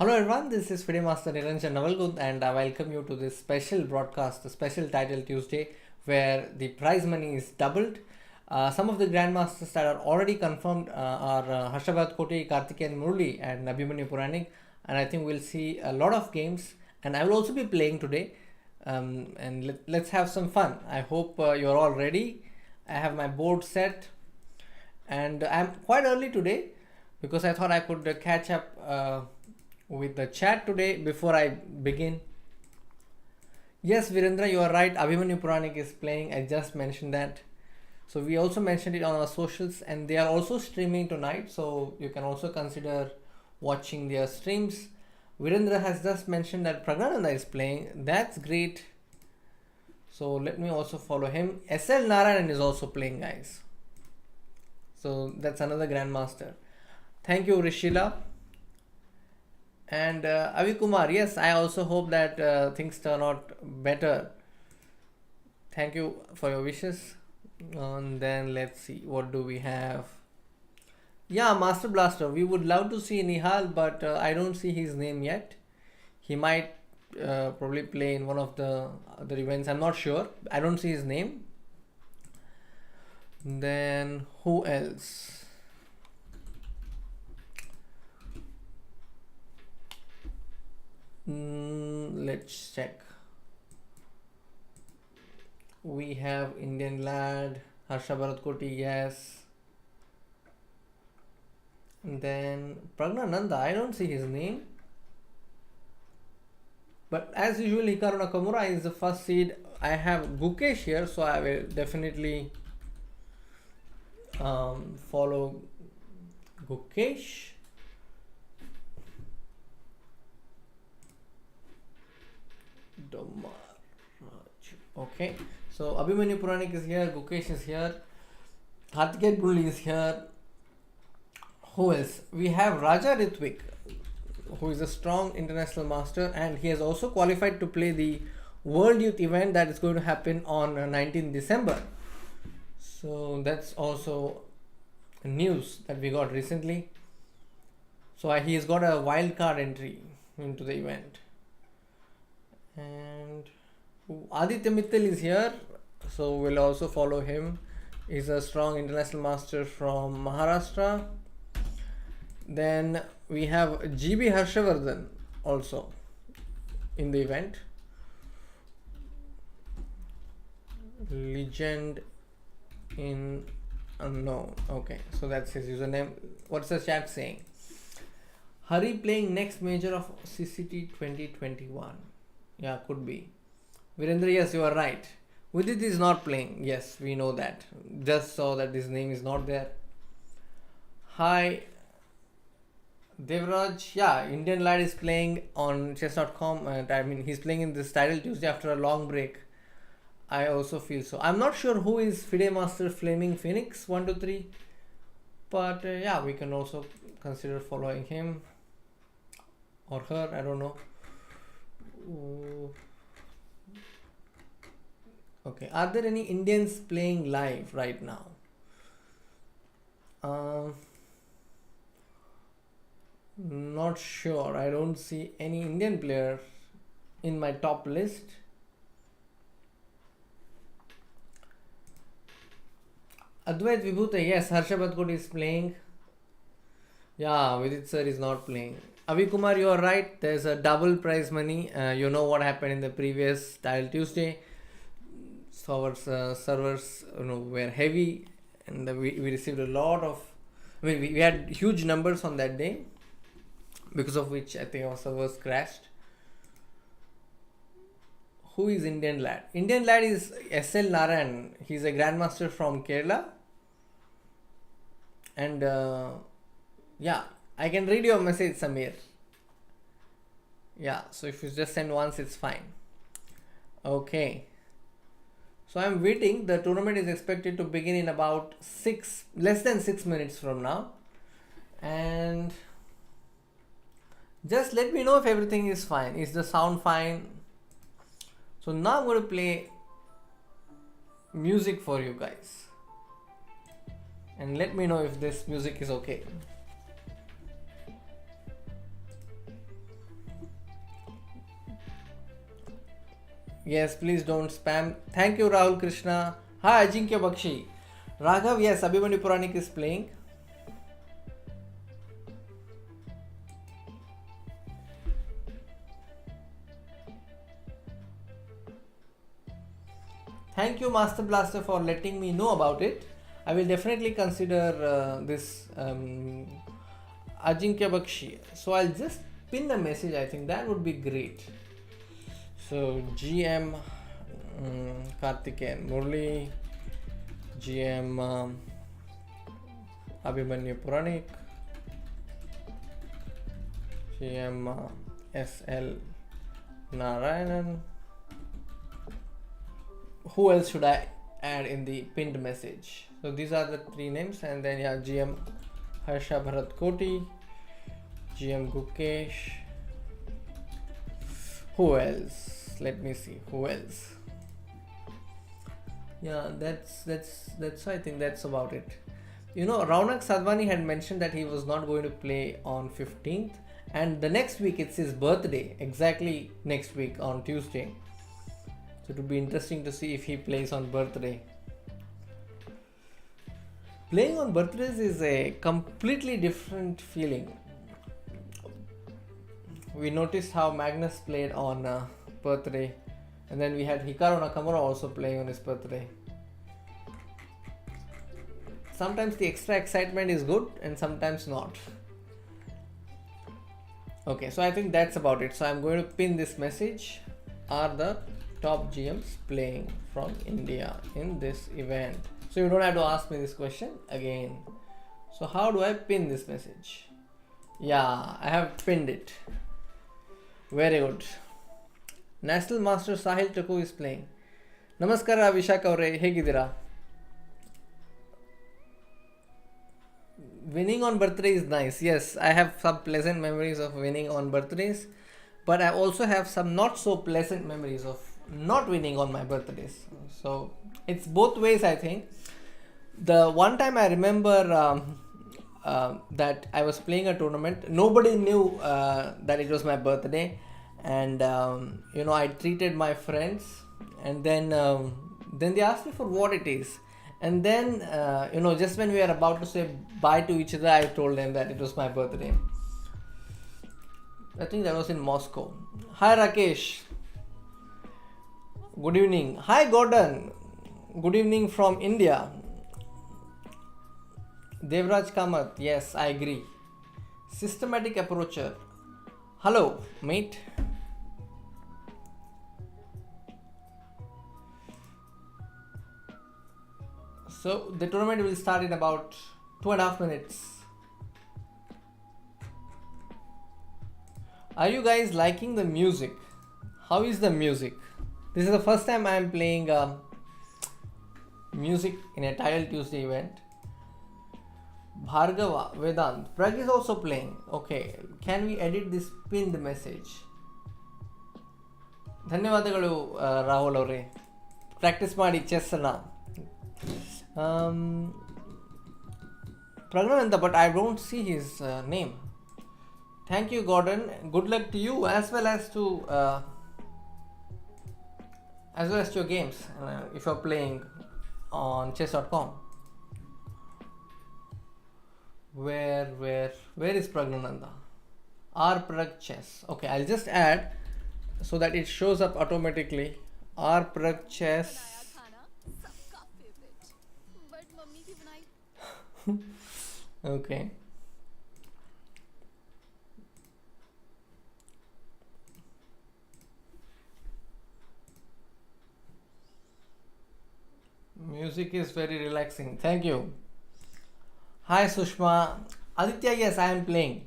Hello everyone, this is FIDE Master Niranjan Navalgund and I welcome you to this special broadcast, the special title Tuesday, where the prize money is doubled. Some of the grandmasters that are already confirmed are Harshabhat Koti, Karthikeyan Murli and Abhimanyu Puranik, and I think we'll see a lot of games, and I will also be playing today, and let's have some fun. I hope you're all ready. I have my board set, and I'm quite early today because I thought I could catch up with the chat today before I begin. Yes, Virendra, you are right. Abhimanyu Puranik is playing. I just mentioned that. So we also mentioned it on our socials, and they are also streaming tonight. So you can also consider watching their streams. Virendra has just mentioned that Praggnanandhaa is playing. That's great. So let me also follow him. SL Narayanan is also playing, guys. So that's another grandmaster. Thank you, Rishila. And Avi Kumar, yes, I also hope that things turn out better. Thank you for your wishes. And then let's see, what do we have? Yeah, Master Blaster, we would love to see Nihal, but I don't see his name yet. He might probably play in one of the other events. I'm not sure. I don't see his name. Then who else? Let's check. We have Indian lad, Harsha Bharat Koti, yes. And then Praggnanandhaa, I don't see his name. But as usual, Hikaru Nakamura is the first seed. I have Gukesh here, so I will definitely follow Gukesh. Okay, so Abhimanyu Puranik is here, Gukesh is here, Karthikeyan Murli is here. Who else? We have Raja Ritvik, who is a strong international master, and he has also qualified to play the World Youth event that is going to happen on 19th December. So that's also news that we got recently. So he has got a wild card entry into the event. And Aditya Mittal is here, so we'll also follow him. He's a strong international master from Maharashtra. Then we have GB Harshavardhan also in the event. Legend in unknown. Okay, so that's his username. What's the chat saying? Hari playing next major of CCT 2021. Yeah, could be. Virendra, yes, you are right. Vidit is not playing. Yes, we know that. Just saw that his name is not there. Hi, Devraj. Yeah, Indian lad is playing on chess.com. And I mean, he's playing in this title Tuesday after a long break. I also feel so. I'm not sure who is FIDE Master Flaming Phoenix 123. But yeah, we can also consider following him or her. I don't know. Okay, are there any Indians playing live right now? Not sure. I don't see any Indian player in my top list. Advait Vibhuta, yes, Harsha Bhatkot is playing. Yeah, Vidit sir is not playing. Avi Kumar, you are right. There's a double prize money. You know what happened in the previous Title Tuesday. So our servers were heavy, and we received a lot of. I mean, we had huge numbers on that day, because of which I think our servers crashed. Who is Indian lad? Indian lad is SL Narayanan. He's a grandmaster from Kerala, and yeah. I can read your message, Samir. Yeah, so if you just send once, it's fine. Okay. So I'm waiting. The tournament is expected to begin in about less than 6 minutes from now. And just let me know if everything is fine. Is the sound fine? So now I'm going to play music for you guys. And let me know if this music is okay. Yes, please don't spam. Thank you, Rahul Krishna. Hi, Ajinkya Bakshi. Raghav, yes, Abhimanyu Puranik is playing. Thank you, Master Blaster, for letting me know about it. I will definitely consider this Ajinkya Bakshi. So I'll just pin the message. I think that would be great. So GM Karthikeyan Murli, GM Abhimanyu Puranik, GM SL Narayanan. Who else should I add in the pinned message? So these are the three names, and then yeah, GM Harsha Bharat Koti, GM Gukesh. Who else? Let me see. Who else? Yeah, that's. I think that's about it. You know, Raunak Sadhwani had mentioned that he was not going to play on 15th, and the next week it's his birthday. Exactly next week on Tuesday. So it would be interesting to see if he plays on birthday. Playing on birthdays is a completely different feeling. We noticed how Magnus played on birthday, and then we had Hikaru Nakamura also playing on his birthday. Sometimes the extra excitement is good and sometimes not. Okay, so I think that's about it. So I'm going to pin this message. Are the top GMs playing from India in this event? So you don't have to ask me this question again. So how do I pin this message? Yeah, I have pinned it. Very good. National Master Sahil Taku is playing. Namaskara Vishak avre, hegidira? Winning on birthday is nice. Yes, I have some pleasant memories of winning on birthdays, but I also have some not so pleasant memories of not winning on my birthdays. So it's both ways, I think. The one time I remember that I was playing a tournament, nobody knew that it was my birthday, and I treated my friends, and then they asked me for what it is, and then just when we were about to say bye to each other, I told them that it was my birthday. I think that was in Moscow. Hi Rakesh. Good evening. Hi Gordon. Good evening from India. Devraj Kamath. Yes, I agree. Systematic approacher. Hello, mate. So the tournament will start in about 2.5 minutes. Are you guys liking the music? How is the music? This is the first time I am playing music in a Title Tuesday event. Bhargava, Vedant. Prag is also playing. Okay, can we edit this pinned message? ಧನ್ಯವಾದಗಳು ರಾಹುಲ್ ಅವರೇ, practice ಮಾಡಿ ಚೆಸ್ಸನ್ನು. Praggnanandhaa, but I don't see his name. Thank you, Gordon. Good luck to you as well as to your games if you're playing on chess.com. Where is Praggnanandhaa? R Prag Chess. Okay, I'll just add so that it shows up automatically. R Prag Chess. Okay. Music is very relaxing. Thank you. Hi Sushma. Aditya, yes, I am playing.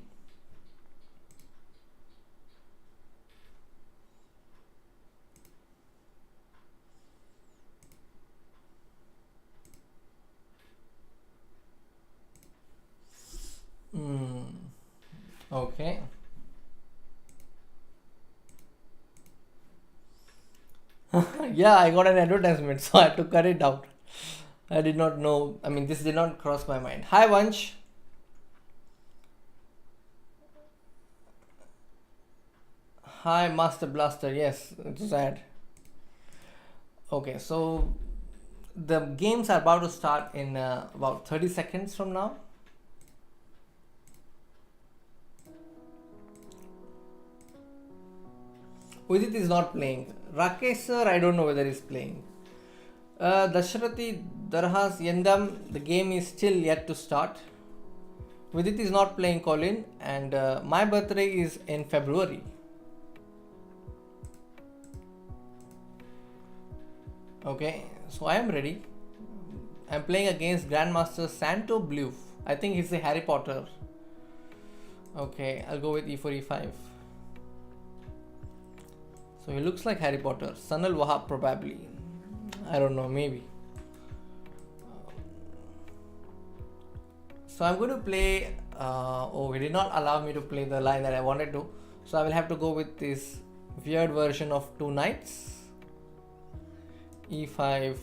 Okay. Yeah, I got an advertisement, so I had to cut it out. I did not know. I mean, this did not cross my mind. Hi, Vansh. Hi, Master Blaster. Yes, it was ad. Okay, so the games are about to start in about 30 seconds from now. Udit is not playing. Rakesh sir, I don't know whether he's playing. Dashrathi Darhas Yendam, the game is still yet to start. Vidit is not playing Colin, and my birthday is in February. Okay, so I am ready. I'm playing against Grandmaster Santo Blue. I think he's a Harry Potter. Okay, I'll go with e4, e5. So he looks like Harry Potter. Sanal Wahab probably. I don't know, maybe. So I'm going to play. He did not allow me to play the line that I wanted to. So I will have to go with this weird version of two knights. E5,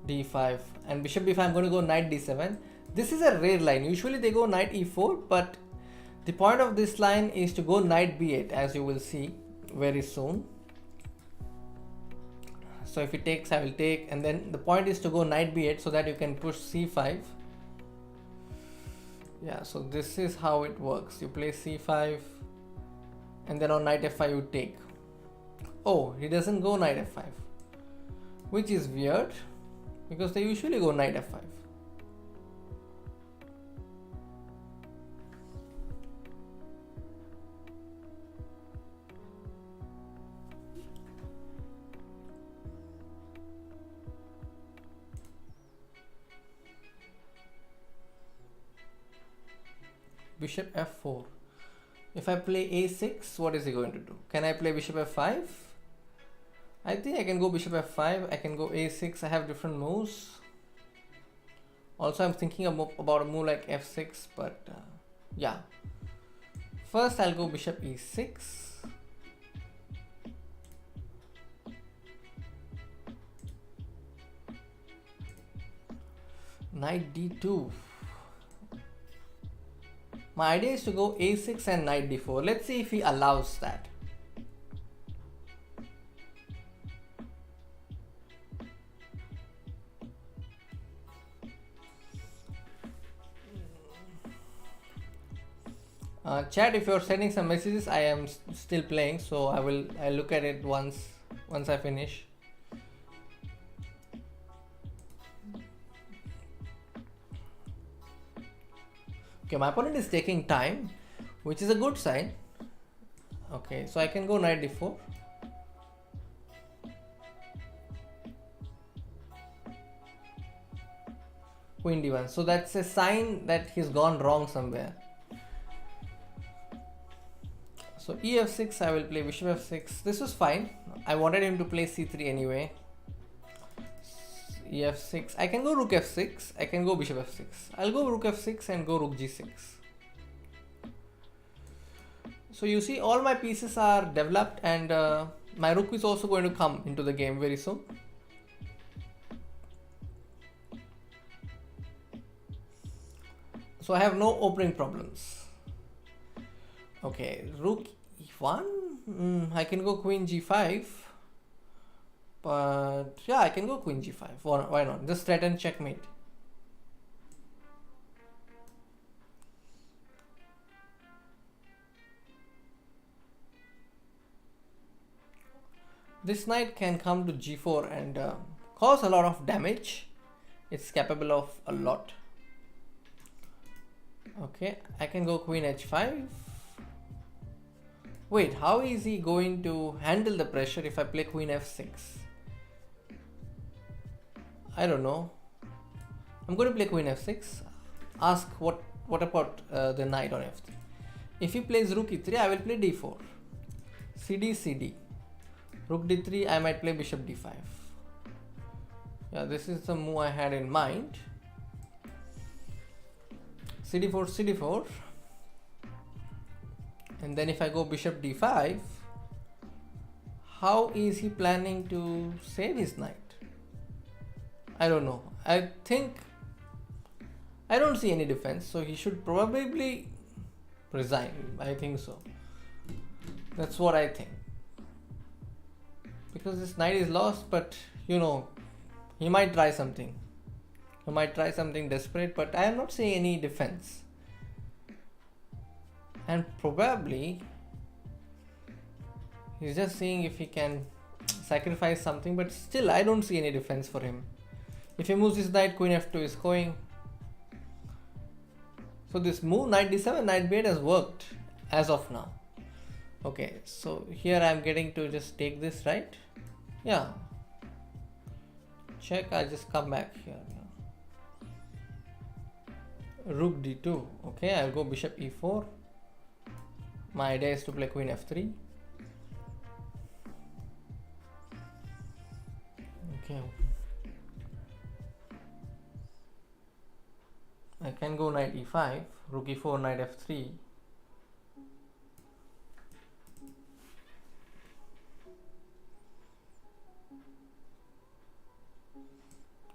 D5, and bishop B5. I'm going to go knight D7. This is a rare line. Usually they go knight E4, but the point of this line is to go knight B8, as you will see very soon. So if he takes, I will take, and then the point is to go knight B8 so that you can push C5. Yeah, so this is how it works. You play C5, and then on knight F5 you take. Oh, he doesn't go knight F5, which is weird because they usually go knight F5. Bishop F4. If I play A6, what is he going to do? Can I play Bishop F5? I think I can go Bishop F5, I can go A6, I have different moves. Also I'm thinking about a move like F6, but yeah. First I'll go Bishop E6. Knight D2. My idea is to go A6 and Knight D4. Let's see if he allows that. Chat, if you're sending some messages, I am still playing, so I'll look at it once I finish. Okay, my opponent is taking time, which is a good sign. Okay, so I can go knight d4. Queen d1. So that's a sign that he's gone wrong somewhere. So ef6, I will play bishop f6. This was fine. I wanted him to play c3 anyway. ef6. I can go rook f6. I can go bishop f6. I'll go rook f6 and go rook g6. So you see all my pieces are developed, and my rook is also going to come into the game very soon. So I have no opening problems. Okay, rook e1. I can go queen g5. But yeah, I can go queen g5. Why not? Just threaten checkmate. This knight can come to g4 and cause a lot of damage. It's capable of a lot. Okay, I can go queen h5. Wait, how is he going to handle the pressure if I play queen f6? I don't know. I'm going to play queen f6. Ask what about the knight on f3? If he plays rook e3, I will play d4. cd, cd. Rook d3, I might play bishop d5. Yeah, this is the move I had in mind. cd4, cd4. And then if I go bishop d5, how is he planning to save his knight? I don't know. I don't see any defense, so he should probably resign. I think so. That's what I think. because this knight is lost, but he might try something. He might try something desperate, but I am not seeing any defense. And probably he's just seeing if he can sacrifice something, but still I don't see any defense for him. If he moves his knight, queen f2 is going. So this move knight d7, knight b8 has worked as of now. Okay, so here I am getting to just take this, right? Yeah. Check, I'll just come back here. Rook d2. Okay, I'll go bishop e4. My idea is to play queen f3. Okay. I can go knight e5, rook e4, knight f3.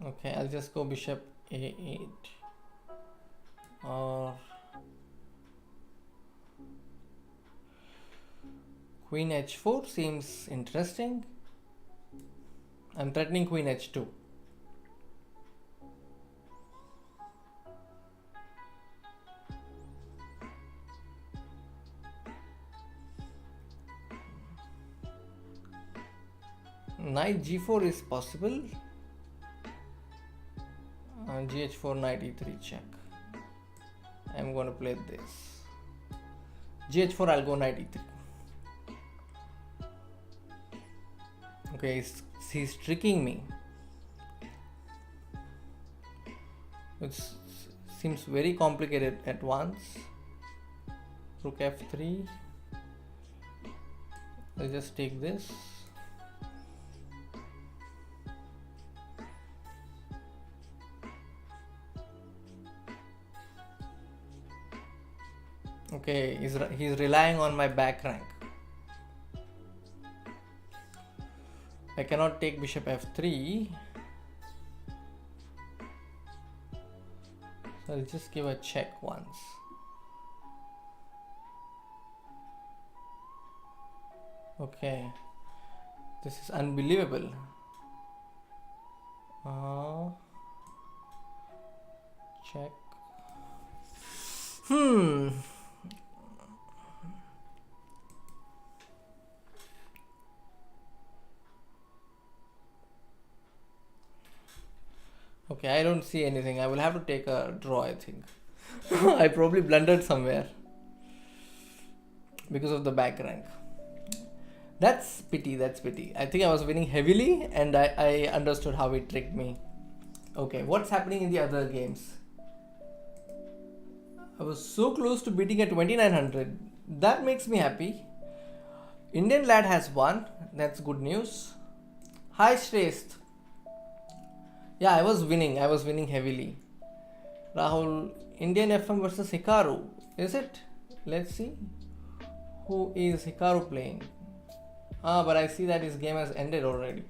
Okay, I'll just go bishop a8 or queen h4 seems interesting. I'm threatening queen h2. Knight g4 is possible. Gh4, knight e3 check. I'm going to play this. Gh4, I'll go knight e3. Okay, he's tricking me. It seems very complicated at once. Rook f3. I'll just take this. Okay, he's relying on my back rank. I cannot take bishop f3. So I'll just give a check once. Okay, this is unbelievable. Check. Okay, I don't see anything. I will have to take a draw, I think. I probably blundered somewhere because of the back rank. That's pity. I think I was winning heavily and I understood how he tricked me. Okay, what's happening in the other games? I was so close to beating at 2900. That makes me happy. Indian lad has won. That's good news. Hi Shrestha. Yeah, I was winning heavily. Rahul, Indian FM versus Hikaru. Is it? Let's see. Who is Hikaru playing? But I see that his game has ended already.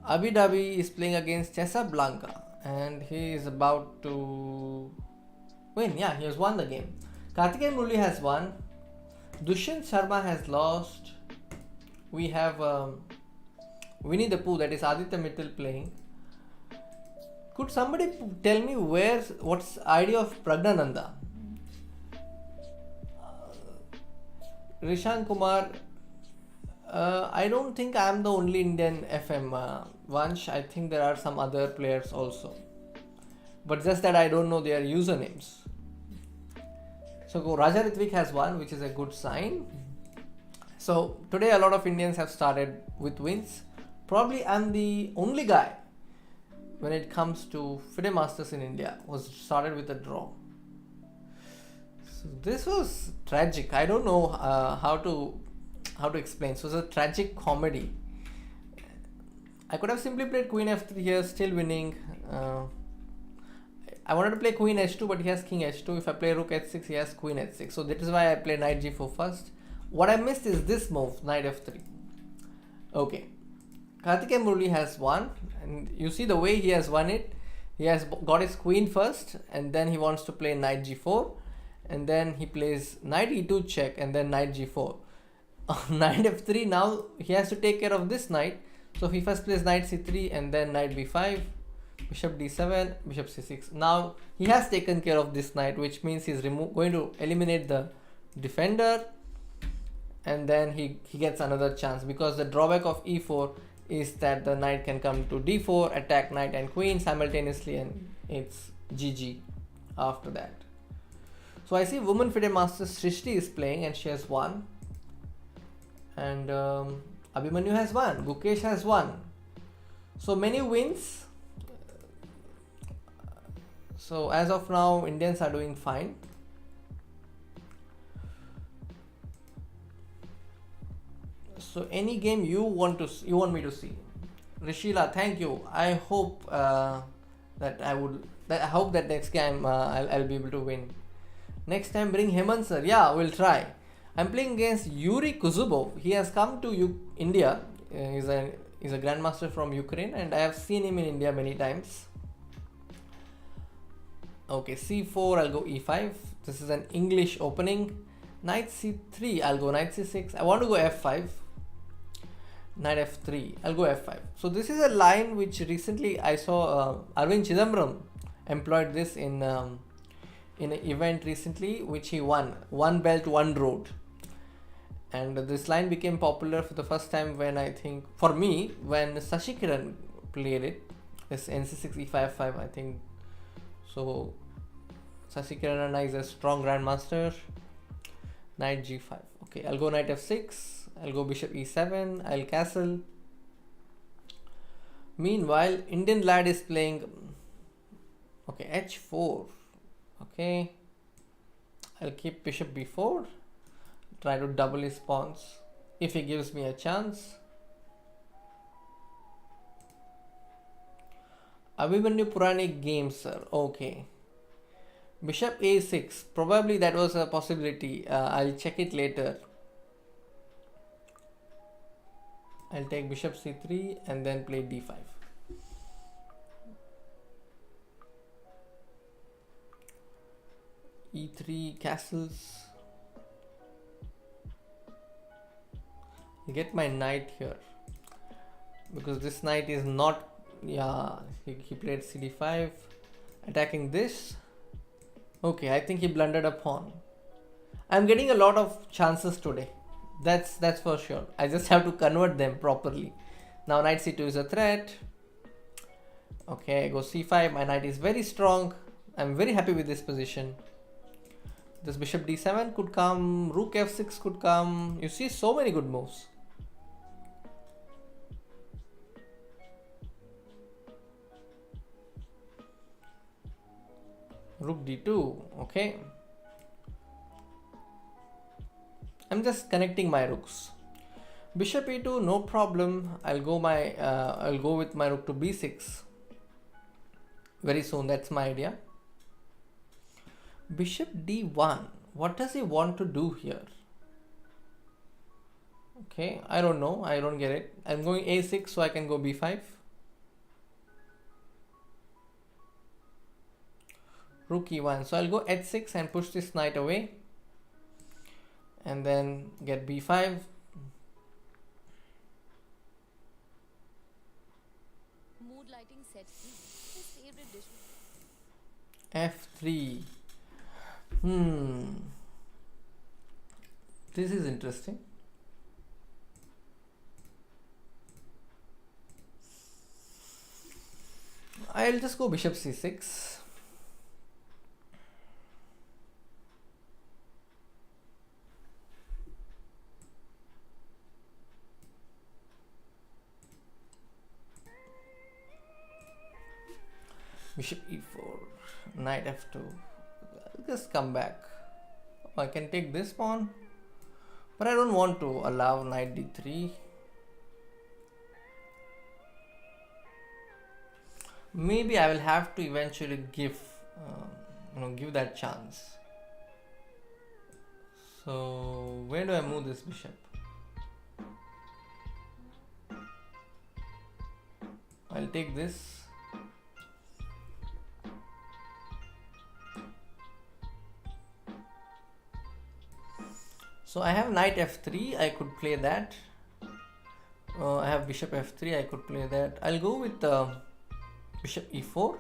Abu Dhabi is playing against Casablanca and he is about to win. Yeah, he has won the game. Karthikeyan Murali has won. Dushyant Sharma has lost. We have Winnie the Pooh, that is Aditya Mittal playing. Could somebody tell me what's idea of Praggnanandhaa? Rishan Kumar, I don't think I am the only Indian FM. Vansh, I think there are some other players also. But just that I don't know their usernames. So Raja Ritvik has won, which is a good sign. So today a lot of Indians have started with wins. Probably I'm the only guy when it comes to FIDE Masters in India was started with a draw. So this was tragic. I don't know how to explain. So it was a tragic comedy. I could have simply played queen f3 here, still winning. I wanted to play queen h2, but he has king h2. If I play rook h6, he has queen h6. So that is why I play knight g4 first. What I missed is this move, knight f3. Okay. Karthikeyan Murali has won, and you see the way he has won it. He has got his queen first, and then he wants to play knight g4, and then he plays knight e2 check, and then knight g4. On knight f3, now he has to take care of this knight. So he first plays knight c3 and then knight b5, bishop d7, bishop c6. Now he has taken care of this knight, which means he's going to eliminate the defender, and then he gets another chance, because the drawback of e4 is that the knight can come to d4, attack knight and queen simultaneously, and it's GG after that. So I see woman FIDE master Srishti is playing and she has won, and Abhimanyu has won, Gukesh has won. So many wins. So as of now, Indians are doing fine. So any game you want me to see, Rishila, thank you. I hope I hope that next game I'll be able to win. Next time bring Hemant sir. Yeah, we'll try. I'm playing against Yuri Kuzubov. He has come to India. He's a grandmaster from Ukraine, and I have seen him in India many times. Okay, c4, I'll go e5. This is an English opening. Knight c3, I'll go knight c6. I want to go f5. Knight f3, I'll go f5. So this is a line which recently I saw Arvind Chidambaram employed this in an event recently, which he won. One belt, one road. And this line became popular for the first time when, I think, for me, when Sashi Kiran played it. This NC6 E5 I think. So Sashi Kiran is a strong grandmaster. Knight g5. Okay, I'll go knight f6. I'll go bishop e7. I'll castle. Meanwhile, Indian lad is playing. Okay, h4. Okay, I'll keep bishop b4. Try to double his pawns if he gives me a chance. Abhimanyu Puranic games, sir. Okay. Bishop a6. Probably that was a possibility. I'll check it later. I'll take bishop c3 and then play d5. e3 castles. Get my knight here, because this knight is not, yeah, he played cd5, attacking this. Okay, I think he blundered a pawn. I'm getting a lot of chances today, that's for sure. I just have to convert them properly. Now knight c2 is a threat. Okay, I go c5. My knight is very strong. I'm very happy with this position. This bishop d7 could come, rook f6 could come. You see, so many good moves. Rook d2. Okay, I'm just connecting my rooks. Bishop e2, no problem. I'll go with my rook to b6 very soon. That's my idea. Bishop d1. What does he want to do here? Okay, I don't know. I don't get it. I'm going a6 so I can go b5. Rook e1. So I'll go h6 and push this knight away, and then get b5. Mood lighting set. His favorite dish. f3. This is interesting. I'll just go bishop c6. Bishop e4, knight f2. I'll just come back. I can take this pawn, but I don't want to allow knight d3. Maybe I will have to eventually give that chance. So where do I move this bishop? I'll take this. So I have knight f3, I could play that. I have bishop f3, I could play that. I'll go with bishop e4,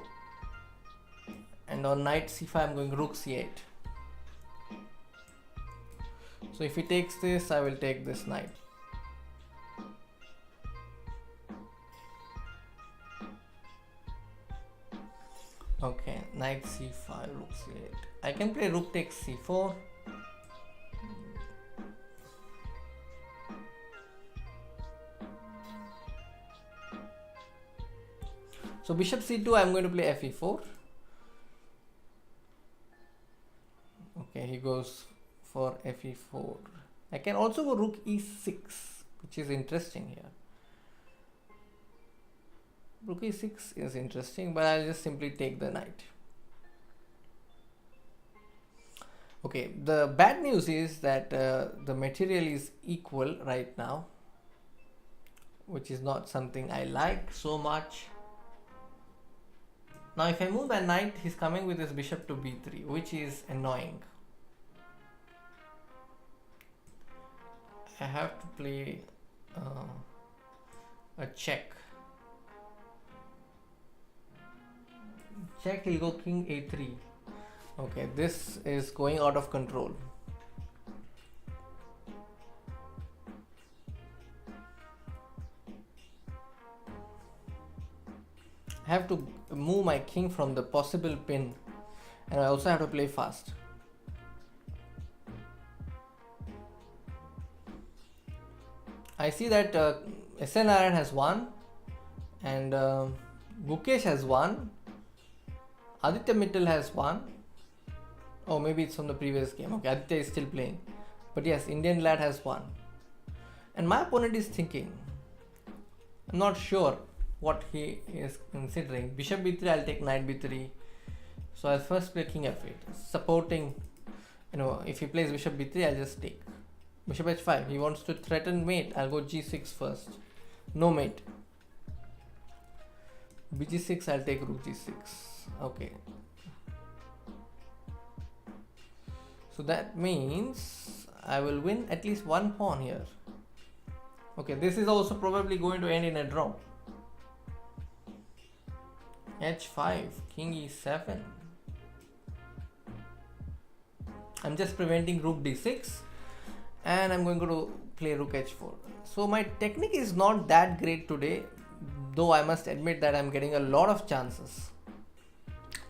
and on knight c5 I'm going rook c8. So if he takes this, I will take this knight. Okay, knight c5, rook c8. I can play rook takes c4. So bishop c2, I'm going to play fe4. Okay, he goes for fe4. I can also go rook e6, which is interesting here. Rook e6 is interesting, but I'll just simply take the knight. Okay, the bad news is that the material is equal right now, which is not something I like so much. Now if I move my knight, he's coming with his bishop to b3, which is annoying. I have to play a check. Check, he'll go king a3. Okay, this is going out of control. I have to move my king from the possible pin, and I also have to play fast. I see that SL Narayanan has won, and Gukesh has won. Aditya Mittal has won. Oh, maybe it's from the previous game. Okay, Aditya is still playing. But yes, Indian lad has won. And my opponent is thinking. I'm not sure what he is considering. Bishop b3, I'll take knight b3. So I'll first play king f8. Supporting, if he plays bishop b3, I'll just take. Bishop h5, he wants to threaten mate. I'll go g6 first. No mate. bg6, I'll take rook g6. Okay. So that means I will win at least one pawn here. Okay, this is also probably going to end in a draw. h5, king e7. I'm just preventing rook d6, and I'm going to play rook h4. So my technique is not that great today, though I must admit that I'm getting a lot of chances,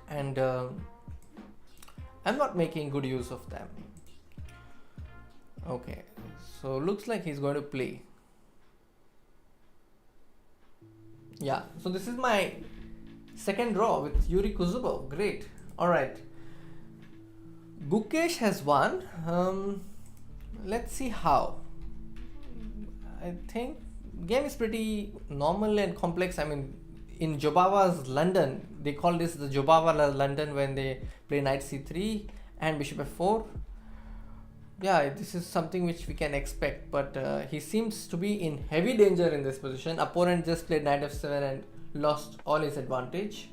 and I'm not making good use of them. Okay, so looks like he's going to play. Yeah, so this is my second draw with Yuri Kuzubov. Great. Alright. Gukesh has won. Let's see how. I think game is pretty normal and complex. I mean, in Jobawa's London, they call this the Jobawa London when they play knight c3 and bishop f4. Yeah, this is something which we can expect, but he seems to be in heavy danger in this position. Opponent just played knight f7 and lost all his advantage.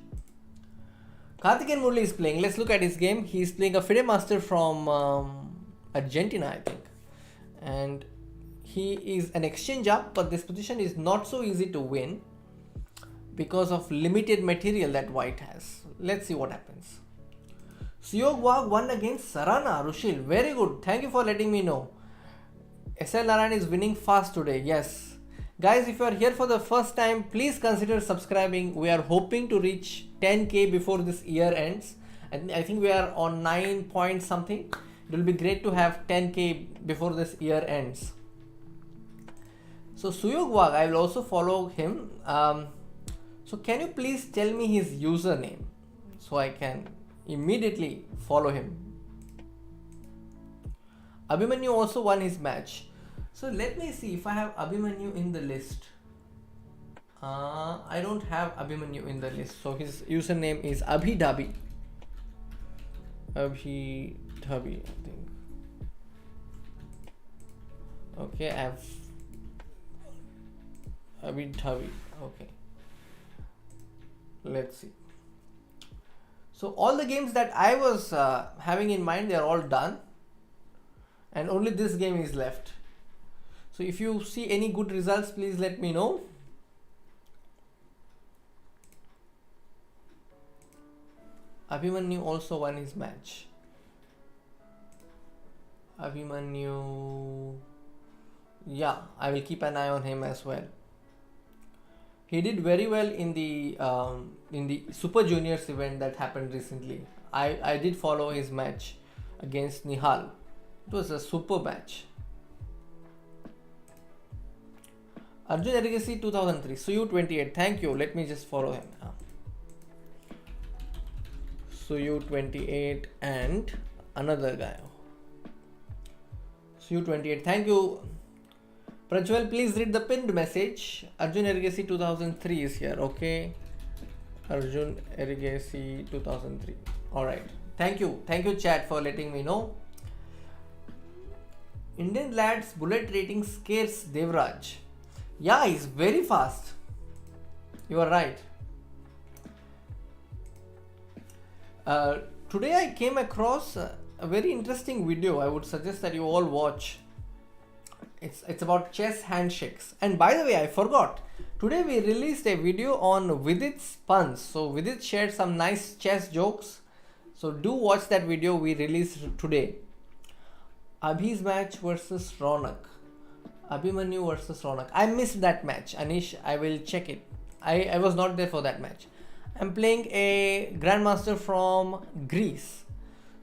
Karthikeyan Murali is playing. Let's look at his game. He's playing a FIDE Master from Argentina, I think. And he is an exchange up, but this position is not so easy to win because of limited material that white has. Let's see what happens. Suyog Wag won against Sarana Rushil. Very good. Thank you for letting me know. SL Narayanan is winning fast today. Yes. Guys, if you are here for the first time, please consider subscribing. We are hoping to reach 10k before this year ends. I think we are on 9 point something. It will be great to have 10k before this year ends. So Suyog Wag, I will also follow him. So can you please tell me his username so I can immediately follow him. Abhimanyu also won his match. So let me see if I have Abhimanyu in the list. I don't have Abhimanyu in the list. So his username is Abhidhabi. Abhidhabi, I think. Okay, I have Abhidhabi. Okay. Let's see. So all the games that I was having in mind, they are all done. and only this game is left. So if you see any good results, please let me know. Abhimanyu also won his match. Abhimanyu, yeah, I will keep an eye on him as well. He did very well in the Super Juniors event that happened recently. I did follow his match against Nihal. It was a super match. Arjun Erigasi 2003, Suyu28, thank you. Let me just follow him. Suyu28 and another guy. Suyu28, thank you. Prajwal, please read the pinned message. Arjun Erigasi 2003 is here, okay? Arjun Erigasi 2003. Alright. Thank you, chat, for letting me know. Indian lads bullet rating scares Devraj. Yeah, he's very fast. You are right. Today I came across a very interesting video. I would suggest that you all watch. It's about chess handshakes. And by the way, I forgot. Today we released a video on Vidit's puns. So Vidit shared some nice chess jokes. So do watch that video we released today. Abhi's match versus Ronak. Abhimanyu versus Ronak. I missed that match. Anish, I will check it. I was not there for that match. I'm playing a Grandmaster from Greece.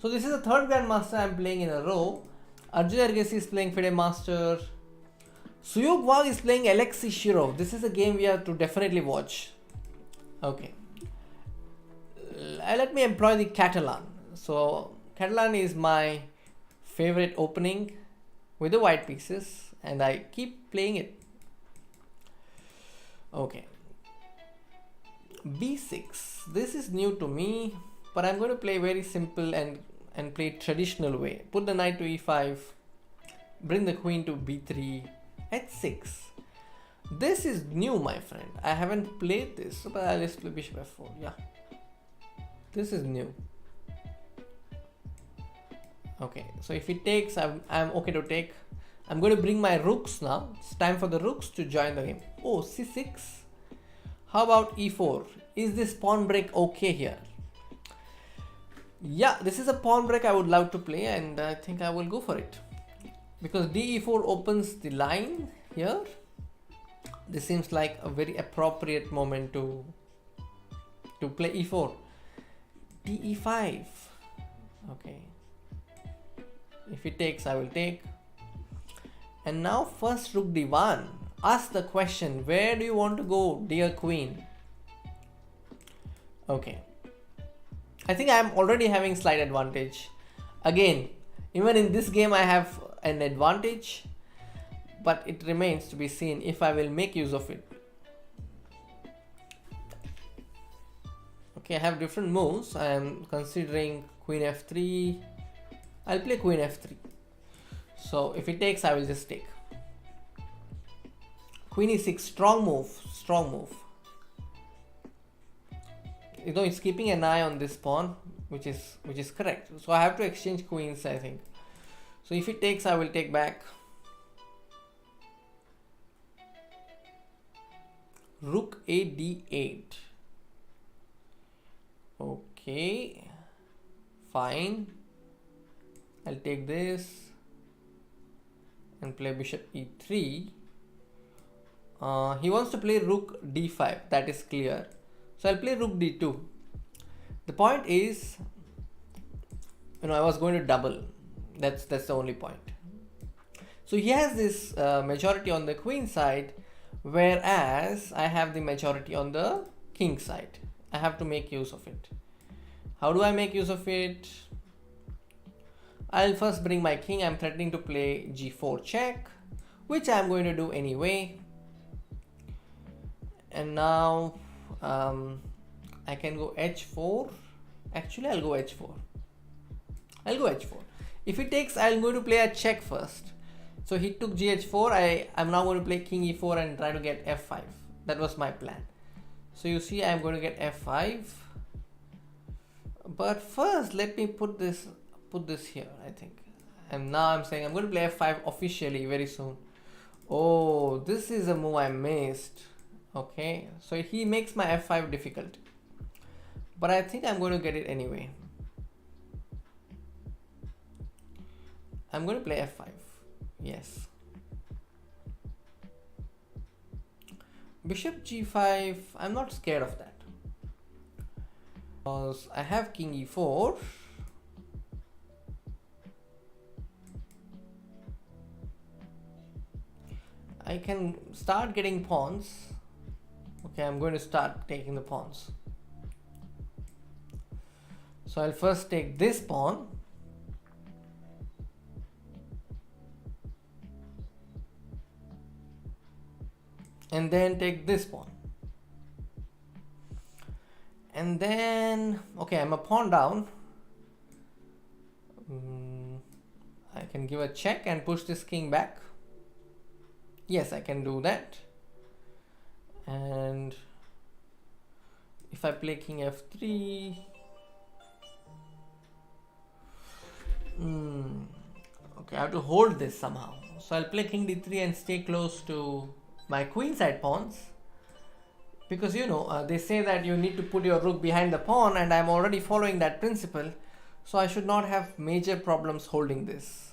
So this is the third Grandmaster I'm playing in a row. Arjun Erigasi is playing FIDE Master. Suyog Wag is playing Alexei Shirov. This is a game we have to definitely watch. Okay. Let me employ the Catalan. So Catalan is my favorite opening with the white pieces, and I keep playing it. Okay. B6. This is new to me, but I'm going to play very simple and play traditional way. Put the knight to e5, bring the queen to b3, h6. This is new, my friend. I haven't played this, but I'll just play bishop f4. Yeah, this is new. Okay, so if it takes, I'm okay to take. I'm going to bring my rooks now. It's time for the rooks to join the game. Oh, c6. How about e4? Is this pawn break okay here? Yeah, this is a pawn break I would love to play, and I think I will go for it. Because de4 opens the line here. This seems like a very appropriate moment to play e4. de5. Okay. If it takes, I will take. And now first rook d1. Ask the question, where do you want to go, dear queen? Okay. I think I am already having slight advantage. Again, even in this game I have an advantage, but it remains to be seen if I will make use of it. Okay, I have different moves. I am considering queen f3. I'll play queen f3. So if it takes, I will just take. Queen e6, strong move, strong move. You know, it's keeping an eye on this pawn, which is correct. So I have to exchange queens, I think. So if it takes, I will take back. Rook a d8. Okay, fine. I'll take this and play bishop e3. He wants to play rook d5, that is clear. So I'll play rook d2. The point is, I was going to double. That's the only point. So he has this majority on the queen side, whereas I have the majority on the king side. I have to make use of it. How do I make use of it? I'll first bring my king. I'm threatening to play g4 check, which I'm going to do anyway. And now I can go h4. Actually, I'll go h4. If he takes, I'm going to play a check first. So he took gh4. I'm now going to play king e4 and try to get f5. That was my plan. So you see, I'm going to get f5. But first, let me put this here. I think And now I'm saying I'm going to play f5 officially very soon. Oh, this is a move I missed. Okay, so he makes my f5 difficult. But I think I'm going to get it anyway. I'm going to play f5. Yes. Bishop g5, I'm not scared of that. Because I have king e4. I can start getting pawns. Okay, I'm going to start taking the pawns. So I'll first take this pawn. And then take this pawn. And then, okay, I'm a pawn down. I can give a check and push this king back. Yes, I can do that. And if I play king f3, okay, I have to hold this somehow. So I'll play king d3 and stay close to my queenside pawns, because you know they say that you need to put your rook behind the pawn, and I'm already following that principle, so I should not have major problems holding this.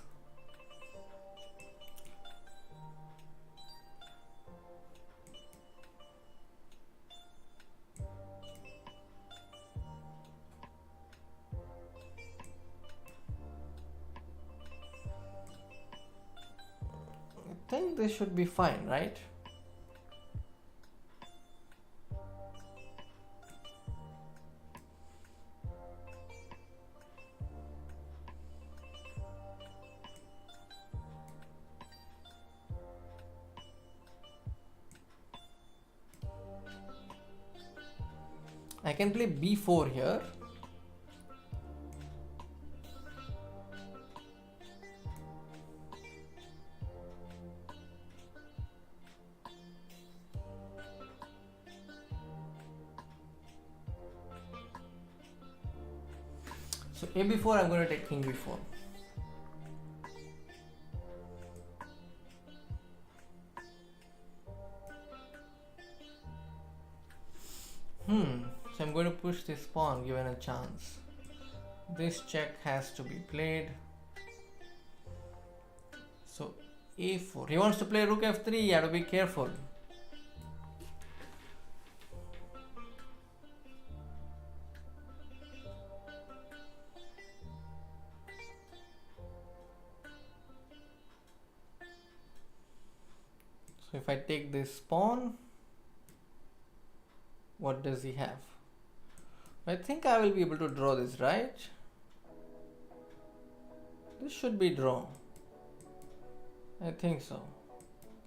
I think this should be fine, right? I can play b4 here. So a b4, I'm going to take king b4. So I'm going to push this pawn given a chance. This check has to be played. So a4. He wants to play rook f3. You have to be careful. So if I take this pawn, what does he have? I think I will be able to draw this, right? This should be drawn. I think so.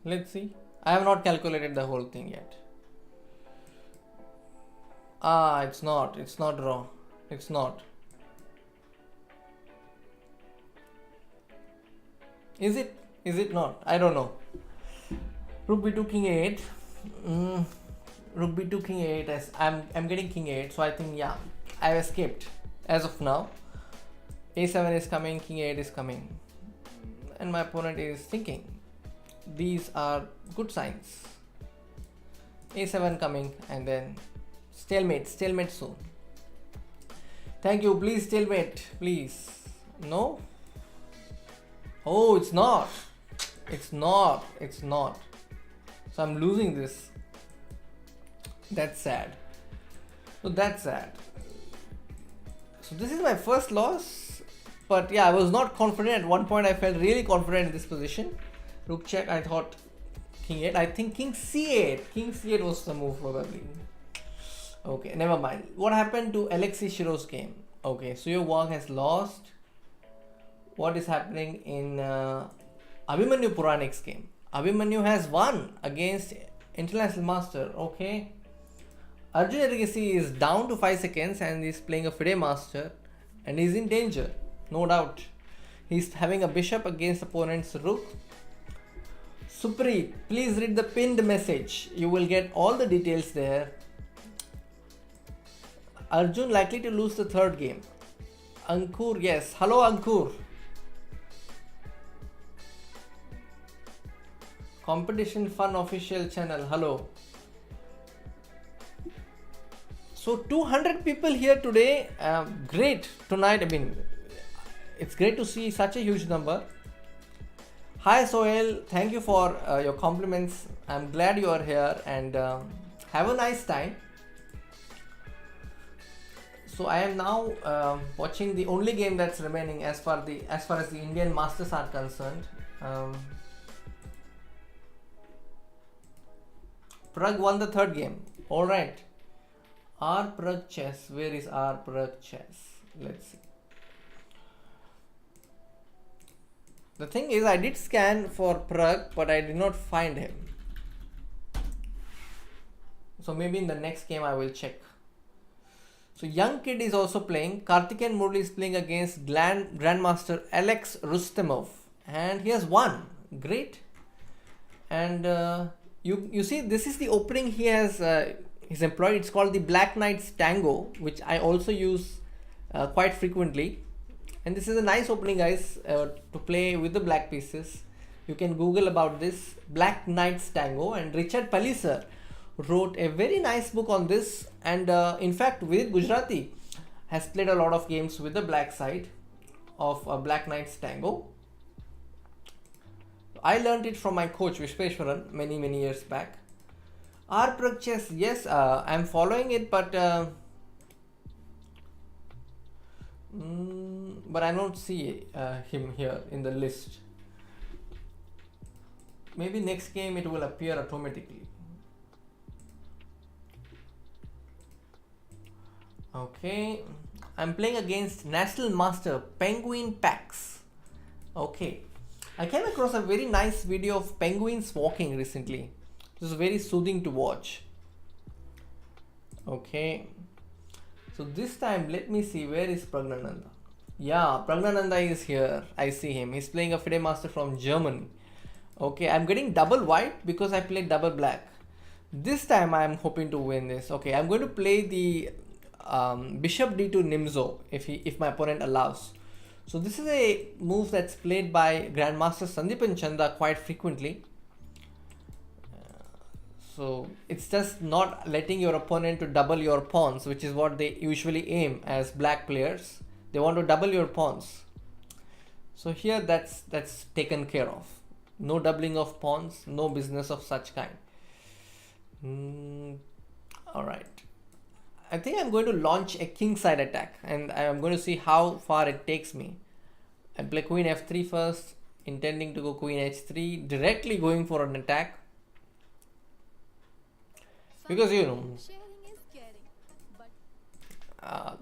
Let's see. I have not calculated the whole thing yet. It's not. It's not draw. It's not. Is it? Is it not? I don't know. Rook b2 king 8. Rook b2 king 8 as I'm getting king 8, so I think yeah, I've escaped as of now. a7 is coming, king 8 is coming, and my opponent is thinking these are good signs. a7 coming, and then stalemate soon. Thank you. Please stalemate, please. No. Oh, it's not. So I'm losing this. That's sad. So that's sad. So this is my first loss, but yeah, I was not confident. At one point I felt really confident in this position. Rook check, I thought king 8. I think king c8. King c8 was the move probably. Okay, never mind. What happened to Alexei Shirov's game? Okay, so your Wang has lost. What is happening in Abhimanyu Puranik's game? Abhimanyu has won against International Master. Okay. Arjun Erigisi is down to 5 seconds and he's playing a FIDE Master and he's in danger, no doubt. He's having a bishop against opponent's rook. Supreet, please read the pinned message. You will get all the details there. Arjun likely to lose the third game. Ankur, yes. Hello Ankur. Competition Fun official channel. Hello. So 200 people here today. Great tonight. I mean, it's great to see such a huge number. Hi Sohail, thank you for your compliments. I'm glad you are here and have a nice time. So I am now watching the only game that's remaining as far as the Indian Masters are concerned. Prag won the third game. All right. R Prag chess. Where is R Prag chess? Let's see. The thing is, I did scan for Prag, but I did not find him. So maybe in the next game I will check. So young kid is also playing. Karthikeyan Murli is playing against Grandmaster Alex Rustemov, and he has won. Great. And you see, this is the opening he has he's employed. It's called the Black Knight's Tango, which I also use quite frequently. And this is a nice opening, guys, to play with the black pieces. You can Google about this, Black Knight's Tango, and Richard Palliser wrote a very nice book on this. And in fact, Ved Gujarati has played a lot of games with the black side of Black Knight's Tango. I learned it from my coach Vishweshwaran many years back. R Prag chess, yes, I'm following it, but I don't see him here in the list. Maybe next game it will appear automatically. Okay, I'm playing against National Master Penguin Pax. Okay, I came across a very nice video of penguins walking recently. It was very soothing to watch. Okay, so this time let me see, where is Praggnanandhaa? Yeah, Praggnanandhaa is here. I see him. He's playing a FIDE Master from Germany. Okay, I'm getting double white because I played double black. This time I'm hoping to win this. Okay, I'm going to play the Bishop D2 Nimzo if my opponent allows. So this is a move that's played by Grandmaster Sandeepan Chanda quite frequently. So it's just not letting your opponent to double your pawns, which is what they usually aim as black players. They want to double your pawns. So here that's taken care of. No doubling of pawns, no business of such kind. Alright. I think I'm going to launch a kingside attack and I'm going to see how far it takes me. I play Queen F3 first, intending to go Queen H3, directly going for an attack. Because sharing is caring, but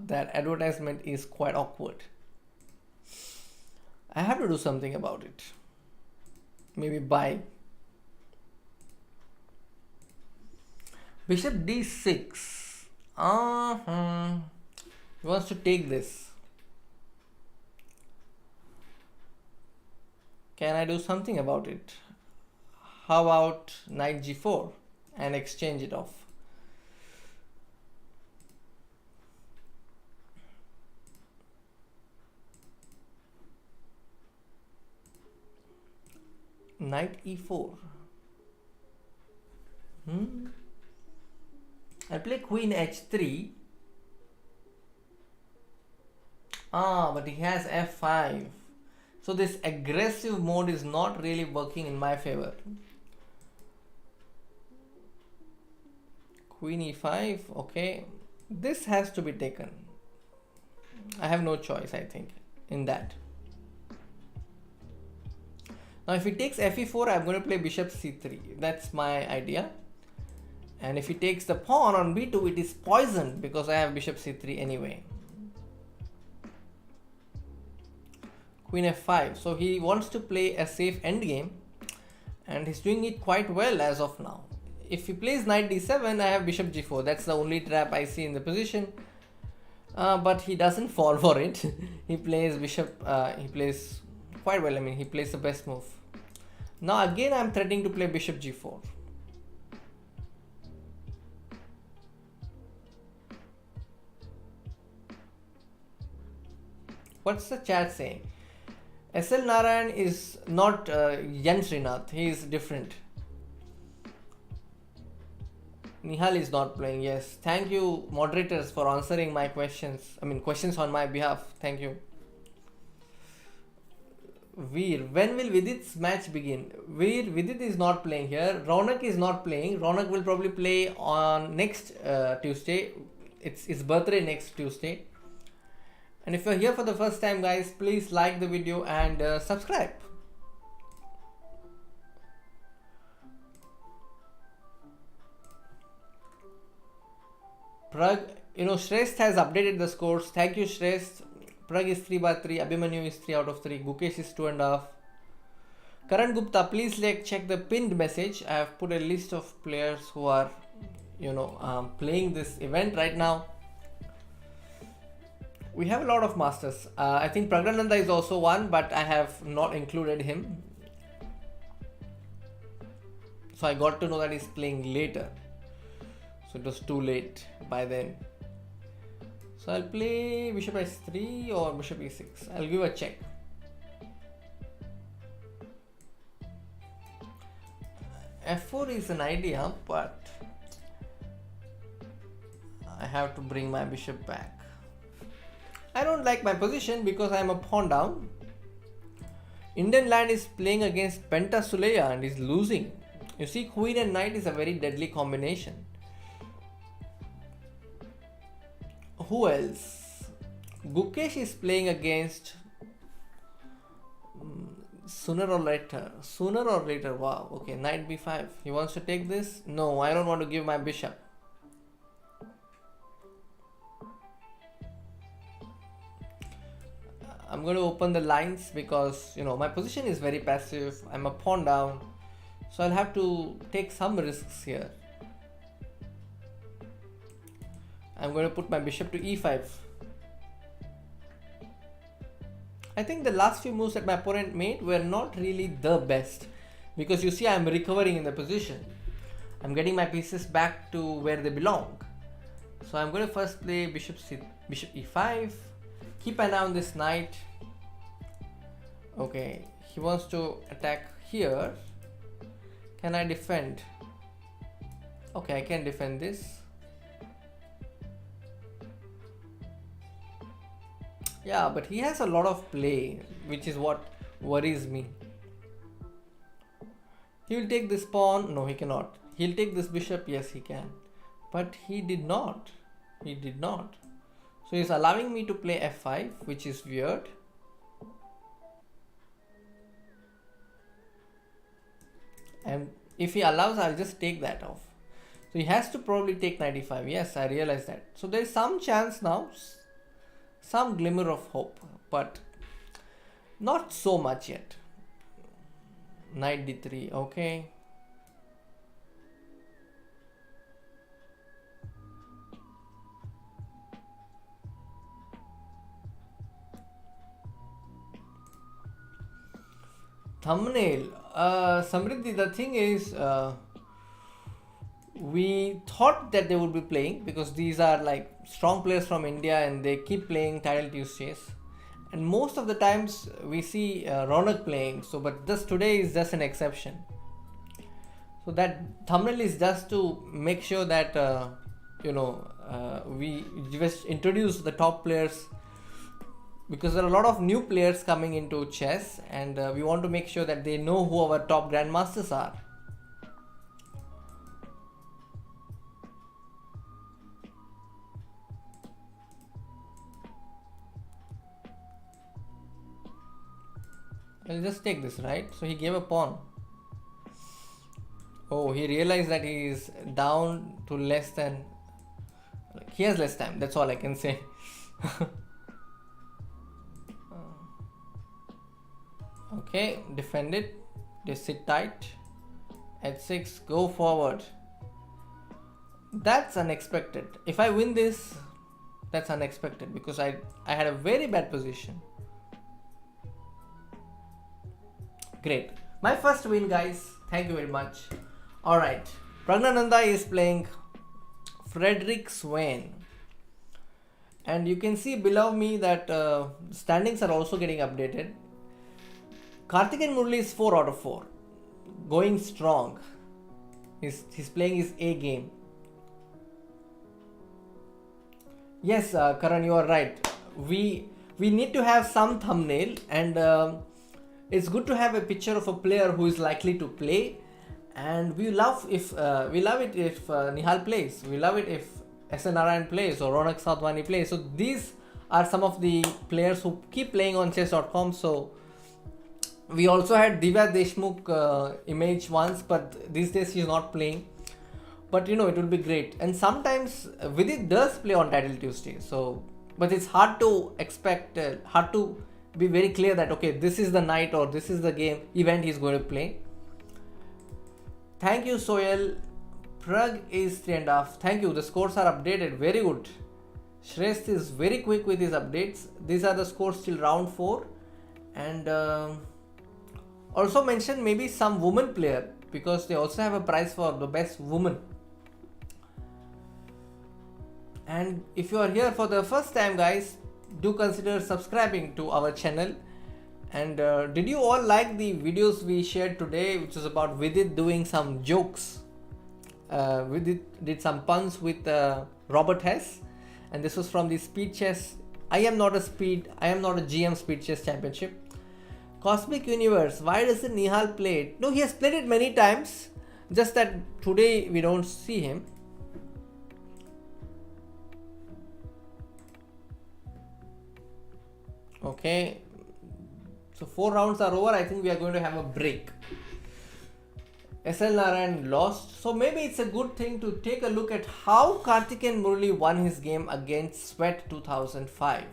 that advertisement is quite awkward. I have to do something about it. Maybe buy. Bishop D6. He wants to take this. Can I do something about it? How about Knight G4 and exchange it off? Knight E4. I play Queen H3. But he has F5. So this aggressive mode is not really working in my favor. Queen E5. Okay. This has to be taken. I have no choice, I think, in that. Now if he takes Fe4, I'm going to play Bishop C3. That's my idea. And if he takes the pawn on B2, it is poisoned because I have Bishop C3 anyway. Queen F5. So he wants to play a safe endgame and he's doing it quite well as of now. If he plays Knight D7, I have Bishop G4. That's the only trap I see in the position. But he doesn't fall for it. He plays Bishop, he plays quite well. I mean, he plays the best move. Now again, I'm threatening to play Bishop G4. What's the chat saying? SL Narayanan is not Yan Srinath. He is different. Nihal is not playing. Yes. Thank you, moderators, for answering my questions. Questions on my behalf. Thank you. Veer, when will Vidit's match begin? Veer, Vidit is not playing here. Ronak is not playing. Ronak will probably play on next Tuesday. It's his birthday next Tuesday. And if you're here for the first time, guys, please like the video and subscribe. Prag, Shrest has updated the scores. Thank you, Shrest. Prag is 3/3. Abhimanyu is 3 out of 3. Gukesh is 2.5. Karan Gupta, please check the pinned message. I have put a list of players who are, playing this event right now. We have a lot of masters. I think Praggnanandhaa is also one, but I have not included him. So I got to know that he's playing later. So it was too late by then. So I'll play bishop s3 or bishop e6. I'll give a check. f4 is an idea, but I have to bring my bishop back. I don't like my position because I am a pawn down. Indian land is playing against Penta Suleya and is losing. You see, queen and knight is a very deadly combination. Who else? Gukesh is playing against sooner or later. Wow. Okay, knight b5. He wants to take this. No, I don't want to give my bishop. I'm going to open the lines because my position is very passive. I'm a pawn down, so I'll have to take some risks here. I'm going to put my bishop to e5. I think the last few moves that my opponent made were not really the best, because you see I'm recovering in the position. I'm getting my pieces back to where they belong. So I'm going to first play bishop e5. Keep an eye on this knight. Okay, he wants to attack here. Can I defend? Okay, I can defend this. Yeah, but he has a lot of play, which is what worries me. He will take this pawn. No, he cannot. He'll take this bishop. Yes, he can. But he did not. He did not. So he's allowing me to play f5, which is weird. And if he allows, I'll just take that off. So he has to probably take knight e5. Yes, I realize that. So there is some chance now, some glimmer of hope, but not so much yet. Knight d3. Okay. Thumbnail. Samriddhi, the thing is, we thought that they would be playing because these are like strong players from India and they keep playing Title Tuesdays. And most of the times we see Ronak playing. So, but this today is just an exception. So that thumbnail is just to make sure that we just introduce the top players, because there are a lot of new players coming into chess, and we want to make sure that they know who our top grandmasters are. I'll just take this, right? So he gave a pawn. Oh, he realized that he is down to less than, he has less time, that's all I can say. Okay, defend it. Just sit tight. h6, go forward. That's unexpected. If I win this, that's unexpected because I had a very bad position. Great. My first win, guys. Thank you very much. Alright. Praggnanandhaa is playing Frederick Swain. And you can see below me that standings are also getting updated. Karthikeyan Murali is 4 out of 4. Going strong. He's playing his A game. Yes, Karan, you are right. We need to have some thumbnail, and it's good to have a picture of a player who is likely to play. And we love it if Nihal plays. We love it if SL Narayanan plays or Ronak Sadhwani plays. So these are some of the players who keep playing on chess.com. So we also had Divya Deshmukh image once, but these days she's not playing. But it will be great. And sometimes Vidit does play on Title Tuesday. So, but it's hard to expect, hard to be very clear that okay, this is the night or this is the game event he's going to play. Thank you, Soil. Prag is 3.5. Thank you. The scores are updated. Very good. Shrest is very quick with his updates. These are the scores till round 4. And also mention maybe some woman player, because they also have a prize for the best woman. And if you are here for the first time, guys, do consider subscribing to our channel. And did you all like the videos we shared today, which was about Vidit doing some jokes? Vidit did some puns with Robert Hess, and this was from the Speed Chess. I am not a GM Speed Chess Championship. Cosmic Universe, why doesn't Nihal play it? No, he has played it many times, just that today we don't see him. Okay, so 4 rounds are over. I think we are going to have a break. SL Narayan lost, so maybe it's a good thing to take a look at how Karthikeyan Murali won his game against Sweat 2005.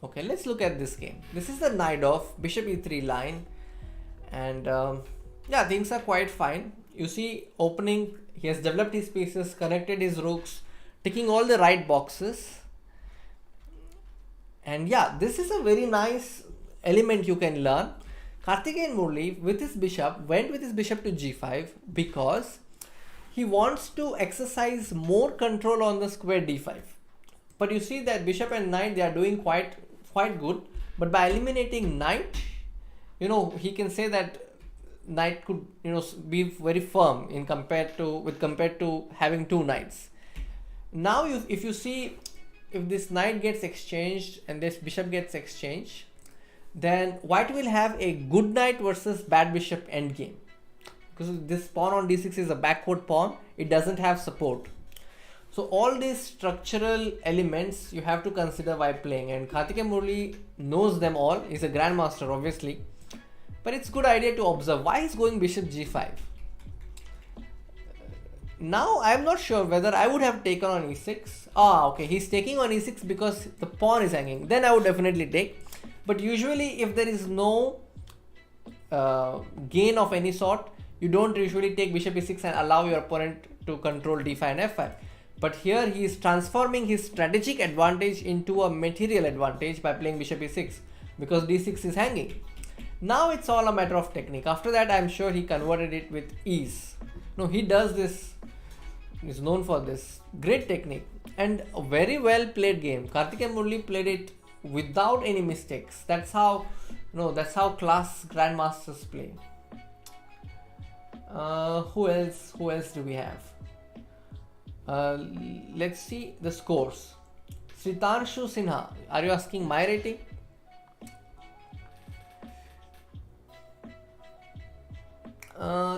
Okay, let's look at this game. This is the knight off, bishop e3 line, and yeah, things are quite fine. You see, opening, he has developed his pieces, connected his rooks, ticking all the right boxes. And yeah, this is a very nice element you can learn. Karthikeyan Murali with his bishop went with his bishop to g5 because he wants to exercise more control on the square d5. But you see that bishop and knight, they are doing quite good. But by eliminating knight, he can say that knight could be very firm in compared to having 2 knights. Now if you see, if this knight gets exchanged and this bishop gets exchanged, then white will have a good knight versus bad bishop endgame, because this pawn on d6 is a backward pawn. It doesn't have support. So all these structural elements you have to consider while playing, and Karthikeyan Murali knows them all. He's a grandmaster, obviously, but it's good idea to observe why he's going bishop g5. Now I am not sure whether I would have taken on e6. Okay, he's taking on e6 because the pawn is hanging. Then I would definitely take. But usually if there is no gain of any sort, you don't usually take bishop e6 and allow your opponent to control d5 and f5. But here he is transforming his strategic advantage into a material advantage by playing bishop e6 because d6 is hanging. Now it's all a matter of technique. After that, I'm sure he converted it with ease. No, he does this. He's known for this great technique and a very well played game. Karthikeyan Murali played it without any mistakes. That's how class grandmasters play. Who else do we have? Let's see the scores. Sritanshu Sinha, are you asking my rating?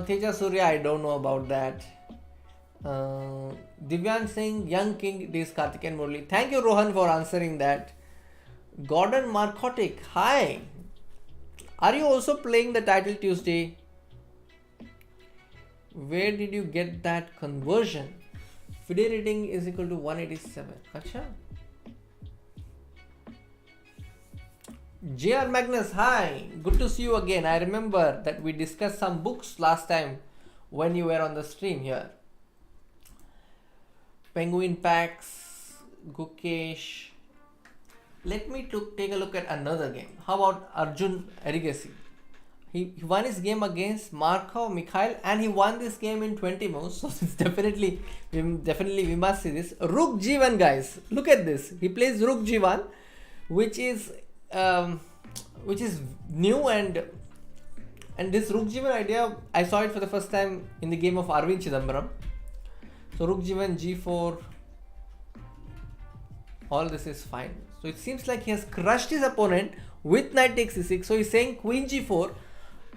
Teja Surya, I don't know about that. Divyan Singh, Young King, it is Karthikeyan Murali. Thank you, Rohan, for answering that. Gordon Marcotic, hi. Are you also playing the Title Tuesday? Where did you get that conversion? FIDE rating is equal to 187. Acha. JR Magnus, hi. Good to see you again. I remember that we discussed some books last time when you were on the stream here. Penguin Pax, Gukesh. Let me take a look at another game. How about Arjun Erigasi? He won his game against Markov Mikhail and he won this game in 20 moves. So it's definitely we must see this. Rook G1, guys. Look at this. He plays Rook G1, which is new, and this Rook G1 idea, I saw it for the first time in the game of Arvind Chidambaram. So Rook G1, G4. all this is fine. So it seems like he has crushed his opponent with knight takes e6. So he's saying queen g4.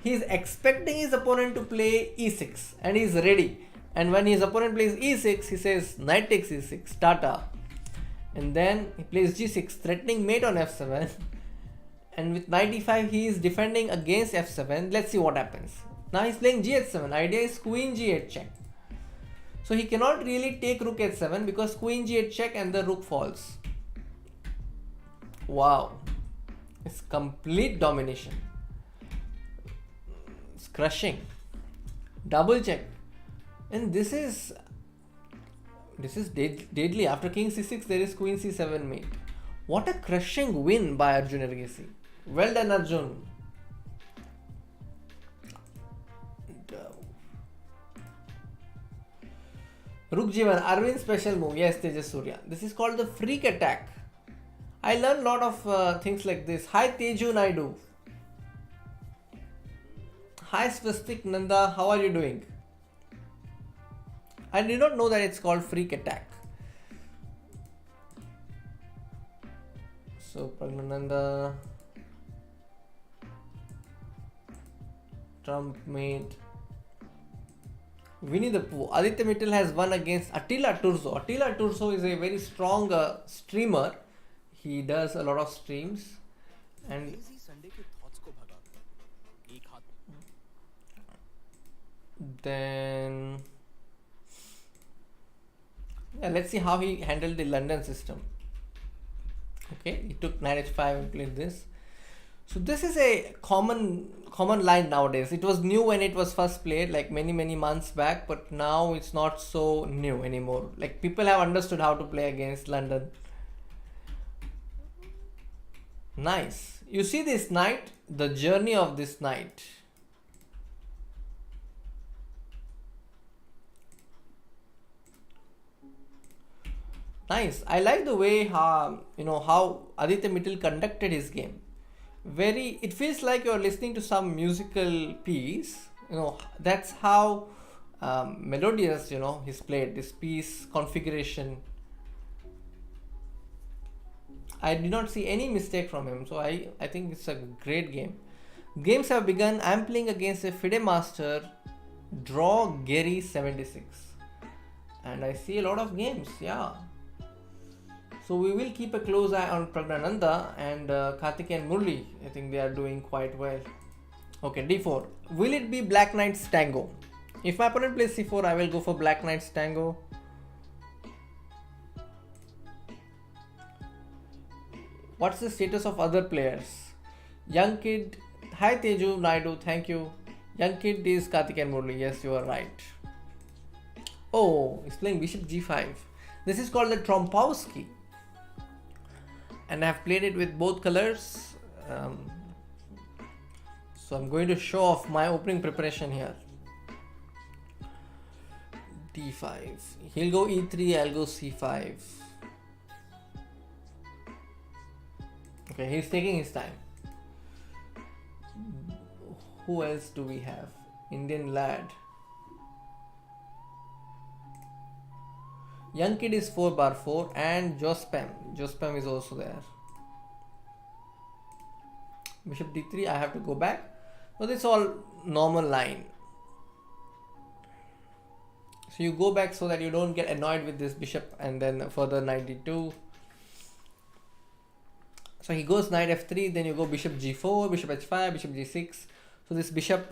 He's expecting his opponent to play e6 and he's ready. And when his opponent plays e6, he says knight takes e6, tata. And then he plays g6, threatening mate on f7. And with knight e5, he is defending against f7. Let's see what happens. Now he's playing g8-7. Idea is queen g8 check. So he cannot really take rook h7 because queen g8 check and the rook falls. Wow. It's complete domination. It's crushing. Double check. And this is deadly. After king c6, there is queen c7 mate. What a crushing win by Arjun Ergesi. Well done, Arjun. Rook g1, Arvind special move. Yes, Tejas Surya. This is called the freak attack. I learned a lot of things like this. Hi Teju Naidu. Hi Swastik Nanda, how are you doing? I did not know that it's called freak attack. So Praggnanandhaa, Trump mate, Winnie the Pooh. Aditya Mittal has won against Attila Turso. Attila Turso is a very strong streamer. He does a lot of streams. And then let's see how he handled the London system. Okay, he took knight h5 and played this. So this is a common line nowadays. It was new when it was first played, like many months back, but now it's not so new anymore. Like people have understood how to play against London. Nice. You see this knight, the journey of this knight. Nice. I like the way how Aditya Mittal conducted his game. It feels like you're listening to some musical piece. That's how melodious he's played this piece configuration. I did not see any mistake from him, so I think it's a great game. Games have begun. I'm playing against a FIDE master, Draw Gary 76, and I see a lot of games. Yeah. So we will keep a close eye on Praggnanandhaa and Karthik and Murli. I think they are doing quite well. Okay, d4. Will it be Black Knight's Tango? If my opponent plays c4, I will go for Black Knight's Tango. What's the status of other players? Young Kid. Hi Teju Naidu, thank you. Young Kid is Karthik and Murli. Yes, you are right. Oh, he's playing Bishop g5. This is called the Trompowski. And I have played it with both colors. So I'm going to show off my opening preparation here. d5. He'll go e3, I'll go c5. Okay, he's taking his time. Who else do we have? Indian lad. Young Kid is 4/4 and Jospam. Jospam is also there. Bishop d3, I have to go back. So this is all normal line. So you go back so that you don't get annoyed with this bishop and then further knight d2. So he goes knight f3, then you go bishop g4, bishop h5, bishop g6. So this bishop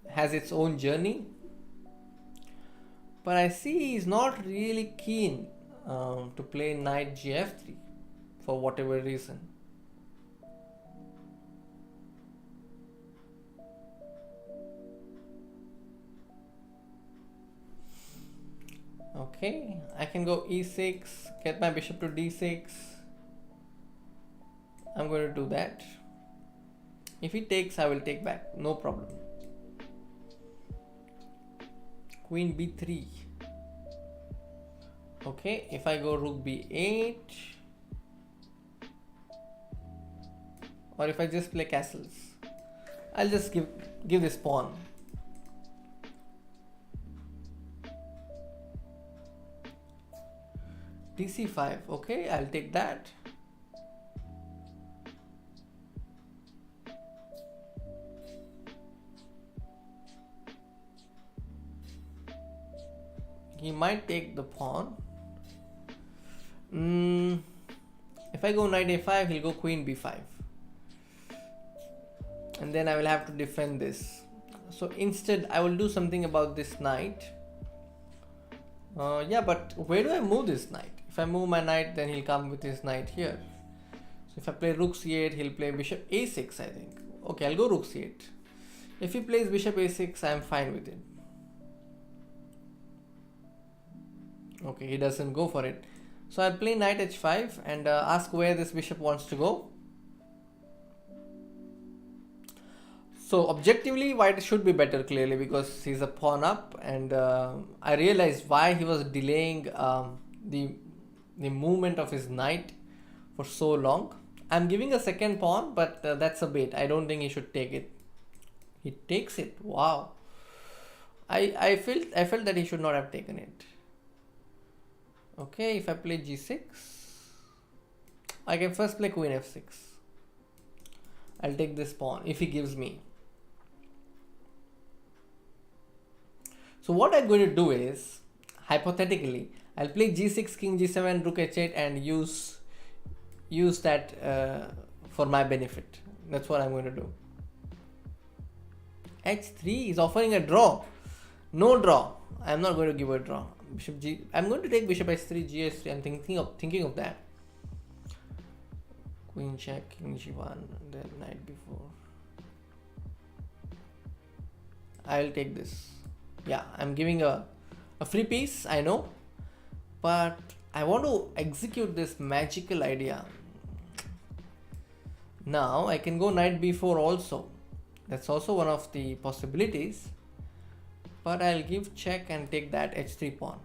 has its own journey. But I see he's not really keen to play knight gf3 for whatever reason. Okay, I can go e6, get my bishop to d6. I'm going to do that. If he takes, I will take back, no problem. Queen b3. Okay, if I go rook b8, or if I just play castles, I'll just give this pawn. dc5. Okay, I'll take that. He might take the pawn. If I go knight a5, he'll go queen b5. And then I will have to defend this. So instead, I will do something about this knight. Yeah, but where do I move this knight? If I move my knight, then he'll come with his knight here. So if I play rook c8, he'll play bishop a6, I think. Okay, I'll go rook c8. If he plays bishop a6, I'm fine with it. Okay, he doesn't go for it. So I'll play knight h5 and ask where this bishop wants to go. So objectively, white should be better clearly because he's a pawn up, and I realized why he was delaying the movement of his knight for so long. I'm giving a second pawn, but that's a bait. I don't think he should take it. He takes it. Wow. I felt that he should not have taken it. Okay, if I play g6, I can first play queen f6. I'll take this pawn if he gives me. So what I'm going to do is, hypothetically, I'll play g6, king g7, rook h8 and use that for my benefit. That's what I'm going to do. h3 is offering a draw. No draw. I'm not going to give a draw. Bishop g. I'm going to take bishop h3, g3. I'm thinking of that. Queen check, king g1, then knight b4. I'll take this. Yeah, I'm giving a free piece, I know, but I want to execute this magical idea. Now I can go knight b4 also. That's also one of the possibilities, but I'll give check and take that h3 pawn.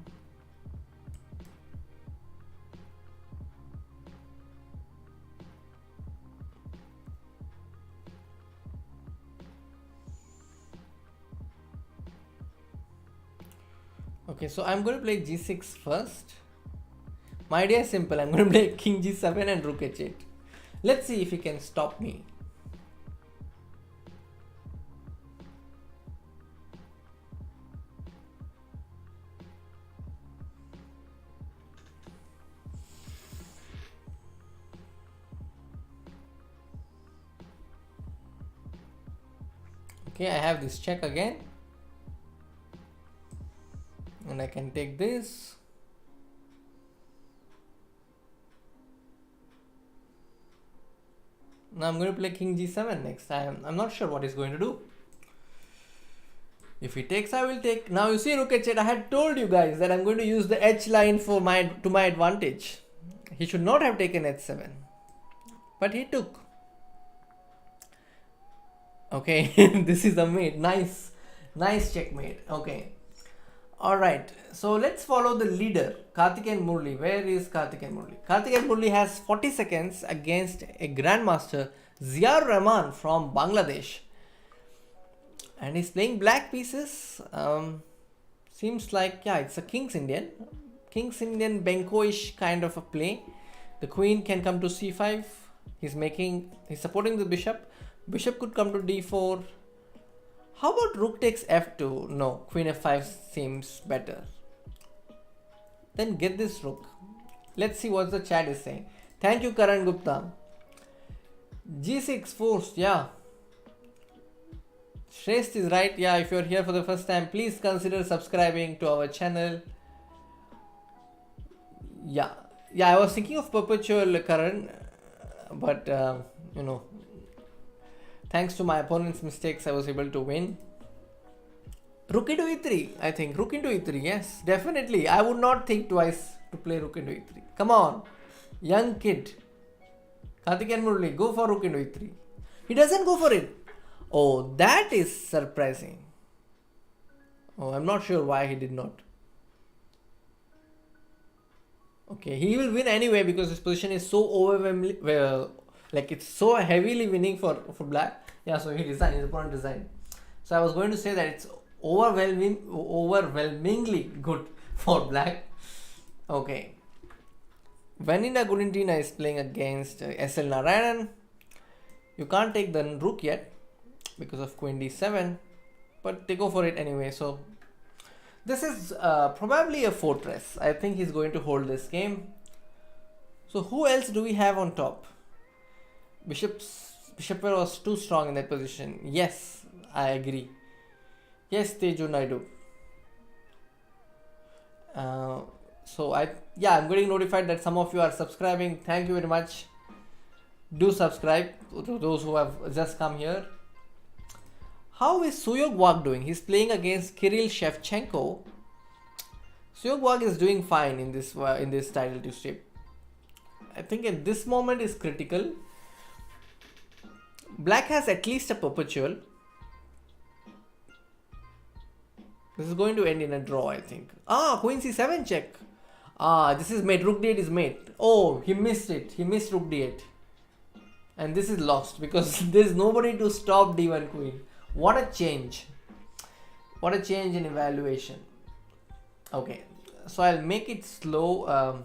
Okay, so I'm going to play g6 first. My idea is simple. I'm going to play king g7 and rook h8. Let's see if he can stop me. Okay, I have this check again. And I can take this. Now I'm going to play king g7 next. I'm not sure what he's going to do. If he takes, I will take. Now you see rook h8. I had told you guys that I'm going to use the h line to my advantage. He should not have taken h7, but he took. Okay, this is a mate. Nice checkmate. Okay. Alright, so let's follow the leader, Karthikeyan Murli. Where is Karthikeyan Murli? Karthikeyan Murli has 40 seconds against a grandmaster, Ziaur Rahman from Bangladesh. And he's playing black pieces. Seems like, yeah, it's a King's Indian. King's Indian Benko-ish kind of a play. The queen can come to c5. He's supporting the bishop. Bishop could come to d4. How about rook takes f2? No, queen f5 seems better. Then get this rook. Let's see what the chat is saying. Thank you, Karan Gupta. g6 forced, yeah. Shrest is right. Yeah, if you're here for the first time, please consider subscribing to our channel. Yeah, I was thinking of perpetual Karan, but thanks to my opponent's mistakes, I was able to win. Rook into e3, I think. Rook into e3, yes, definitely. I would not think twice to play rook into e3. Come on, young kid. Karthikeyan Murli, go for rook into e3. He doesn't go for it. Oh, that is surprising. Oh, I'm not sure why he did not. Okay, he will win anyway because his position is so overwhelmingly, like it's so heavily winning for black. Yeah, so he resigned, his opponent resigned. So I was going to say that it's overwhelmingly good for black. Okay. Vanina Gudintina is playing against SL Narayanan. You can't take the rook yet because of queen d7, but they go for it anyway. So this is probably a fortress. I think he's going to hold this game. So who else do we have on top? Bishop was too strong in that position. Yes, I agree. Yes, Teju Naidu. I'm getting notified that some of you are subscribing. Thank you very much. Do subscribe to those who have just come here. How is Suyog Wag doing? He's playing against Kirill Shevchenko. Suyog Wag is doing fine in this title Tuesday. I think at this moment is critical. Black has at least a perpetual. This is going to end in a draw, I think. Queen c7 check. This is mate. Rook d8 is mate. Oh, he missed it. He missed rook d8. And this is lost because there's nobody to stop d1 queen. What a change. What a change in evaluation. Okay. So I'll make it slow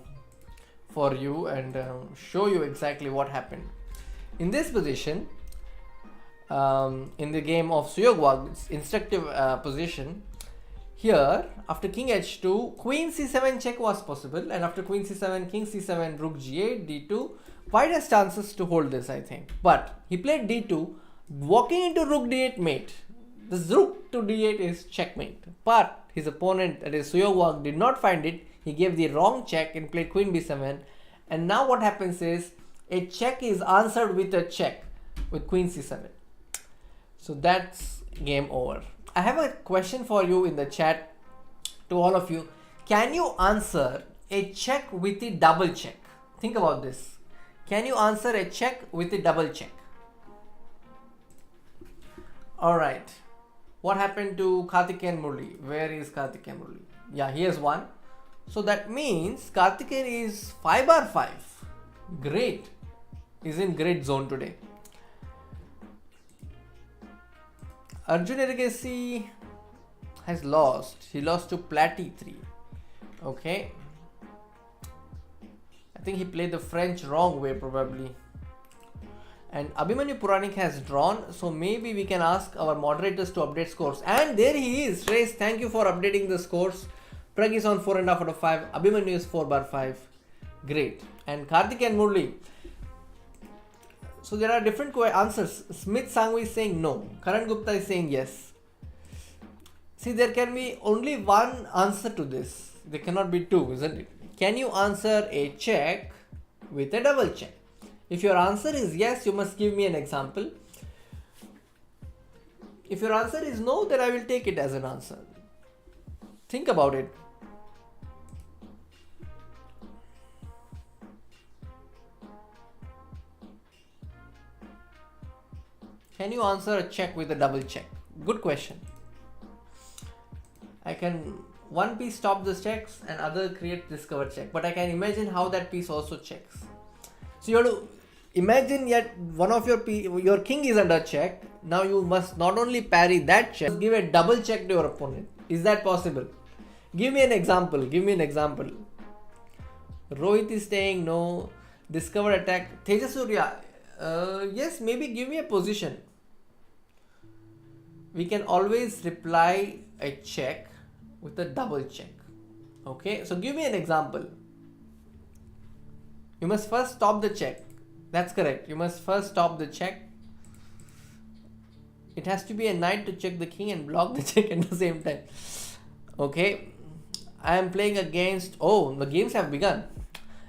for you and show you exactly what happened. In this position, in the game of Suyog Wag, instructive position, here after king h2, queen c7 check was possible, and after queen c7, king c7, rook g8, d2, white has chances to hold this, I think. But he played d2, walking into rook d8 mate. This rook to d8 is checkmate. But his opponent, that is Suyog Wag, did not find it. He gave the wrong check and played queen b7. And now what happens is a check is answered with a check with queen c7. So that's game over. I have a question for you in the chat to all of you. Can you answer a check with a double check? Think about this. Can you answer a check with a double check? Alright. What happened to Karthikeyan Murli? Where is Karthikeyan Murli? Yeah, here's one. So that means Karthikeyan is 5/5. Great. He's in great zone today. Arjun Ergesi has lost. He lost to Platy 3. Okay. I think he played the French wrong way probably. And Abhimanyu Puranik has drawn. So maybe we can ask our moderators to update scores. And there he is. Trace, thank you for updating the scores. Prag is on 4.5 out of 5. Abhimanyu is 4/5. Great. And Karthikeyan Murli. So there are different answers. Smith Sangvi is saying no. Karan Gupta is saying yes. See, there can be only one answer to this. There cannot be two, isn't it? Can you answer a check with a double check? If your answer is yes, you must give me an example. If your answer is no, then I will take it as an answer. Think about it. Can you answer a check with a double check? Good question. I can one piece stop the checks and other create discover check, but I can imagine how that piece also checks. So you have to imagine yet one of your king is under check. Now you must not only parry that check, give a double check to your opponent. Is that possible? Give me an example. Give me an example. Rohit is saying no. Discover attack. Tejasurya. Yes, maybe give me a position. We can always reply a check with a double check. Okay, so give me an example. You must first stop the check. That's correct. You must first stop the check. It has to be a knight to check the king and block the check at the same time. Okay, I am playing against. Oh, the games have begun,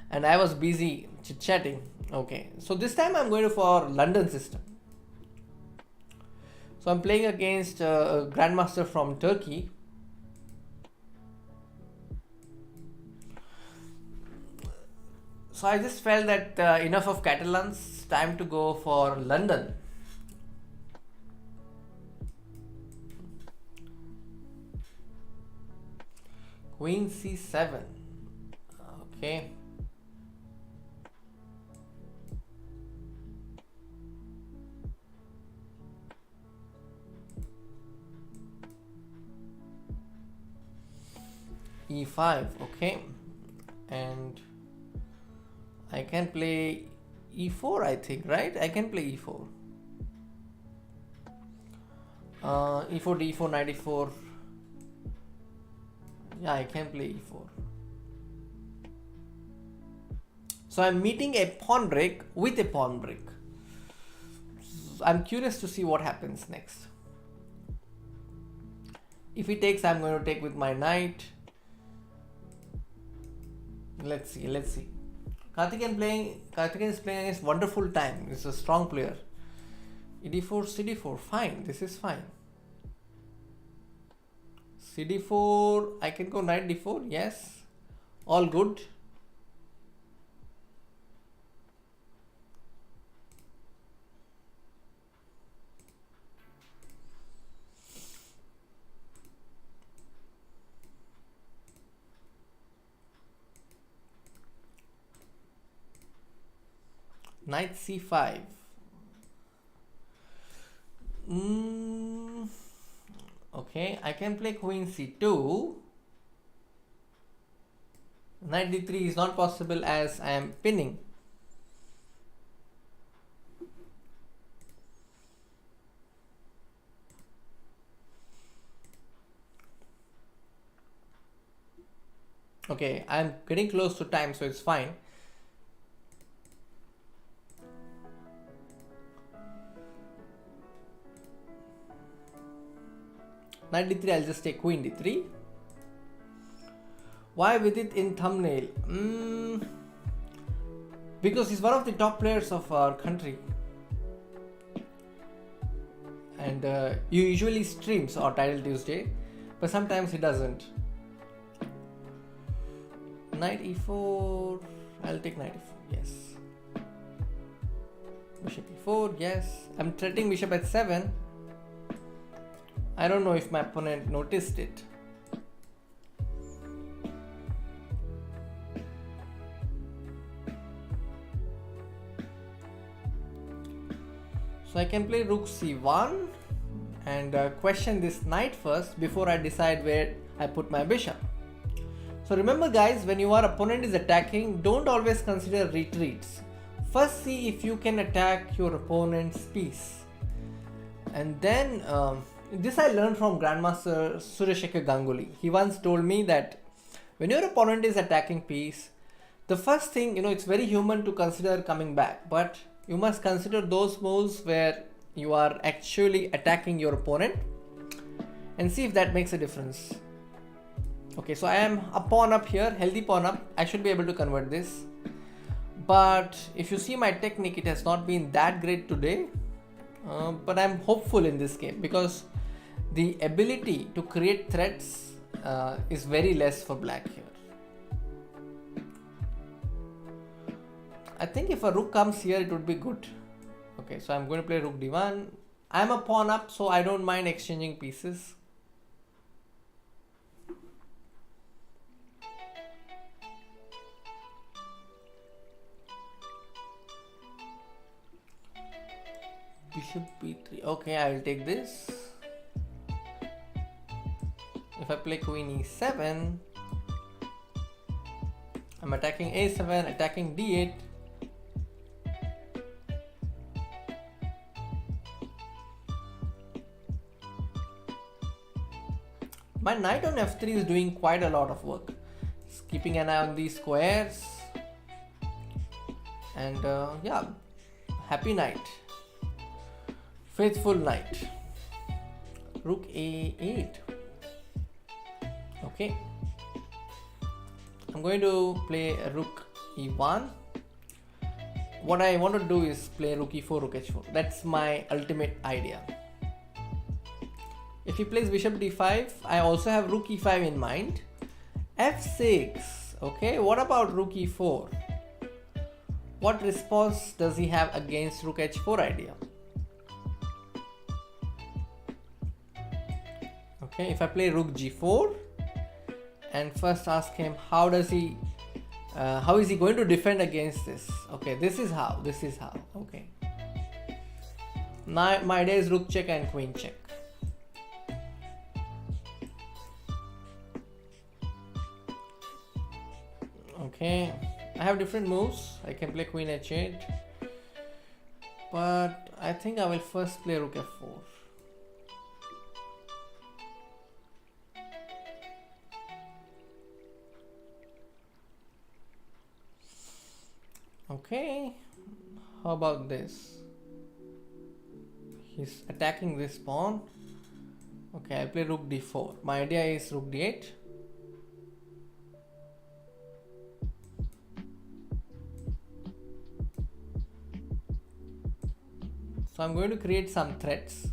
and I was busy chit-chatting. Okay, so this time I'm going for London system. So I'm playing against a grandmaster from Turkey. So I just felt that enough of Catalans, time to go for London. Queen c7. Okay. e5. Okay. And I can play e4, I think, right? I can play e4. E4, d4, knight e4. Yeah, I can play e4. So I'm meeting a pawn break with a pawn break. I'm curious to see what happens next. If he takes, I'm going to take with my knight. Let's see. Karthikeyan is playing against wonderful time. He's a strong player. ED4, CD4, fine. This is fine. CD4, I can go knight d4. Yes, all good. Knight c5. Okay, I can play queen c2. Knight d3 is not possible as I am pinning. Okay, I am getting close to time, so it's fine. Knight d3, I'll just take queen d3. Why with it in thumbnail? Because he's one of the top players of our country. And he usually streams on Title Tuesday, but sometimes he doesn't. Knight e4, I'll take knight e4, yes. Bishop e4, yes. I'm threatening bishop at 7. I don't know if my opponent noticed it. So I can play rook c1 and question this knight first before I decide where I put my bishop. So remember guys, when your opponent is attacking, don't always consider retreats. First see if you can attack your opponent's piece. And then this I learned from Grandmaster Sureshekar Ganguly. He once told me that when your opponent is attacking piece, the first thing, it's very human to consider coming back, but you must consider those moves where you are actually attacking your opponent and see if that makes a difference. Okay, so I am a pawn up here, healthy pawn up. I should be able to convert this. But if you see my technique, it has not been that great today. But I'm hopeful in this game because the ability to create threats is very less for black here. I think if a rook comes here, it would be good. Okay, so I'm going to play rook d1. I'm a pawn up, so I don't mind exchanging pieces. Bishop b3. Okay, I'll take this. If I play queen e7, I'm attacking a7, attacking d8. My knight on f3 is doing quite a lot of work. It's keeping an eye on these squares. And yeah, happy knight. Faithful knight. Rook a8. Okay. I'm going to play rook e1. What I want to do is play rook e4, rook h4. That's my ultimate idea. If he plays bishop d5, I also have rook e5 in mind. f6. Okay, what about rook e4? What response does he have against rook h4 idea? Okay, if I play rook g4 and first ask him how is he going to defend against this? Okay, this is how. Okay, now my idea is rook check and queen check. Okay, I have different moves. I can play queen h8, but I think I will first play rook f4. Okay, how about this? He's attacking this pawn. Okay, I'll play rook d4. My idea is rook d8. So I'm going to create some threats.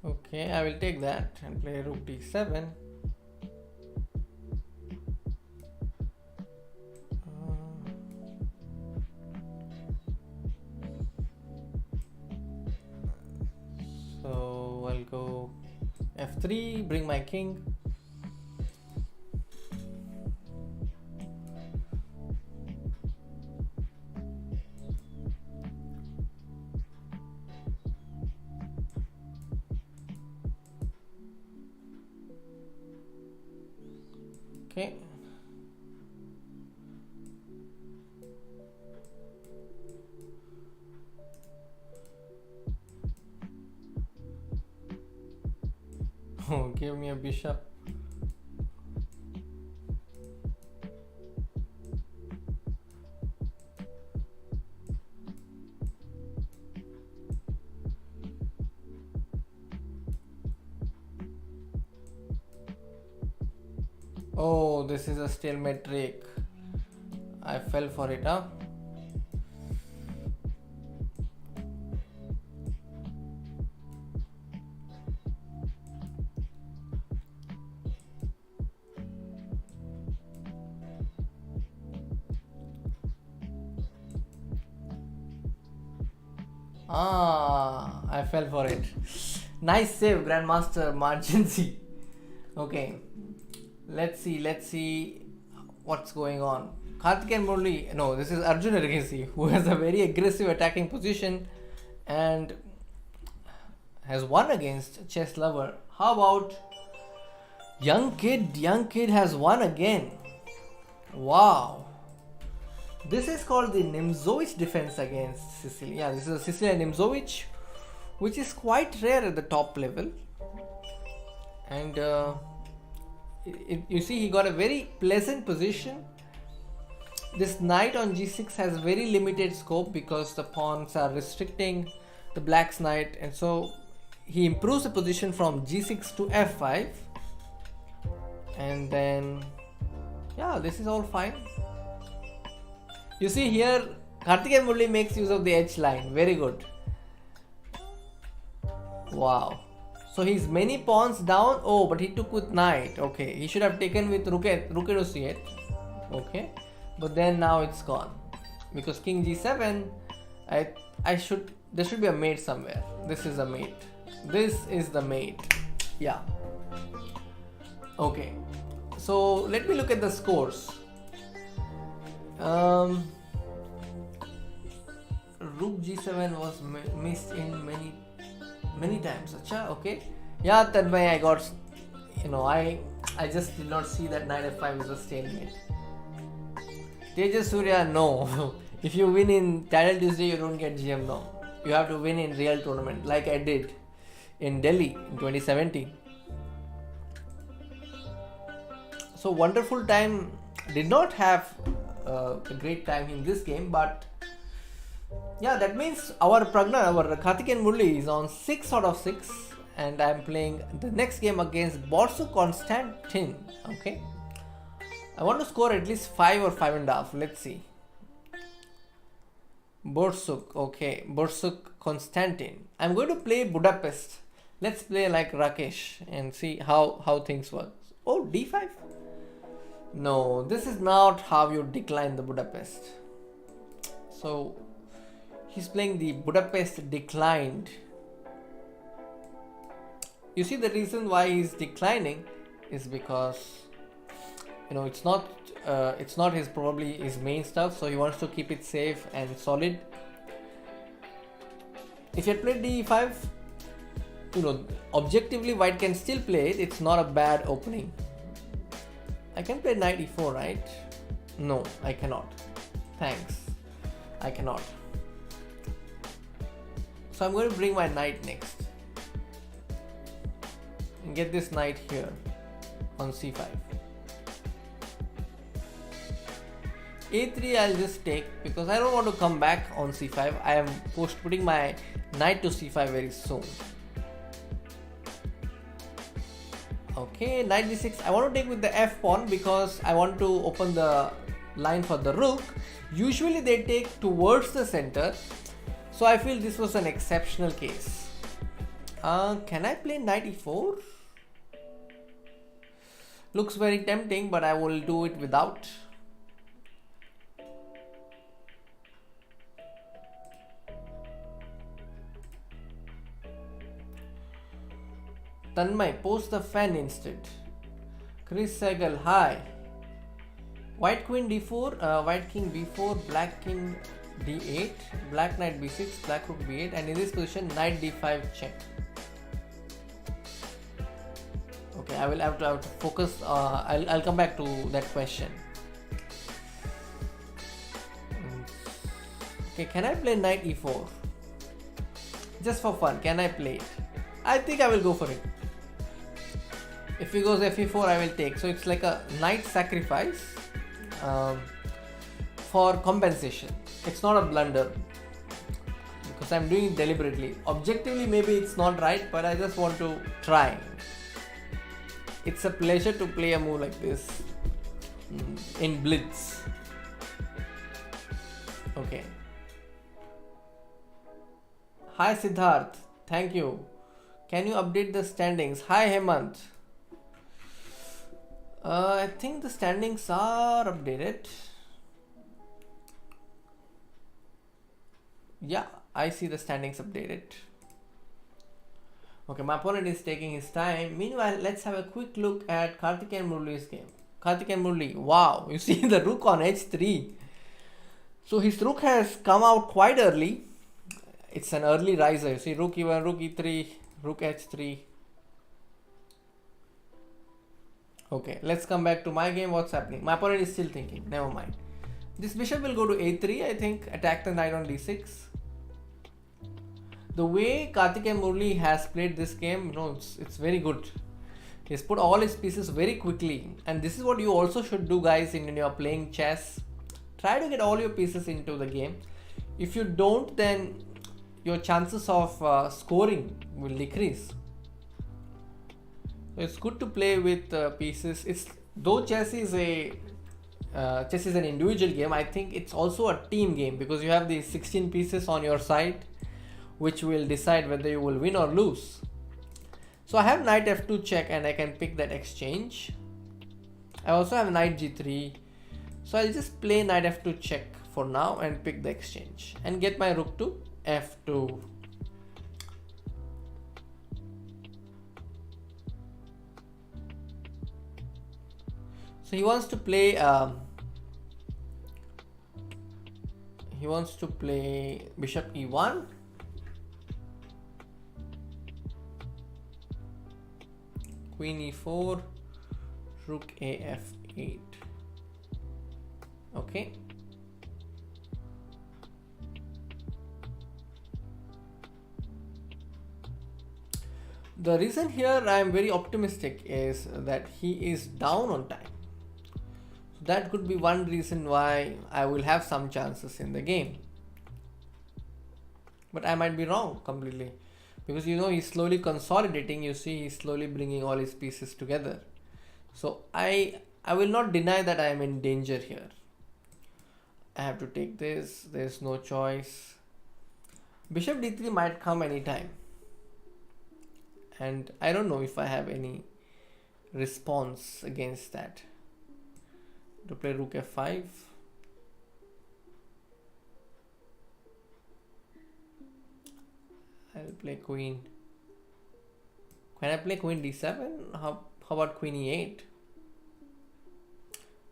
Okay, I will take that and play rook d7. So I'll go f3, bring my king. Okay. Oh, give me a bishop. Oh, this is a stalemate trick. I fell for it, huh? I fell for it. Nice save, Grandmaster Margency. Okay, let's see what's going on. Karthikeyan Murli, no, this is Arjun Ergesi, who has a very aggressive attacking position and has won against Chess Lover. How about Young Kid has won again. Wow. This is called the Nimzowitsch defense against Sicily. Yeah, this is a Sicilian Nimzowitsch, which is quite rare at the top level. And you see, he got a very pleasant position. This knight on g6 has very limited scope because the pawns are restricting the black's knight, and so he improves the position from g6 to f5. And then, yeah, this is all fine. You see here, Karthikeyan Murli makes use of the H line. Very good. Wow. So he's many pawns down. Oh, but he took with knight. Okay, he should have taken with rook to c8. Okay, but then now it's gone because king g7. There should be a mate somewhere. This is a mate. This is the mate. Yeah. Okay. So let me look at the scores. Rook g7 was missed in many times. Acha, okay. Yeah, Tanmay, I got, I just did not see that knight f5 is a stalemate. Tejas Surya, no. If you win in Title Tuesday, you don't get GM now. You have to win in real tournament, like I did in Delhi in 2017. So wonderful time. Did not have a great time in this game, but yeah, that means our Karthikeyan Murli is on 6 out of 6, and I am playing the next game against Borsuk Konstantin. Okay, I want to score at least 5 or 5.5. Let's see. Borsuk, okay, Borsuk Konstantin. I'm going to play Budapest. Let's play like Rakesh and see how things work. Oh, d5. No, this is not how you decline the Budapest. So he's playing the Budapest declined. You see, the reason why he's declining is because it's not his main stuff, so he wants to keep it safe and solid. If you had played d5, objectively white can still play it. It's not a bad opening. I can play knight e4, right? No, I cannot. Thanks. I cannot. So I'm going to bring my knight next. And get this knight here on c5. a3 I'll just take because I don't want to come back on c5. I am putting my knight to c5 very soon. Okay, knight d6. I want to take with the f pawn because I want to open the line for the rook. Usually they take towards the center, so I feel this was an exceptional case. Can I play knight e4? Looks very tempting, but I will do it without. Tanmay, post the fan instead. Chris Segal, hi. White queen d4, white king b4, black king d8, black knight b6, black rook b8, and in this position knight d5 check. Okay, I will have to focus. I'll come back to that question. Okay, can I play knight e4? Just for fun, can I play it? I think I will go for it. If he goes fe4, I will take. So it's like a knight sacrifice for compensation. It's not a blunder because I'm doing it deliberately. Objectively, maybe it's not right, but I just want to try. It's a pleasure to play a move like this in blitz. Okay. Hi Siddharth, thank you. Can you update the standings? Hi Hemant. I think the standings are updated. Yeah, I see the standings updated. Okay, my opponent is taking his time. Meanwhile, let's have a quick look at Karthik and Murali's game. Karthik and Murali, wow, you see the rook on h3. So his rook has come out quite early. It's an early riser. You see rook e1, rook e3, rook h3. Okay, let's come back to my game. What's happening? My opponent is still thinking. Never mind. This bishop will go to a3, I think. Attack the knight on d6. The way Karthik and Murali has played this game, it's very good. He's put all his pieces very quickly. And this is what you also should do, guys, when you're playing chess. Try to get all your pieces into the game. If you don't, then your chances of scoring will decrease. It's good to play with pieces. Though chess is an individual game, I think it's also a team game because you have the 16 pieces on your side, which will decide whether you will win or lose. So I have knight f2 check and I can pick that exchange. I also have knight g3. So I'll just play knight f2 check for now and pick the exchange and get my rook to f2. So he wants to play bishop e1. Queen e4, rook a f8. Okay. The reason here I am very optimistic is that he is down on time. So that could be one reason why I will have some chances in the game. But I might be wrong completely. Because he's slowly consolidating. You see, he's slowly bringing all his pieces together. So I will not deny that I am in danger here. I have to take this. There's no choice. Bishop d3 might come anytime. And I don't know if I have any response against that. To play rook f5. I'll play queen. Can I play queen d7? How about queen e8?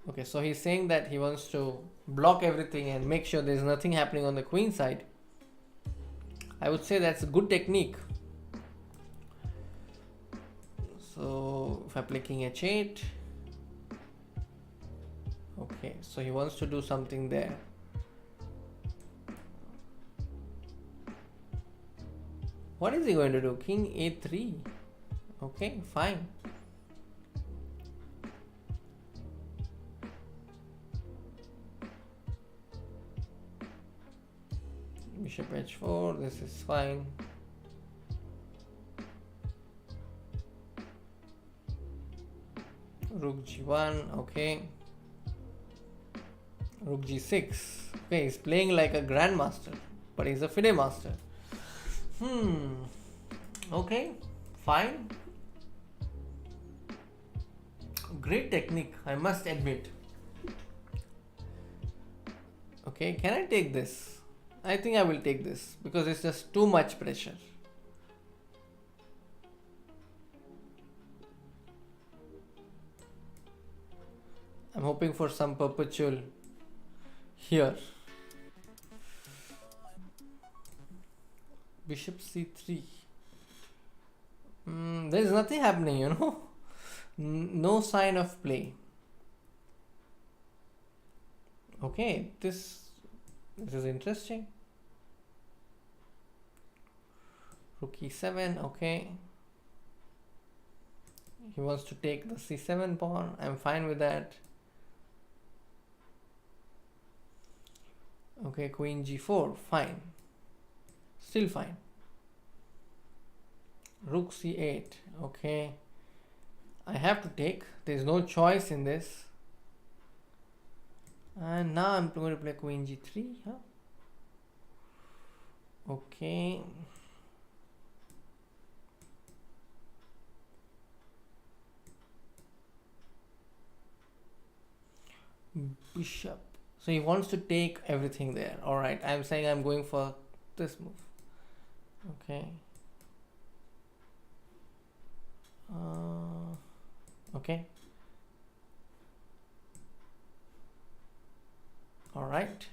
Okay, so he's saying that he wants to block everything and make sure there's nothing happening on the queen side. I would say that's a good technique. So if I play king h8, okay, so he wants to do something there. What is he going to do? King a3. Okay, fine. Bishop h4, this is fine. Rook g1, okay. Rook g6. Okay, he's playing like a grandmaster, but he's a FIDE master. Okay, fine. Great technique, I must admit. Okay, can I take this? I think I will take this because it's just too much pressure. I'm hoping for some perpetual here. Bishop c3. There is nothing happening, you know. No sign of play. Okay, this is interesting. Rook e7, okay. He wants to take the c7 pawn. I'm fine with that. Okay, queen g4, fine. Still fine. Rook c8, okay. I have to take. There's no choice in this. And now I'm going to play queen g3. Huh? Okay. Bishop. So he wants to take everything there. Alright, I'm saying I'm going for this move. Okay. Okay. Alright.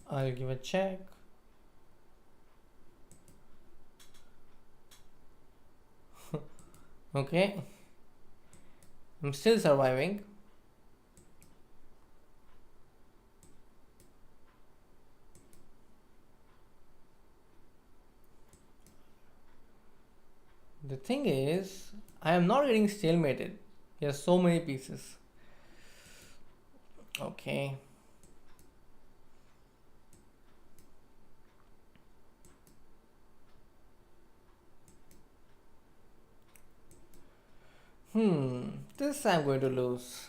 I'll give a check. Okay. I'm still surviving. The thing is, I am not getting stalemated. He has so many pieces. Okay. This I'm going to lose.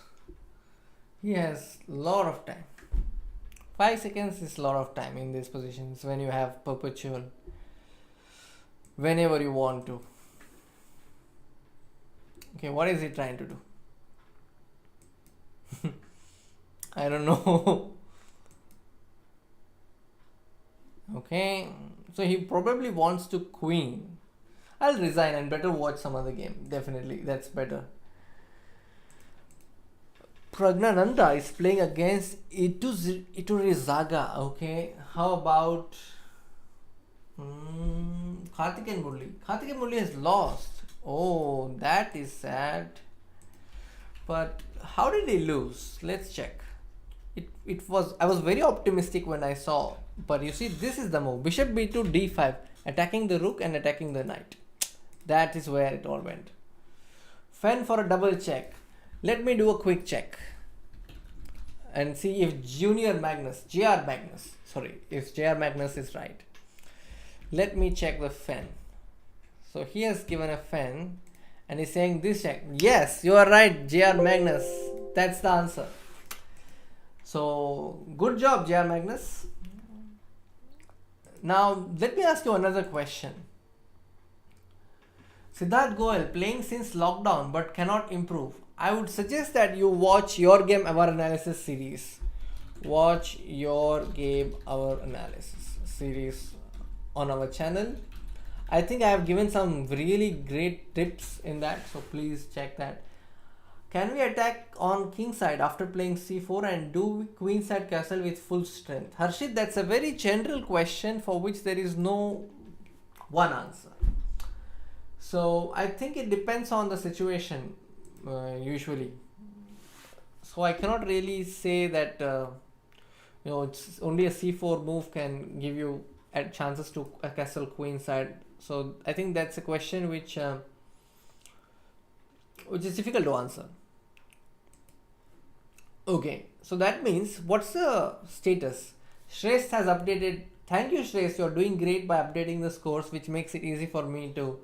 He has a lot of time. 5 seconds is a lot of time in these positions when you have perpetual. Whenever you want to. Okay, what is he trying to do? I don't know. Okay, so he probably wants to queen. I'll resign and better watch some other game. Definitely, that's better. Praggnanandhaa is playing against Iturizaga. Okay, how about Karthikeyan Murli? Karthikeyan Murli has lost. Oh, that is sad. But how did he lose? Let's check. I was very optimistic when I saw, but you see, this is the move. Bishop b2 d5, attacking the rook and attacking the knight. That is where it all went. Fen for a double check. Let me do a quick check and see if JR Magnus is right. Let me check the Fen. So he has given a Fen and he's saying this check. Yes, you are right, JR Magnus. That's the answer. So good job, JR Magnus. Now let me ask you another question. Siddharth Goel playing since lockdown but cannot improve. I would suggest that you watch Your Game Our Analysis series. Watch Your Game Our Analysis series on our channel. I think I have given some really great tips in that, so please check that. Can we attack on king side after playing c4 and do queen side castle with full strength? Harshit, that's a very general question for which there is no one answer. So I think it depends on the situation usually. So I cannot really say that it's only a c4 move can give you chances to a castle queen side. So I think that's a question which is difficult to answer. Okay, so that means what's the status? Shreyas has updated. Thank you, Shreyas. You're doing great by updating the scores, which makes it easy for me to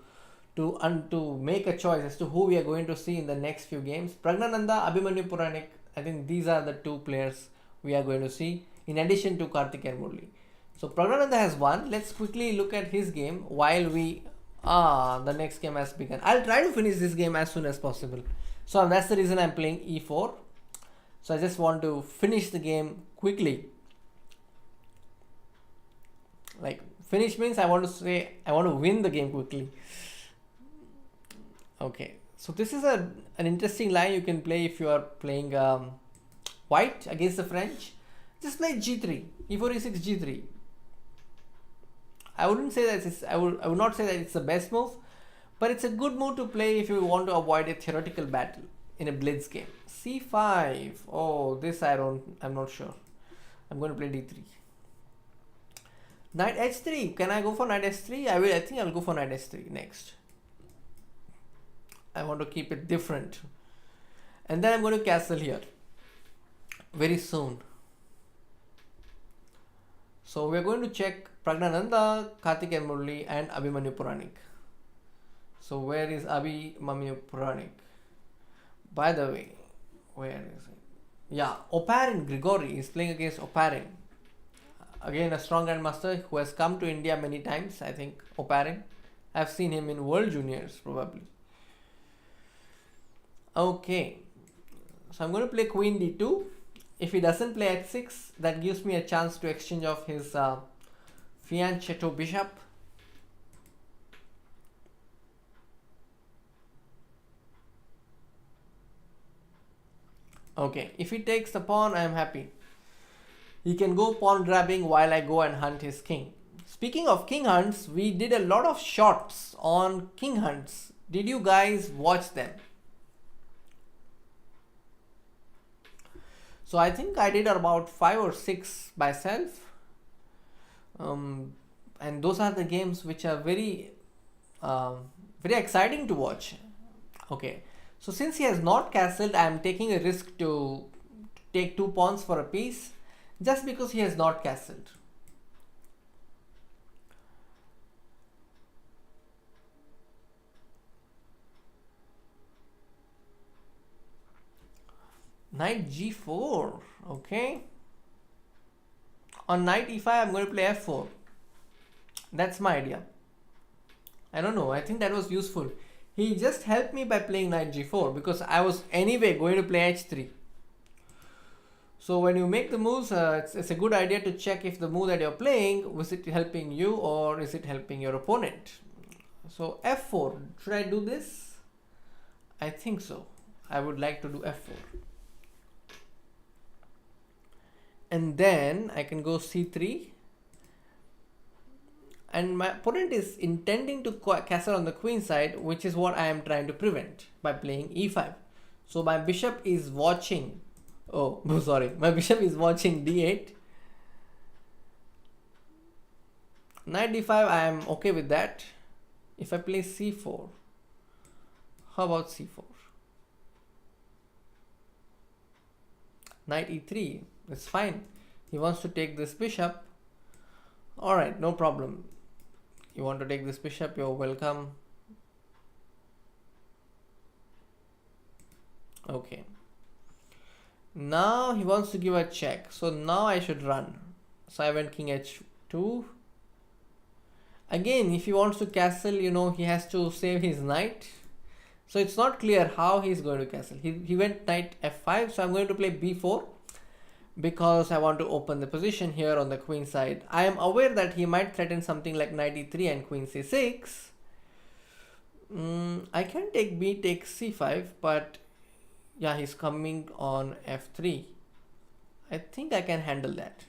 make a choice as to who we are going to see in the next few games. Praggnanandhaa, Abhimanyu Puranik. I think these are the two players we are going to see in addition to Karthik and Murli. So Praggnanandhaa has won. Let's quickly look at his game while the next game has begun. I'll try to finish this game as soon as possible. So that's the reason I'm playing e4. So I just want to finish the game quickly. Like finish means I want to win the game quickly. Okay, so this is an interesting line you can play if you are playing white against the French. Just play g3, e4, e6, g3. I wouldn't say that I would not say that it's the best move, but it's a good move to play if you want to avoid a theoretical battle in a blitz game. c5. Oh, this I'm not sure. I'm going to play d3. Knight h3. Can I go for knight h3? I think I'll go for knight h3 next. I want to keep it different. And then I'm going to castle here very soon. So we're going to check Praggnanandhaa, Karthik and Murli and Abhimanyu Puranik. So where is Abhimanyu Puranik? By the way, where is it? Yeah, Oparin Grigory is playing against Oparin. Again, a strong grandmaster who has come to India many times. I think Oparin. I've seen him in World Juniors probably. Okay, so I'm going to play Queen d2. If he doesn't play h6, that gives me a chance to exchange off his fianchetto bishop. Okay, if he takes the pawn, I am happy. He can go pawn grabbing while I go and hunt his king. Speaking of king hunts, we did a lot of shots on king hunts. Did you guys watch them? So I think I did about 5 or 6 myself. And those are the games which are very exciting to watch. Okay, so since he has not castled, I am taking a risk to take 2 pawns for a piece just because he has not castled. Knight g4. Okay. On knight e5, I'm going to play f4. That's my idea. I don't know. I think that was useful. He just helped me by playing knight g4 because I was anyway going to play h3. So when you make the moves, it's a good idea to check if the move that you're playing, was it helping you or is it helping your opponent? So f4. Should I do this? I think so. I would like to do f4. And then I can go c3. And my opponent is intending to castle on the queen side, which is what I am trying to prevent by playing e5. So my bishop is watching. Oh, sorry. My bishop is watching d8. Knight d5, I am okay with that. If I play c4, how about c4? Knight e3. It's fine. He wants to take this bishop. Alright, no problem. You want to take this bishop, you're welcome. Okay. Now he wants to give a check. So now I should run. So I went king h2. Again, if he wants to castle, he has to save his knight. So it's not clear how he's going to castle. He went knight f5. So I'm going to play b4. Because I want to open the position here on the queen side. I am aware that he might threaten something like knight e3 and queen c6. I can take b takes c5, but Yeah, he's coming on f3. I think I can handle that.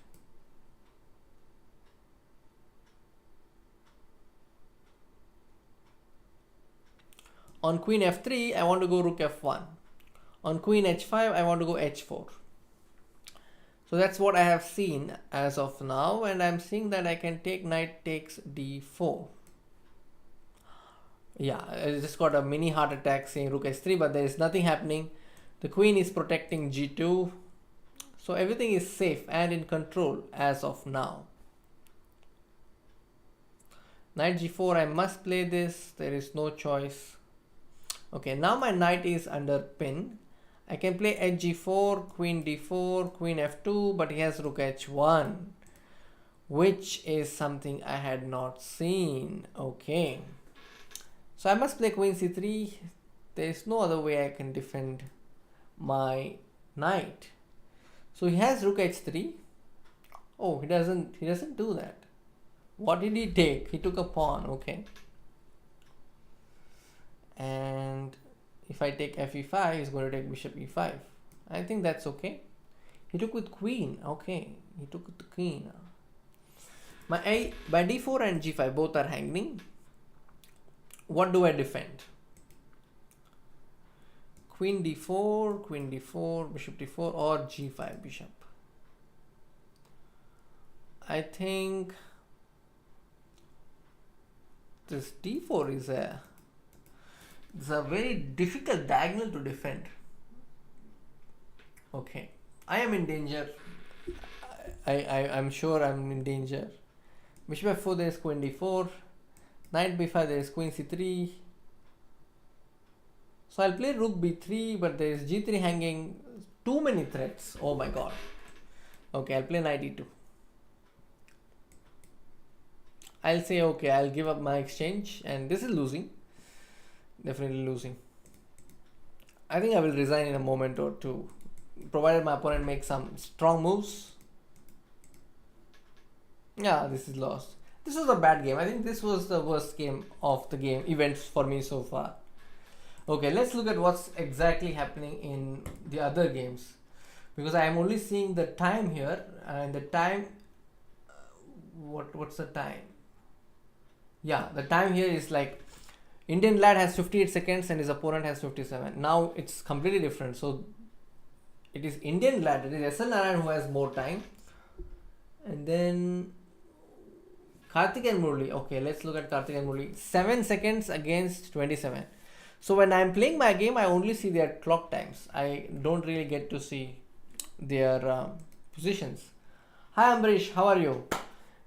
On queen f3, I want to go rook f1. On queen h5, I want to go h4. So that's what I have seen as of now, and I'm seeing that I can take knight takes d4. Yeah, I just got a mini heart attack saying rook h3, but there is nothing happening. The queen is protecting g2. So everything is safe and in control as of now. Knight g4, I must play this. There is no choice. Okay, now my knight is under pin. I can play hg4, queen d4, queen f2, but he has rook h1, which is something I had not seen. Okay, so I must play queen c3. There is no other way I can defend my knight. So he has rook h3. Oh, he doesn't do that. What did he take? He took a pawn. Okay, and if I take fe5, he's going to take bishop e5. I think that's okay. He took with queen. Okay, he took with the queen. By d4 and g5 both are hanging. What do I defend? Queen d4, bishop d4, or g5 bishop. I think this d4 is a very difficult diagonal to defend. Okay, I am in danger. I'm sure I'm in danger. Bishop f4, there is queen d4. Knight b5, there is queen c3. So I'll play rook b3, but there is g3 hanging. Too many threats. Oh my god. Okay, I'll play knight e2. I'll say okay, I'll give up my exchange, and this is losing. Definitely losing. I think I will resign in a moment or two, provided my opponent makes some strong moves. Yeah, this is lost. This was a bad game. I think this was the worst game of the game events for me so far. Okay, let's look at what's exactly happening in the other games, because I am only seeing the time here, and the time. What's the time? Yeah, the time here is like Indian lad has 58 seconds and his opponent has 57. Now it's completely different. So it is Indian lad, it is SL Narayanan who has more time. And then Karthik and Murli. Okay, let's look at Karthik and Murli. 7 seconds against 27. So when I'm playing my game, I only see their clock times. I don't really get to see their positions. Hi Ambrish, how are you?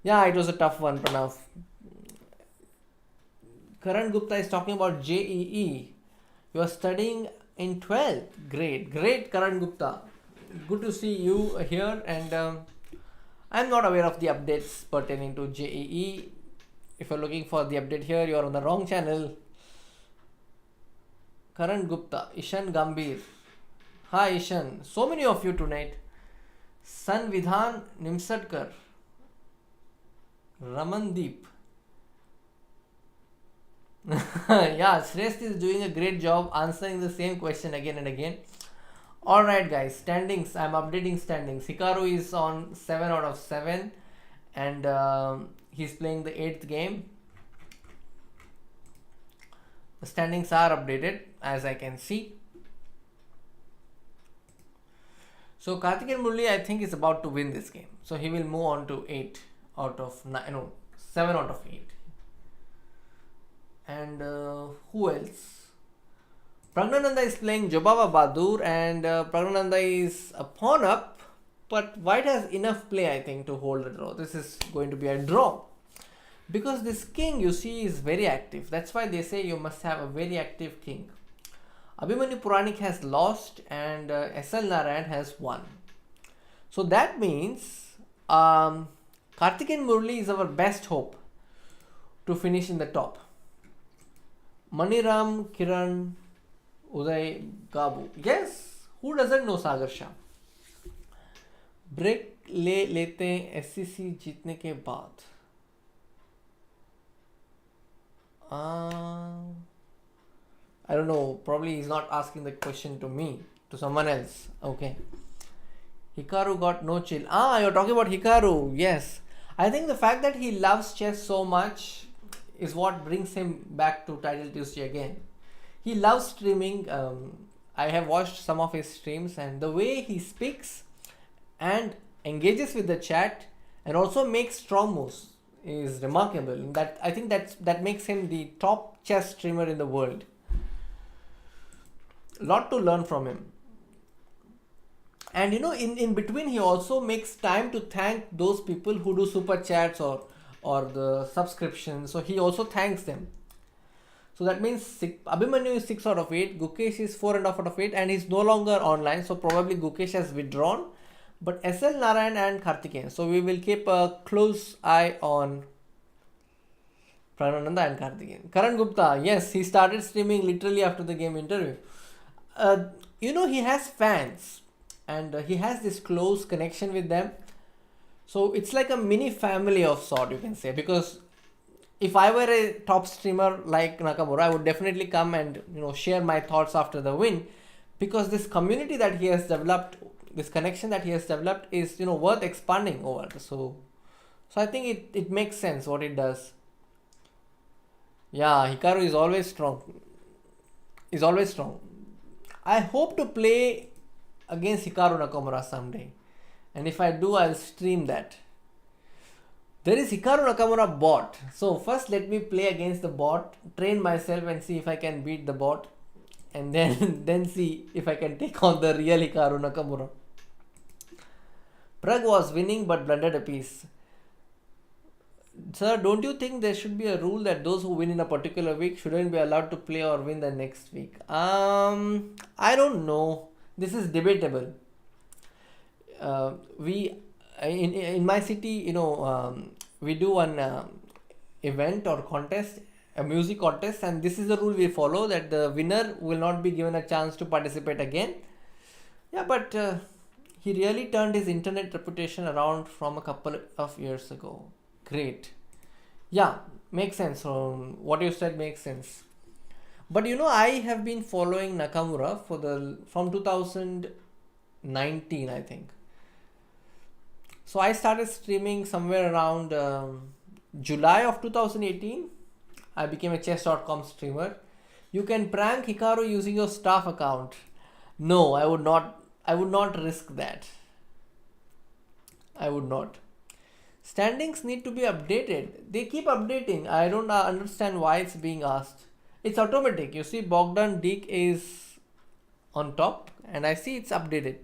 Yeah, it was a tough one, Pranav. Karan Gupta is talking about JEE. You are studying in 12th grade. Great, Karan Gupta. Good to see you here. And I'm not aware of the updates pertaining to JEE. If you're looking for the update here, you are on the wrong channel. Karan Gupta, Ishan Gambhir. Hi Ishan. So many of you tonight. Sanvidhan Nimsadkar. Ramandeep. Yeah, Shrest is doing a great job answering the same question again and again. Alright guys, standings. I'm updating standings. Hikaru is on 7 out of 7 and he's playing the 8th game. The standings are updated as I can see. So Karthik and Murli I think is about to win this game. So he will move on to 8 out of 9, no, 7 out of 8. And who else? Praggnanandhaa is playing Jobava Bahadur and Praggnanandhaa is a pawn up, but White has enough play I think to hold a draw. This is going to be a draw because this king you see is very active. That's why they say you must have a very active king. Abhimanyu Puranik has lost and SL Narayanan has won. So that means Karthik and Murli is our best hope to finish in the top. Maniram, Kiran, Uday, Gabu. Yes, who doesn't know Sagar Shah? Break ले लेते हैं SCC जीतने के बाद. I don't know, probably he's not asking the question to me. to someone else. Okay. Hikaru got no chill. Ah, you're talking about Hikaru. Yes. I think the fact that he loves chess so much is what brings him back to Title Tuesday again. He loves streaming. I have watched some of his streams, and the way he speaks and engages with the chat and also makes strong moves is remarkable. That I think that makes him the top chess streamer in the world. Lot to learn from him. And in between he also makes time to thank those people who do super chats or the subscriptions. So he also thanks them. So that means Abhimanyu is 6 out of 8, Gukesh is 4.5 out of 8, and he's no longer online. So probably Gukesh has withdrawn. But SL Narayanan and Karthikeyan. So we will keep a close eye on Praggnanandhaa and Karthikeyan. Karan Gupta, yes, he started streaming literally after the game interview. He has fans and he has this close connection with them. So it's like a mini family of sort, you can say, because if I were a top streamer like Nakamura, I would definitely come and share my thoughts after the win, because this community that he has developed, this connection that he has developed is worth expanding over. So I think it makes sense what it does. Yeah, Hikaru is always strong. I hope to play against Hikaru Nakamura someday, and if I do, I'll stream that. There is Hikaru Nakamura bot. So first let me play against the bot, train myself and see if I can beat the bot, and then see if I can take on the real Hikaru Nakamura. Prag was winning but blundered a piece. Sir, don't you think there should be a rule that those who win in a particular week shouldn't be allowed to play or win the next week? I don't know. This is debatable. We in my city, we do an event or contest, a music contest, and this is the rule we follow, that the winner will not be given a chance to participate again. Yeah, but he really turned his internet reputation around from a couple of years ago. Great. Yeah, makes sense. What you said makes sense. But I have been following Nakamura from 2019, I think. So I started streaming somewhere around July of 2018. I became a chess.com streamer. You can prank Hikaru using your staff account. No, I would not risk that. I would not. Standings need to be updated. They keep updating. I don't understand why it's being asked. It's automatic. You see Bogdan Deek is on top and I see it's updated.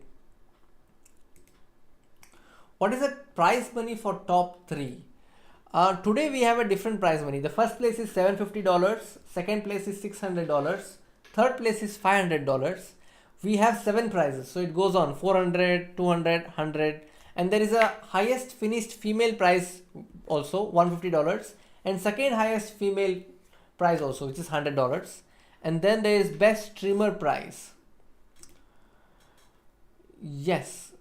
What is the prize money for top 3? Today we have a different prize money. The first place is $750, second place is $600, third place is $500. We have 7 prizes, so it goes on 400, 200, 100, and there is a highest finished female prize also, $150, and second highest female prize also, which is $100, and then there is best streamer prize. Yes,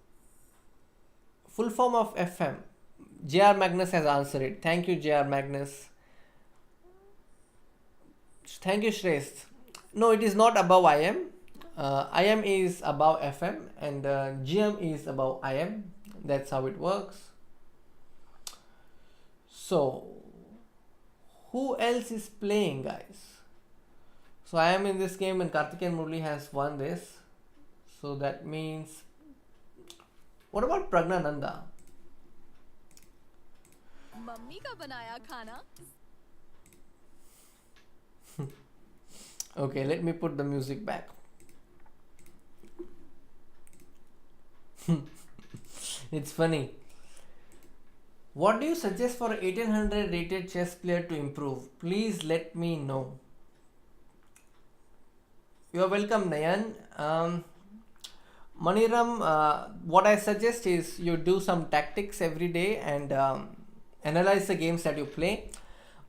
full form of FM. JR Magnus has answered it. Thank you, JR Magnus. Thank you, Shrest. No, it is not above IM. IM is above FM and GM is above IM. That's how it works. So, who else is playing, guys? So I am in this game and Karthikeyan Murli has won this. So that means, what about Praggnanandhaa? Mummy का बनाया खाना. Okay, let me put the music back. It's funny. What do you suggest for an 1800 rated chess player to improve? Please let me know. You are welcome, Nayan. Maniram, what I suggest is you do some tactics every day and analyze the games that you play.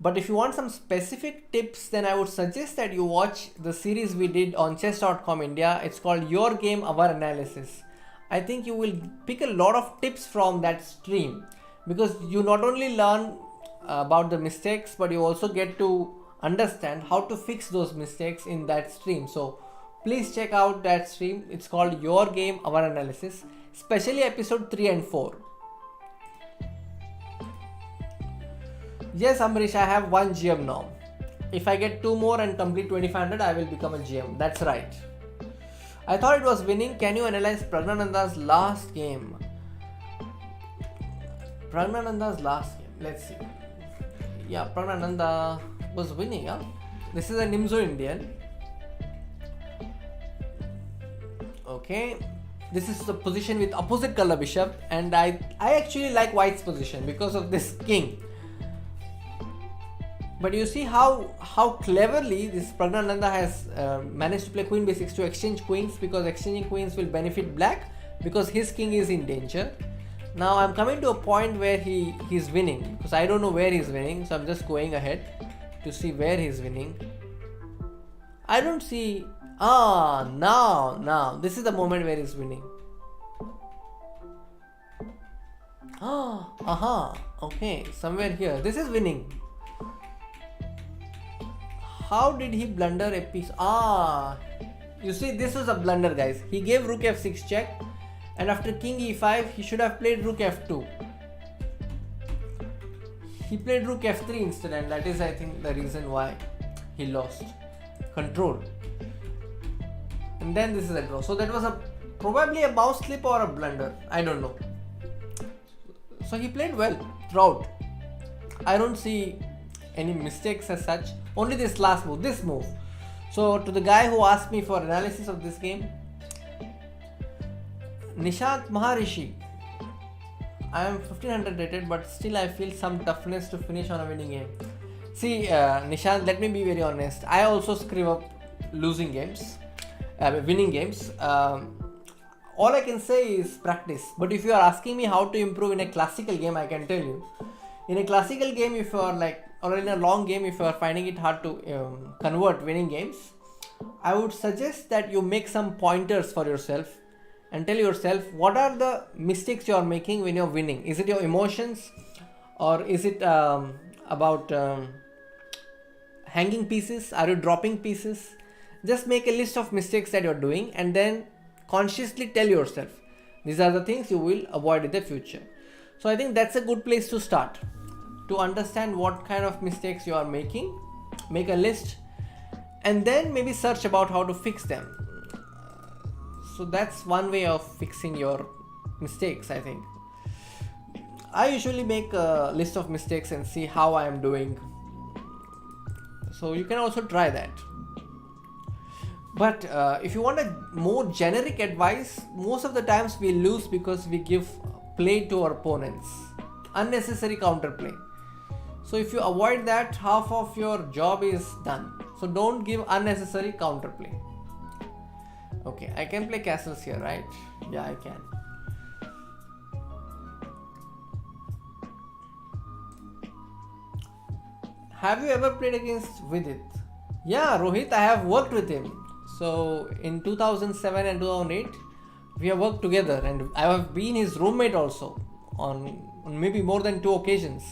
But if you want some specific tips, then I would suggest that you watch the series we did on chess.com India. It's called Your Game, Our Analysis. I think you will pick a lot of tips from that stream, because you not only learn about the mistakes, but you also get to understand how to fix those mistakes in that stream. So Please check out that stream. It's called Your Game, Our Analysis, especially episode 3 and 4. Yes, Amrish, I have 1 GM now. If I get 2 more and complete 2500, I will become a GM. That's right. I thought it was winning. Can you analyze Praggnanandha's last game? Praggnanandha's last game. Let's see. Yeah, Praggnanandhaa was winning. Huh? This is a Nimzo Indian. Okay. This is the position with opposite color bishop, and I actually like white's position because of this king. But you see how cleverly this Praggnanandhaa has managed to play queen b6 to exchange queens, because exchanging queens will benefit black because his king is in danger. Now I'm coming to a point where he's winning, because I don't know where he's winning, so I'm just going ahead to see where he's winning. I don't see. Now this is the moment where he's winning. Okay, somewhere here. This is winning. How did he blunder a piece? You see, this was a blunder, guys. He gave rook f6 check, and after king e5, he should have played rook f2. He played rook f3 instead, and that is, I think, the reason why he lost control. And then this is a draw. So that was probably a mouse slip or a blunder. I don't know. So he played well throughout. I don't see any mistakes as such. Only this last move, this move. So to the guy who asked me for analysis of this game, Nishant Maharishi, I am 1500 rated, but still I feel some toughness to finish on a winning game. See, Nishant, let me be very honest. I also screw up winning games. All I can say is practice. But if you are asking me how to improve in a classical game, I can tell you. In a classical game, if you are or in a long game, if you are finding it hard to convert winning games, I would suggest that you make some pointers for yourself and tell yourself what are the mistakes you are making when you're winning. Is it your emotions, or is it about hanging pieces? Are you dropping pieces? Just make a list of mistakes that you're doing and then consciously tell yourself these are the things you will avoid in the future. So I think that's a good place to start, to understand what kind of mistakes you are making. Make a list and then maybe search about how to fix them. So that's one way of fixing your mistakes, I think. I usually make a list of mistakes and see how I am doing. So you can also try that. But if you want a more generic advice, most of the times we lose because we give play to our opponents, unnecessary counterplay. So if you avoid that, half of your job is done. So don't give unnecessary counterplay. Okay, I can play castles here, right? Yeah, I can. Have you ever played against Vidit? Yeah, Rohit, I have worked with him. So in 2007 and 2008, we have worked together, and I have been his roommate also on maybe more than 2 occasions.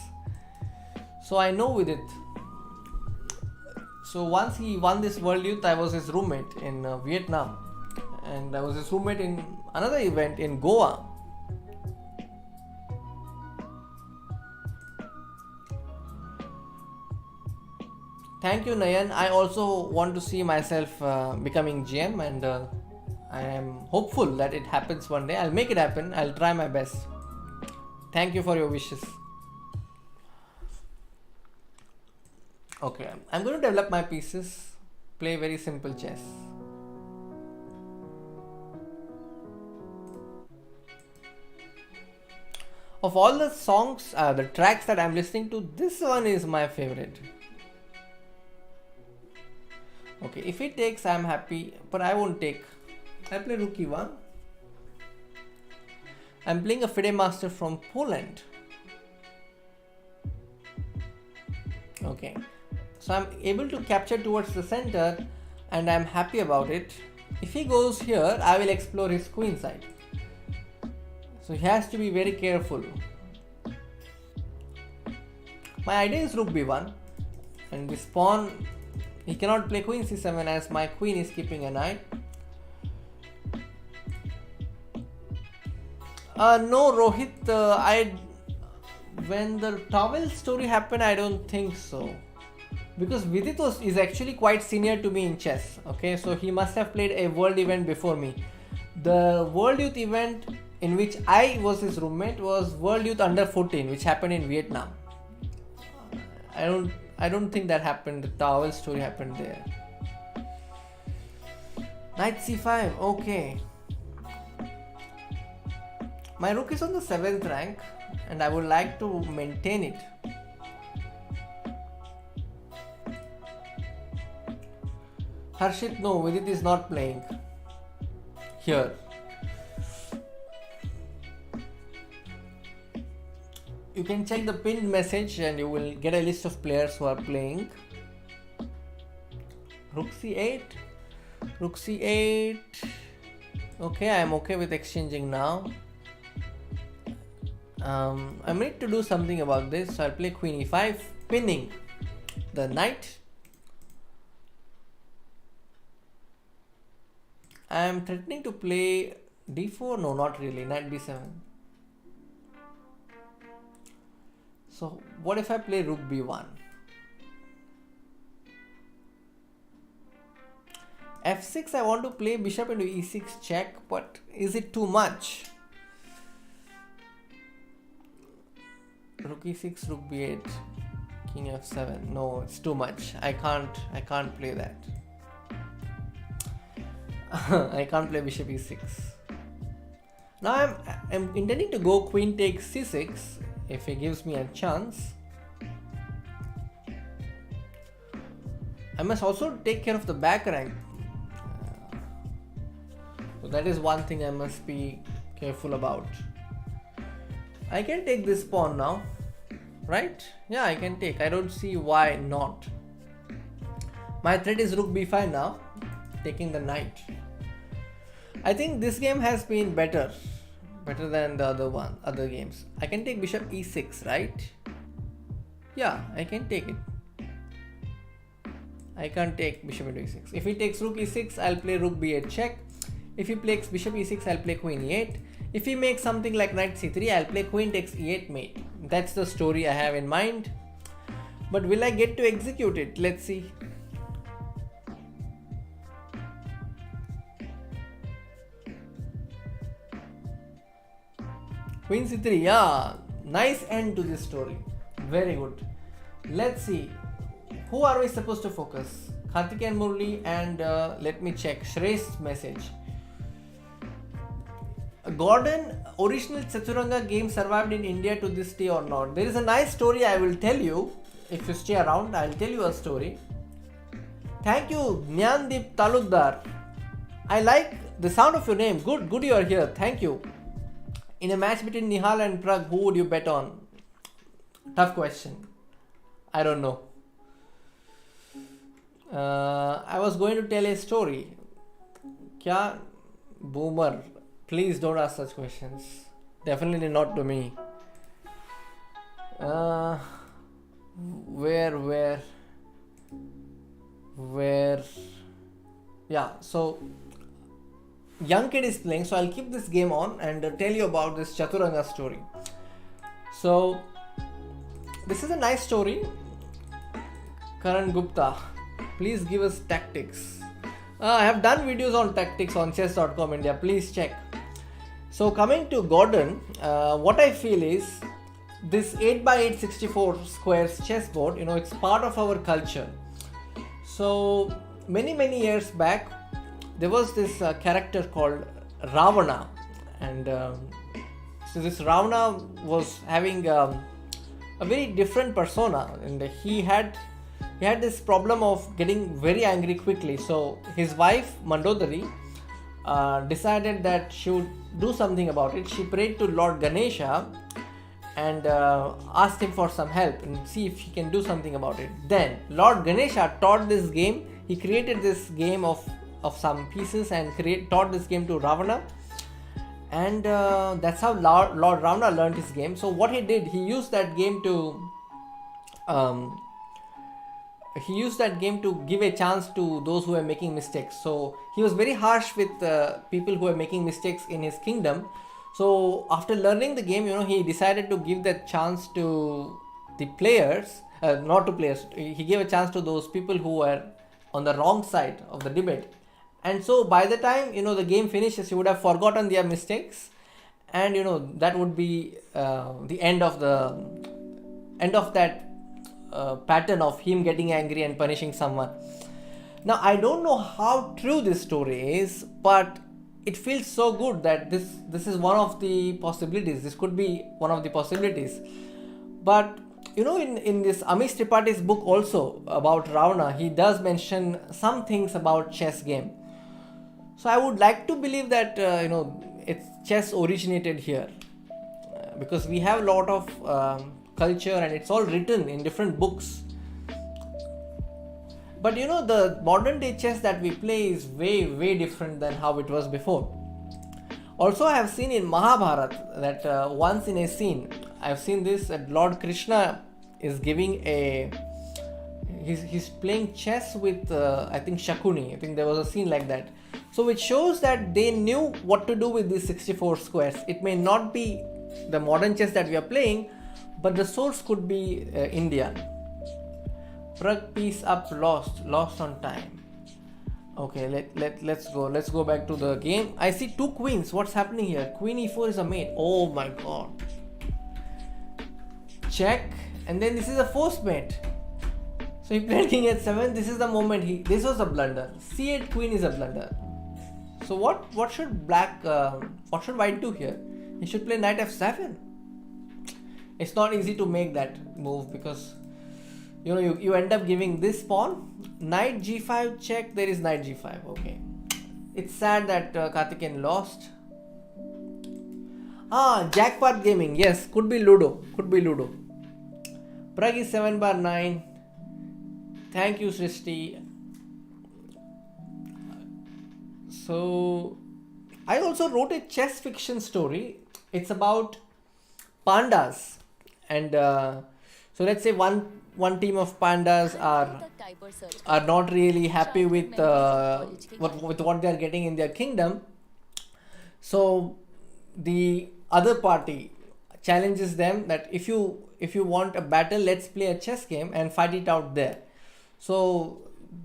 So I know Vidit. So once he won this World Youth, I was his roommate in Vietnam, and I was his roommate in another event in Goa. Thank you, Nayan. I also want to see myself becoming GM, and I am hopeful that it happens one day. I'll make it happen. I'll try my best. Thank you for your wishes. Okay, I'm going to develop my pieces, play very simple chess. Of all the songs, the tracks that I'm listening to, this one is my favorite. Okay, if it takes, I'm happy, but I won't take. I play rook e1. I'm playing a FIDE master from Poland. Okay, so I'm able to capture towards the center, and I'm happy about it. If he goes here, I will explore his queen side. So he has to be very careful. My idea is rook b1, and this pawn, he cannot play queen c7 as my queen is keeping a knight. No, Rohit. When the towel story happened, I don't think so. Because Vidit is actually quite senior to me in chess. Okay, so he must have played a world event before me. The World Youth event in which I was his roommate was World Youth Under 14, which happened in Vietnam. I don't think that happened. The towel story happened there. Knight c5. Okay. My rook is on the 7th rank, and I would like to maintain it. Harshit, no, Vidit is not playing here. You can check the pinned message and you will get a list of players who are playing. Rook c8. Rook c8. Okay, I am okay with exchanging now. I need to do something about this, so I'll play queen e5, pinning the knight. I am threatening to play d4. No, not really. Knight b7. So what if I play rook b1? f6, I want to play bishop into e6 check, but is it too much? Rook e6, rook b8, king f7. No, it's too much. I can't play that. I can't play bishop e6. Now I'm intending to go queen takes c6 if he gives me a chance. I must also take care of the back rank. So that is one thing I must be careful about. I can take this pawn now, right? Yeah, I can take. I don't see why not. My threat is rook b5 now, taking the knight. I think this game has been better than the other games. I can take bishop e6, right? Yeah, I can take it. I can't take bishop into e6. If he takes rook e6, I'll play rook b8 check. If he plays bishop e6, I'll play queen e8. If he makes something like knight c3, I'll play queen takes e8 mate. That's the story I have in mind. But will I get to execute it? Let's see. Queen c3, yeah, nice end to this story. Very good. Let's see. Who are we supposed to focus? Karthik and Murli, and let me check Shrey's message. Gordon, original Chaturanga game survived in India to this day or not? There is a nice story I will tell you. If you stay around, I will tell you a story. Thank you, Jnandeep Talukdar. I like the sound of your name. Good you are here. Thank you. In a match between Nihal and Prag, who would you bet on? Tough question. I don't know. I was going to tell a story. Kya? Boomer. Please don't ask such questions. Definitely not to me. Where? Yeah, so young kid is playing, so I'll keep this game on and tell you about this Chaturanga story. So this is a nice story. Karan Gupta, please give us tactics. I have done videos on tactics on chess.com India. Please check. So coming to Gordon, what I feel is this 8x8 64 squares chessboard, it's part of our culture. So many years back, there was this character called Ravana, and so this Ravana was having a very different persona, and he had this problem of getting very angry quickly. So his wife Mandodari decided that she would do something about it. She prayed to Lord Ganesha and asked him for some help and see if he can do something about it. Then Lord Ganesha taught this game. He created this game of some pieces and taught this game to Ravana, and that's how Lord Ravana learned his game. So what he did, he used that game to give a chance to those who were making mistakes. So he was very harsh with people who were making mistakes in his kingdom. So after learning the game, he decided to give that chance to the players, not to players. He gave a chance to those people who were on the wrong side of the debate. And so by the time the game finishes, you would have forgotten their mistakes, and that would be the end of that pattern of him getting angry and punishing someone. Now I don't know how true this story is, but it feels so good that this is one of the possibilities. This could be one of the possibilities. But in this Amish Tripaঠি's book also about Ravana, he does mention some things about chess game. So I would like to believe that it's chess originated here, because we have a lot of culture and it's all written in different books. But the modern day chess that we play is way different than how it was before. Also, I have seen in Mahabharata that once in a scene, I have seen this, that Lord Krishna is giving he's playing chess with I think Shakuni. I think there was a scene like that. So it shows that they knew what to do with these 64 squares. It may not be the modern chess that we are playing, but the source could be Indian. Prag piece up, lost on time. Okay, let's go back to the game. I see two queens. What's happening here? Queen e4 is a mate. Oh my god. Check, and then this is a forced mate. So he played king h7. This is the moment this was a blunder. c8 queen is a blunder. So what should white do here? He should play knight f7. It's not easy to make that move because you end up giving this pawn. Knight g5 check. There is knight g5. Okay, it's sad that Karthikeyan lost. Jackpot gaming. Yes, could be Ludo. Prag is 7/9. Thank you, Srishti. So I also wrote a chess fiction story. It's about pandas, and so let's say one team of pandas are not really happy with what they are getting in their kingdom. So the other party challenges them that if you want a battle, let's play a chess game and fight it out there. So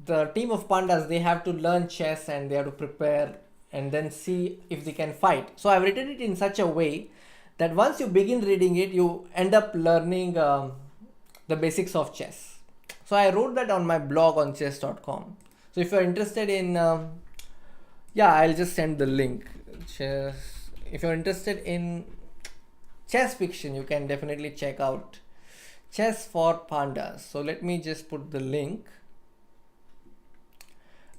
the team of pandas, they have to learn chess and they have to prepare and then see if they can fight. So I've written it in such a way that once you begin reading it, you end up learning the basics of chess. So I wrote that on my blog on chess.com. So if you're interested in I'll just send the link. If you're interested in chess fiction, you can definitely check out Chess for Pandas. So let me just put the link.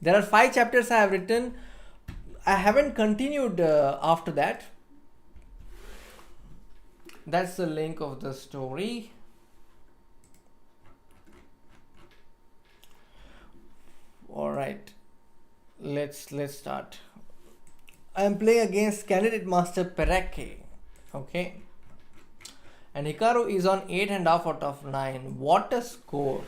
There are 5 chapters I have written. I haven't continued after that. That's the link of the story. All right, let's start. I am playing against candidate master Pereke. Okay, and Hikaru is on 8.5 out of 9. What a score!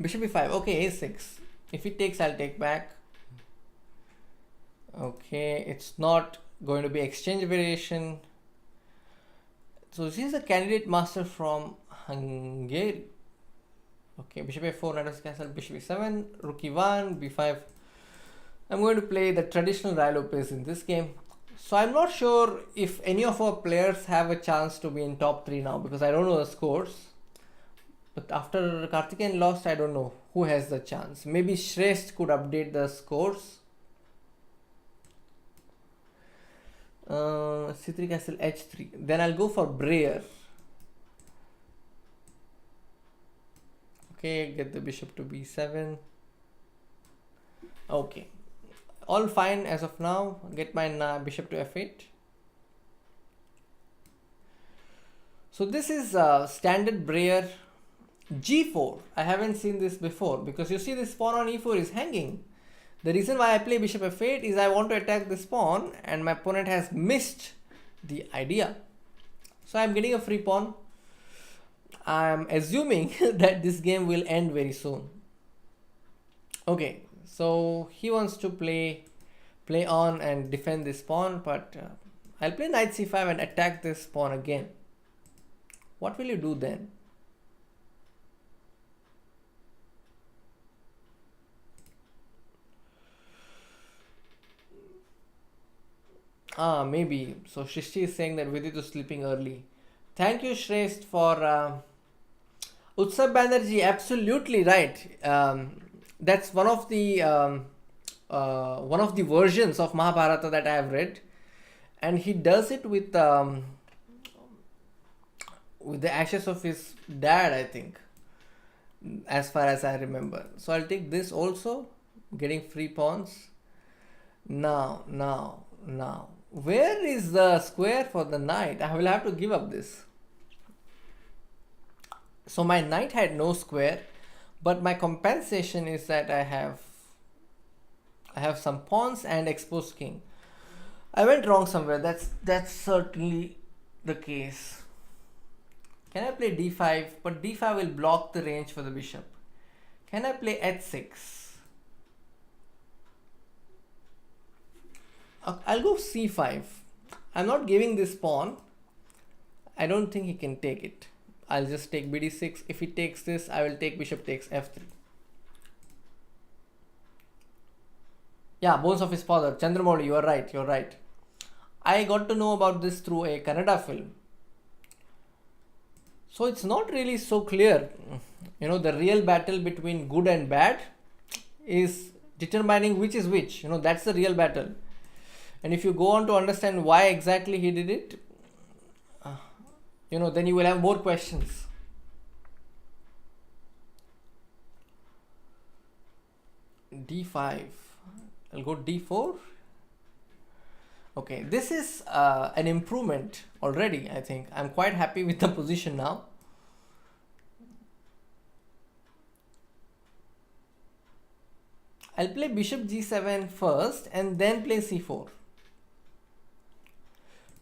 Bishop e5. Okay, a6. If he takes, I'll take back. Okay, it's not going to be exchange variation. So this is a candidate master from Hungary. Okay, bishop a4, knight castle, bishop e7, rook e1, b5. I'm going to play the traditional Rai Lopez in this game. So I'm not sure if any of our players have a chance to be in top 3 now, because I don't know the scores. But after Karthikeyan lost, I don't know who has the chance. Maybe Shrestha could update the scores. c3 castle h3. Then I'll go for Breyer. Okay, get the bishop to b7. Okay, all fine as of now. Get my bishop to f8. So this is standard Breyer g4. I haven't seen this before, because you see this pawn on e4 is hanging. The reason why I play bishop f8 is I want to attack this pawn and my opponent has missed the idea. So I'm getting a free pawn. I'm assuming that this game will end very soon. Okay, so he wants to play play on and defend this pawn, but I'll play knight c5 and attack this pawn again. What will you do then? Maybe. So Shrishti is saying that Vidit is sleeping early. Thank you, Shrest, for Utsav Banerjee. Absolutely right. That's one of the versions of Mahabharata that I have read, and he does it with the ashes of his dad, I think, as far as I remember. So I'll take this also, getting free pawns. Now. Where is the square for the knight? I will have to give up this. So my knight had no square, but my compensation is that I have some pawns and exposed king. I went wrong somewhere. That's certainly the case. Can I play d5? But d5 will block the range for the bishop. Can I play h6? I'll go c5. I'm not giving this pawn. I don't think he can take it. I'll just take bd6. If he takes this, I will take bishop takes f3. Yeah, bones of his father. Chandramouli, you're right. I got to know about this through a Kannada film. So it's not really so clear. The real battle between good and bad is determining which is which. That's the real battle. And if you go on to understand why exactly he did it, then you will have more questions. d5. I'll go d4. Okay, this is an improvement already, I think. I'm quite happy with the position now. I'll play bishop g7 first and then play c4.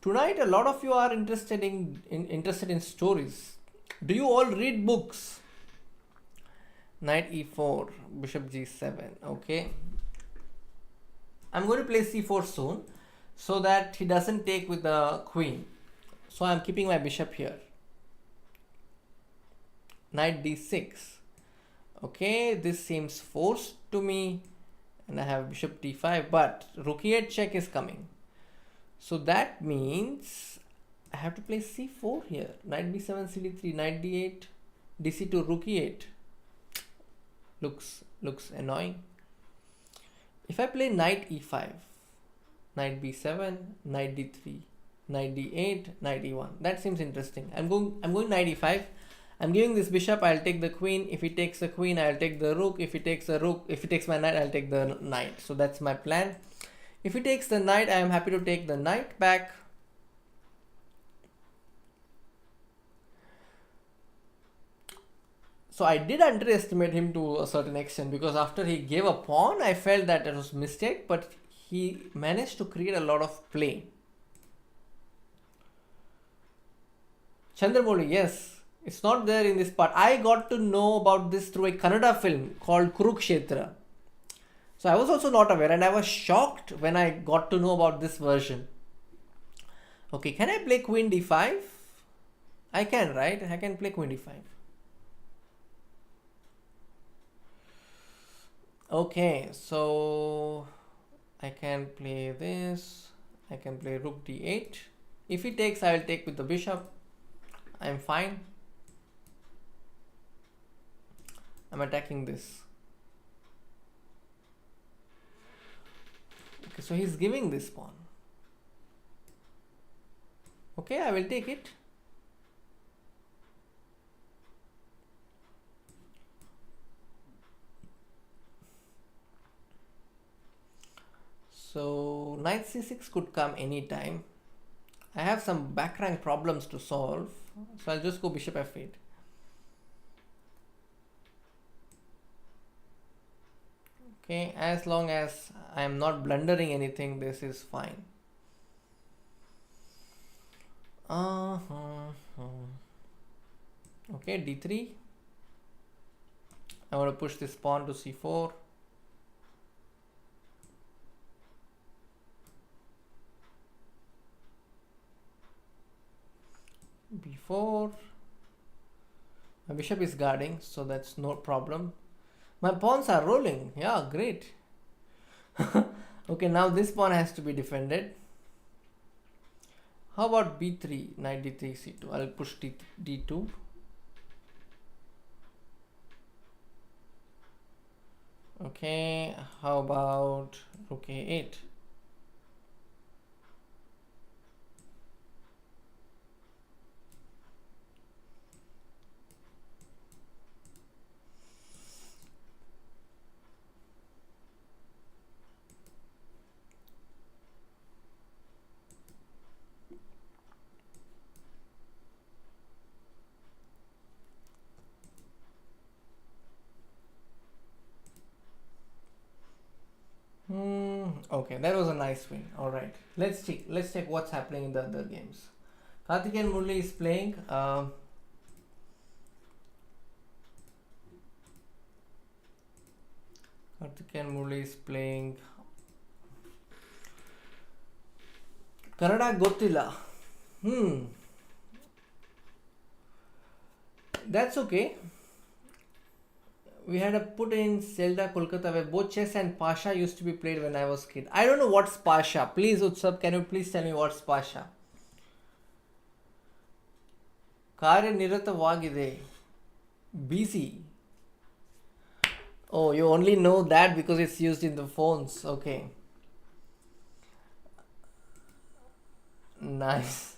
Tonight, a lot of you are interested in stories. Do you all read books? Knight e4, bishop g7. Okay. I'm going to play c4 soon, so that he doesn't take with the queen. So I'm keeping my bishop here. Knight d6. Okay, this seems forced to me, and I have bishop d5, but rook e8 check is coming. So that means I have to play c4 here. Knight b7, cd3, knight d8, dc2, rook e8. Looks annoying. If I play knight e5, knight b7, knight d3, knight d8, knight e1, that seems interesting. I'm going knight e5. I'm giving this bishop. I'll take the queen. If he takes the queen, I'll take the rook. If he takes the rook, if he takes my knight, I'll take the knight. So that's my plan. If he takes the knight, I am happy to take the knight back. So I did underestimate him to a certain extent, because after he gave a pawn, I felt that it was a mistake, but he managed to create a lot of play. Chandramouli, yes, it's not there in this part. I got to know about this through a Kannada film called Kurukshetra. So I was also not aware, and I was shocked when I got to know about this version. Okay, can I play queen d5? I can, right? I can play queen d5. Okay, so I can play this. I can play rook d8. If he takes, I will take with the bishop. I'm fine. I'm attacking this. Okay, so he's giving this pawn. Okay, I will take it. So knight c6 could come anytime. I have some back rank problems to solve, so I'll just go bishop f8. Okay, as long as I am not blundering anything, this is fine. Okay, d3. I want to push this pawn to c4. d4. My bishop is guarding, so that's no problem. My pawns are rolling. Yeah, great. Okay, now this pawn has to be defended. How about b3, knight d3, c2? I'll push d2. Okay, how about rook a8? Okay, that was a nice win. All right, let's check what's happening in the other games. Karthikeyan Murli is playing. Karthikeyan Murli is playing. Kannada Gottilla. That's okay. We had a put in Zelda Kolkata where both chess and Pasha used to be played when I was kid. I don't know what's Pasha. Please, Utsab, can you please tell me what's Pasha? Karyanirataavagide. Busy. Oh, you only know that because it's used in the phones. Okay. Nice.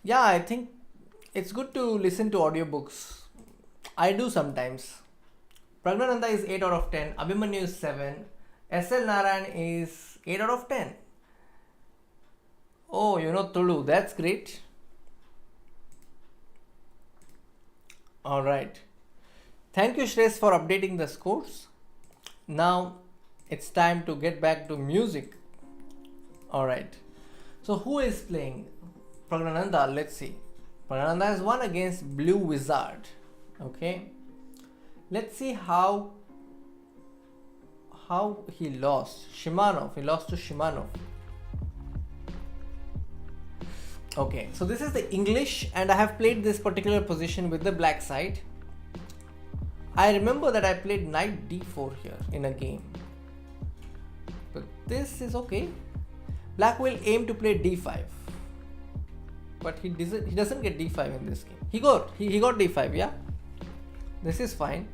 Yeah, I think it's good to listen to audiobooks. I do sometimes. Praggnanandhaa is 8 out of 10. Abhimanyu is 7. SL Narayanan is 8 out of 10. Oh, you know Tulu. That's great. Alright. Thank you, Shresh, for updating the scores. Now it's time to get back to music. Alright. So who is playing? Praggnanandhaa. Let's see. Praggnanandhaa has won against Blue Wizard. Okay, let's see how he lost. Shimanov, he lost to Shimanov. Okay, so this is the English, and I have played this particular position with the black side. I remember that I played knight d4 here in a game, but this is okay. Black will aim to play d5, but he doesn't get d5 in this game. He got d5, yeah. This is fine.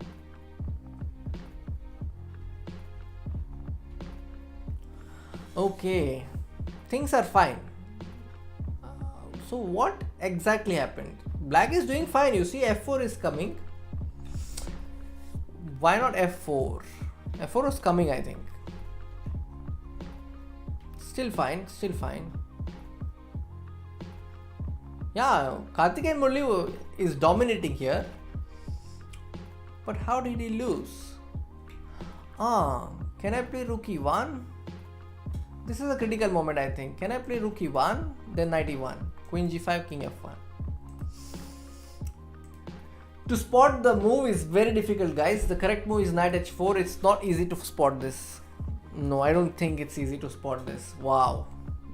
Okay, things are fine. So what exactly happened? Black is doing fine. You see f4 is coming. Why not f4? f4 is coming, I think. Still fine. Yeah, Karthikeyan Murli is dominating here. But how did he lose? Can I play rook e1? This is a critical moment, I think. Can I play rook e1? Then knight e1. Queen g5, king f1. To spot the move is very difficult, guys. The correct move is knight h4. It's not easy to spot this. No, I don't think it's easy to spot this. Wow.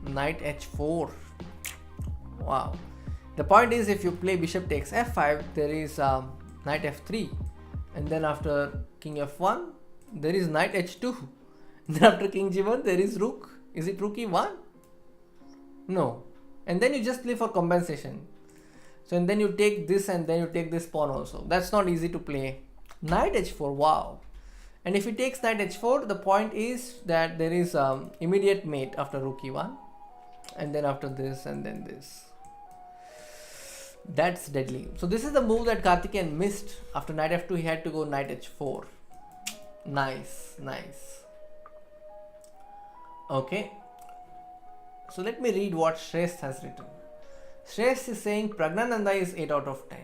Knight h4. Wow. The point is, if you play bishop takes f5, there is knight f3. And then after king f1, there is knight h2. Then after king g1, there is rook. Is it rook e1? No. And then you just play for compensation. So and then you take this and then you take this pawn also. That's not easy to play. Knight h4, wow. And if he takes knight h4, the point is that there is immediate mate after rook e1. And then after this and then this. That's deadly. So this is the move that Karthikeyan missed. After knight f2, he had to go knight h4. Nice. Okay. So let me read what Shresh has written. Shresh is saying Praggnanandhaa is 8 out of 10.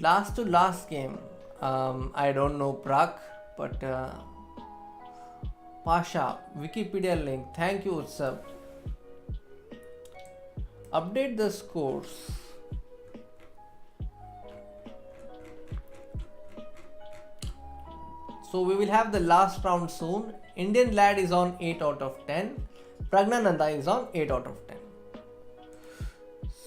Last to last game, I don't know Prag, but Pasha, Wikipedia link. Thank you, Utsav. Update the scores. So we will have the last round soon. Indian lad is on 8 out of 10. Praggnanandhaa is on 8 out of 10.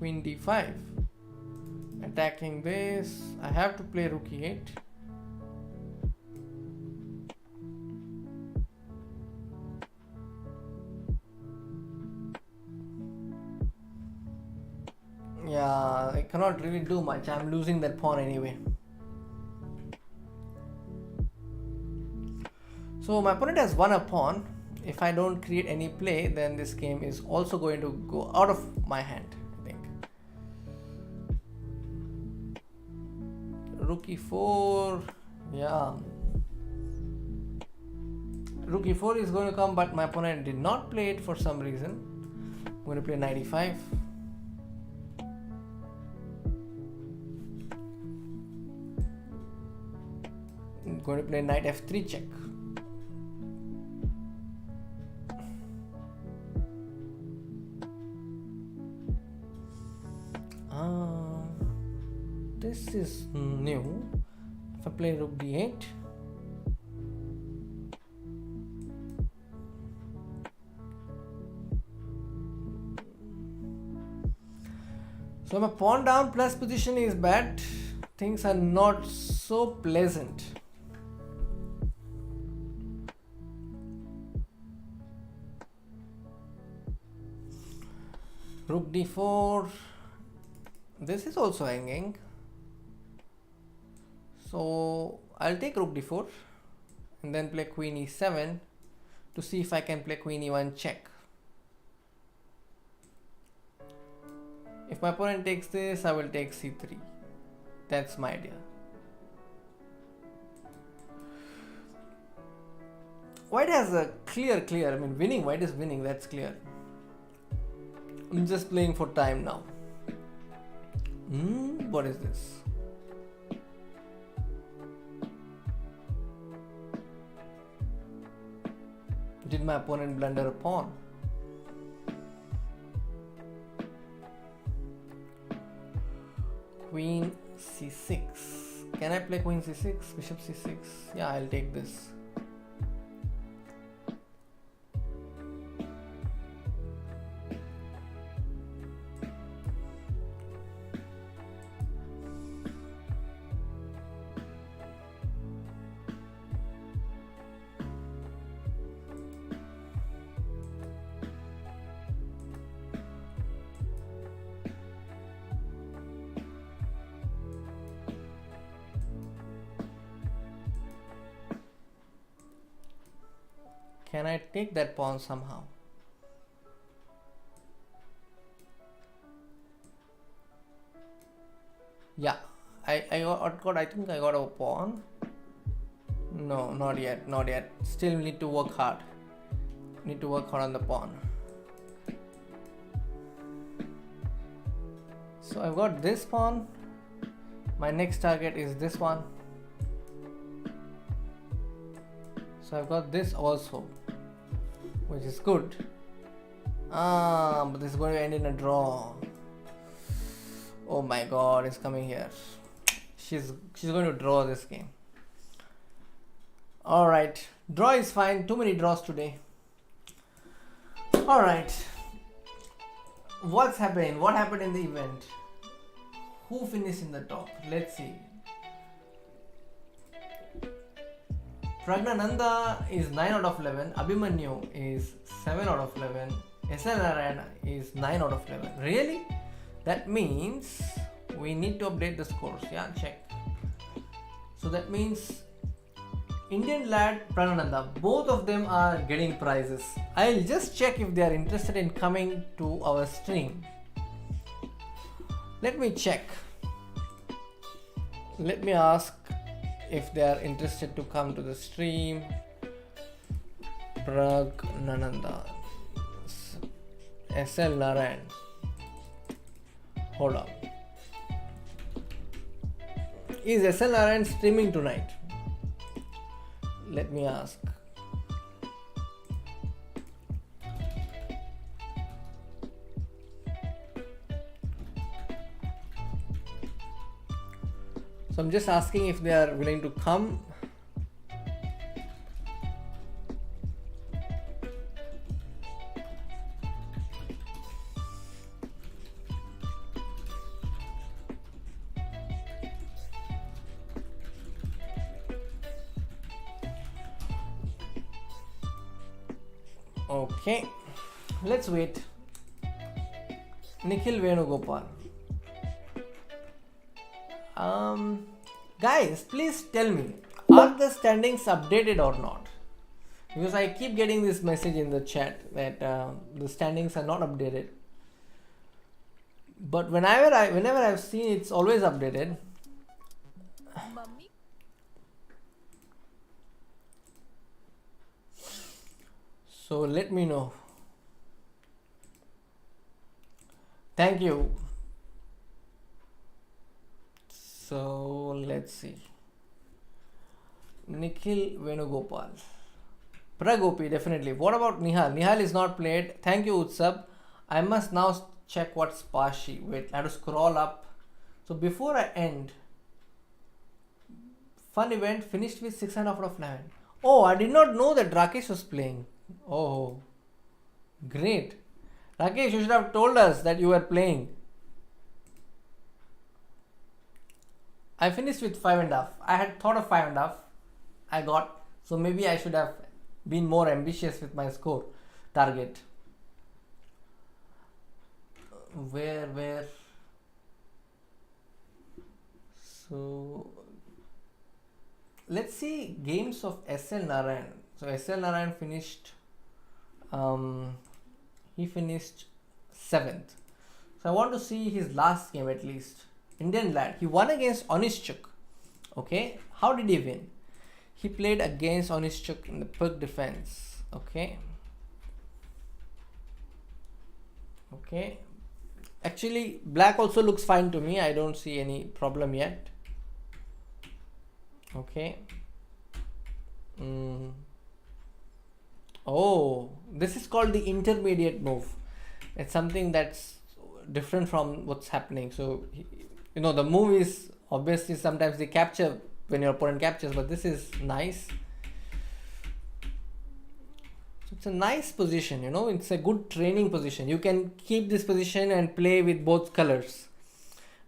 Queen d5. Attacking this, I have to play rook e8. Yeah, I cannot really do much. I'm losing that pawn anyway. So my opponent has won a pawn. If I don't create any play, then this game is also going to go out of my hand, I think. Rook e4. Yeah. Rook e4 is going to come, but my opponent did not play it for some reason. I'm going to play knight e5. I'm going to play knight f3 check. This is new. If I play rook d8, so my pawn down plus position is bad. Things are not so pleasant. Rook d4. This is also hanging. So I'll take rook d4 and then play queen e7 to see if I can play queen e1 check. If my opponent takes this, I will take c3. That's my idea. White has a clear, I mean winning, white is winning, that's clear. I'm just playing for time now. What is this? Did my opponent blunder a pawn? Queen c6. Can I play queen c6? Bishop c6? Yeah, I'll take this. Can I take that pawn somehow? Yeah, I think I got a pawn. No, not yet. Still need to work hard. Need to work hard on the pawn. So I've got this pawn. My next target is this one. So I've got this also, which is good. But this is going to end in a draw. Oh my god, it's coming here. She's going to draw this game. Alright, draw is fine. Too many draws today. Alright. What's happened? What happened in the event? Who finished in the top? Let's see. Praggnanandhaa is 9 out of 11. Abhimanyu is 7 out of 11. SL Narayanan is 9 out of 11. Really? That means we need to update the scores. Yeah, check. So that means Indian lad Praggnanandhaa, both of them are getting prizes. I'll just check if they are interested in coming to our stream. Let me check. Let me ask if they are interested to come to the stream. Praggnanandhaa, SL Narayanan. Hold on. Is SL Narayanan streaming tonight? Let me ask. So I'm just asking if they are willing to come. Okay, let's wait. Nikhil Venugopal. Guys, please tell me, are the standings updated or not? Because I keep getting this message in the chat that the standings are not updated. But whenever I've seen, it's always updated. Mummy, So let me know. Thank you. So let's see. Nikhil Venugopal. Pragopi, definitely. What about Nihal? Nihal is not played. Thank you, Utsab. I must now check what's Pashi. Wait, I have to scroll up. So before I end, fun event finished with 6.5 out of 9. Oh, I did not know that Rakesh was playing. Oh, great. Rakesh, you should have told us that you were playing. I finished with 5.5. I had thought of 5.5. I got. So maybe I should have been more ambitious with my score target. Where? So let's see games of SL Narayanan. So SL Narayanan finished. He finished 7th. So I want to see his last game at least. Indian lad. He won against Onischuk. Okay. How did he win? He played against Onischuk in the Pug defense. Okay. Actually, black also looks fine to me. I don't see any problem yet. Okay. Oh, this is called the intermediate move. It's something that's different from what's happening. So, the move is obviously sometimes they capture when your opponent captures, but this is nice. So it's a nice position, it's a good training position. You can keep this position and play with both colors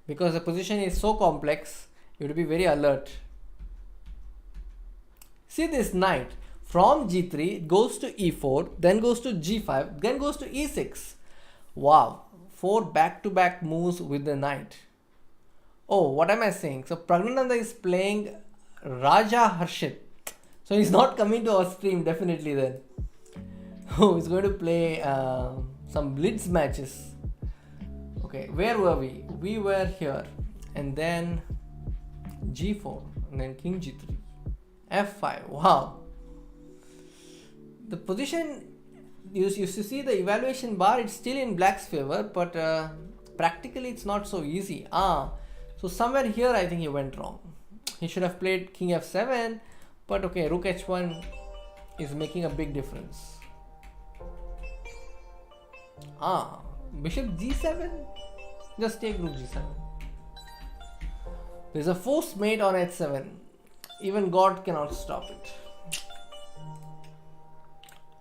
because the position is so complex, you have to be very alert. See this knight from g3, it goes to e4, then goes to g5, then goes to e6. Wow, 4 back-to-back moves with the knight. Oh, what am I saying? So Praggnanandhaa is playing Raja Harshit. So he's not coming to our stream definitely then. Oh, he's going to play some blitz matches. Okay, where were we? We were here. And then g4. And then king g3. f5. Wow. The position, you see the evaluation bar, it's still in black's favor. But practically it's not so easy. So somewhere here I think he went wrong. He should have played king f7. But okay, rook h1 is making a big difference. Bishop g7? Just take rook g7. There's a forced mate on h7. Even God cannot stop it.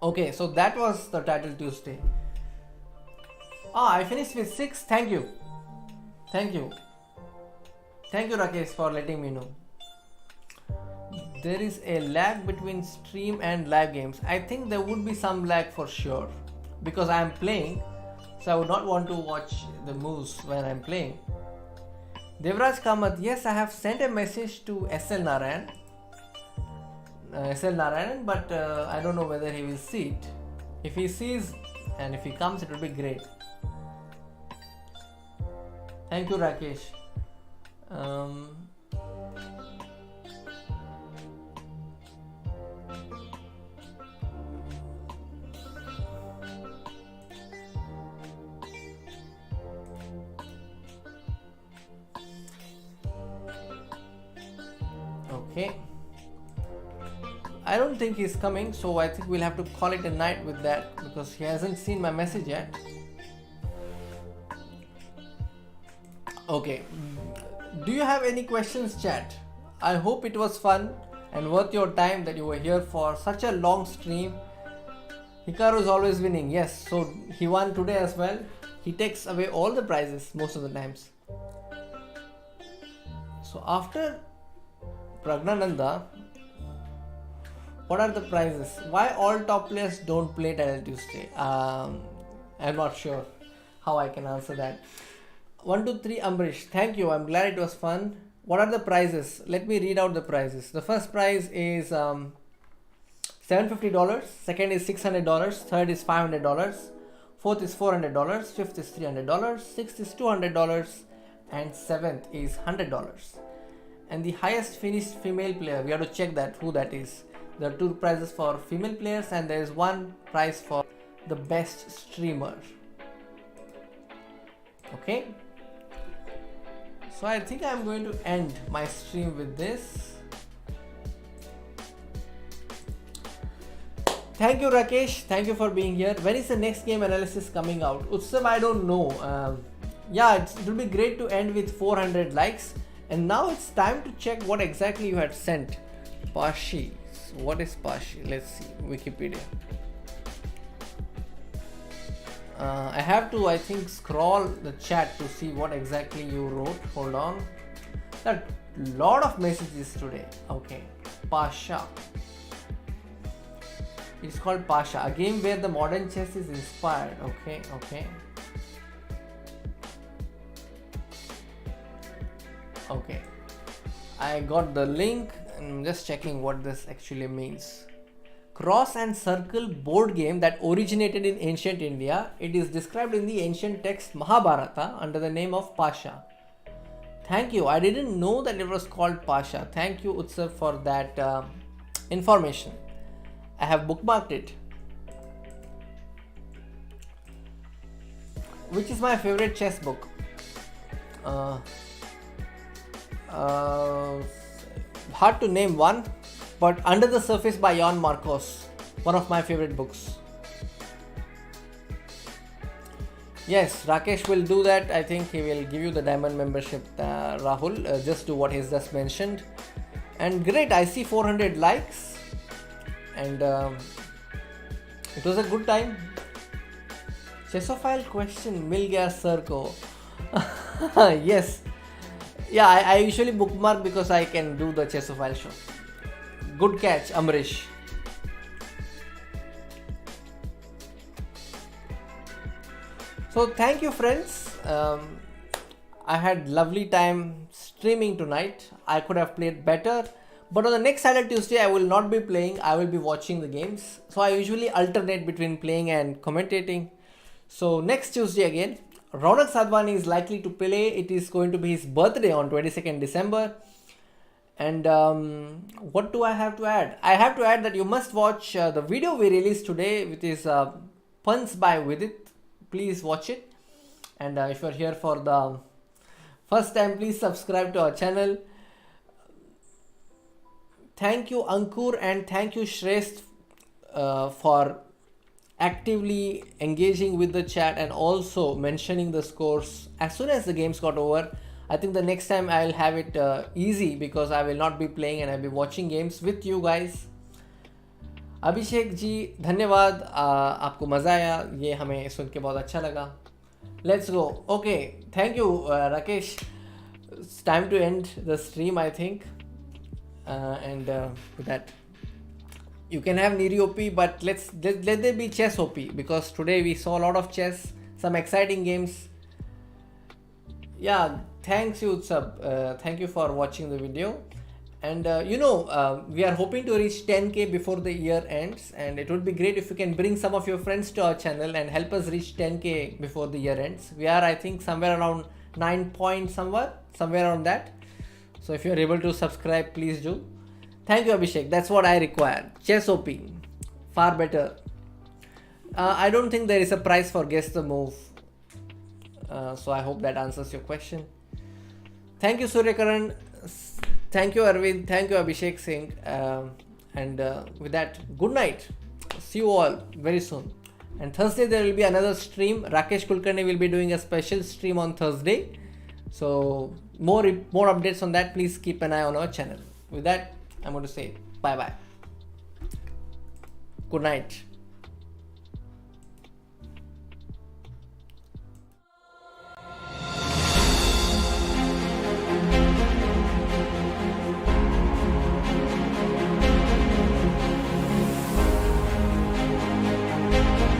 Okay, so that was the title Tuesday. I finished with 6. Thank you. Thank you, Rakesh, for letting me know. There is a lag between stream and live games. I think there would be some lag for sure because I am playing, so I would not want to watch the moves when I am playing. Devraj Kamath, yes, I have sent a message to SL Narayanan, but I don't know whether he will see it. If he sees and if he comes, it will be great. Thank you, Rakesh. Okay. I don't think he's coming, so I think we'll have to call it a night with that because he hasn't seen my message yet. Okay. Do you have any questions, chat? I hope it was fun and worth your time that you were here for such a long stream. Hikaru is always winning. Yes, so he won today as well. He takes away all the prizes most of the times. So after Praggnanandhaa, What are the prizes? Why all top players don't play Title Tuesday? I'm not sure how I can answer that. 1, 2, 3, Ambrish. Thank you. I'm glad it was fun. What are the prizes? Let me read out the prizes. The first prize is $750. Second is $600. Third is $500. Fourth is $400. Fifth is $300. Sixth is $200. And seventh is $100. And the highest finished female player, we have to check that who that is. There are 2 prizes for female players and there is 1 prize for the best streamer. Okay. So I think I'm going to end my stream with this. Thank you, Rakesh. Thank you for being here. When is the next game analysis coming out? Utsav, I don't know. Yeah, it will be great to end with 400 likes. And now it's time to check what exactly you had sent. Pashi. What is Pashi? Let's see. Wikipedia. I have to, I think, scroll the chat to see what exactly you wrote. Hold on. There are a lot of messages today. Okay. Pasha. It's called Pasha, a game where the modern chess is inspired. Okay, okay. Okay. I got the link. I'm just checking what this actually means. Cross and circle board game that originated in ancient India. It is described in the ancient text Mahabharata under the name of Pasha. Thank you. I didn't know that it was called Pasha. Thank you, Utsav, for that information. I have bookmarked it. Which is my favorite chess book? Hard to name one, but Under the Surface by Jan Marcos, one of my favorite books. Yes, Rakesh will do that. I think he will give you the diamond membership, Rahul, just do what he's just mentioned. And great, I see 400 likes. And it was a good time. Chessophile question, mil gaya sir ko. Yes. Yeah, I usually bookmark because I can do the Chessophile show. Good catch, Amrish. So thank you, friends. I had lovely time streaming tonight. I could have played better. But on the next Saturday Tuesday, I will not be playing. I will be watching the games. So I usually alternate between playing and commentating. So next Tuesday again, Raunak Sadhwani is likely to play. It is going to be his birthday on 22nd December. And what do I have to add? I have to add that you must watch the video we released today, which is Puns by Vidit. Please watch it. And if you're here for the first time, please subscribe to our channel. Thank you, Ankur, and thank you, Shrest, for actively engaging with the chat and also mentioning the scores as soon as the games got over. I think the next time I'll have it easy because I will not be playing and I'll be watching games with you guys. Abhishek ji धन्यवाद, आपको मज़ा आया, ये हमें सुन के बहुत अच्छा लगा. Let's go. Okay, thank you, Rakesh. It's time to end the stream, I think. And with that, you can have Niri OP, but let there be chess OP, because today we saw a lot of chess, some exciting games. Yeah, thanks you, Utsab. Thank you for watching the video. And we are hoping to reach 10k before the year ends, and it would be great if you can bring some of your friends to our channel and help us reach 10k before the year ends. We are, I think, somewhere around 9 point somewhere around that. So if you are able to subscribe, please do. Thank you, Abhishek. That's what I require. Chess OP, far better. I don't think there is a prize for guess the move. So I hope that answers your question. Thank you, Suryakaran. Thank you, Arvind. Thank you, Abhishek Singh. And with that, good night. See you all very soon. And Thursday there will be another stream. Rakesh Kulkarni will be doing a special stream on Thursday. So more updates on that. Please keep an eye on our channel. With that, I'm going to say bye bye. Good night.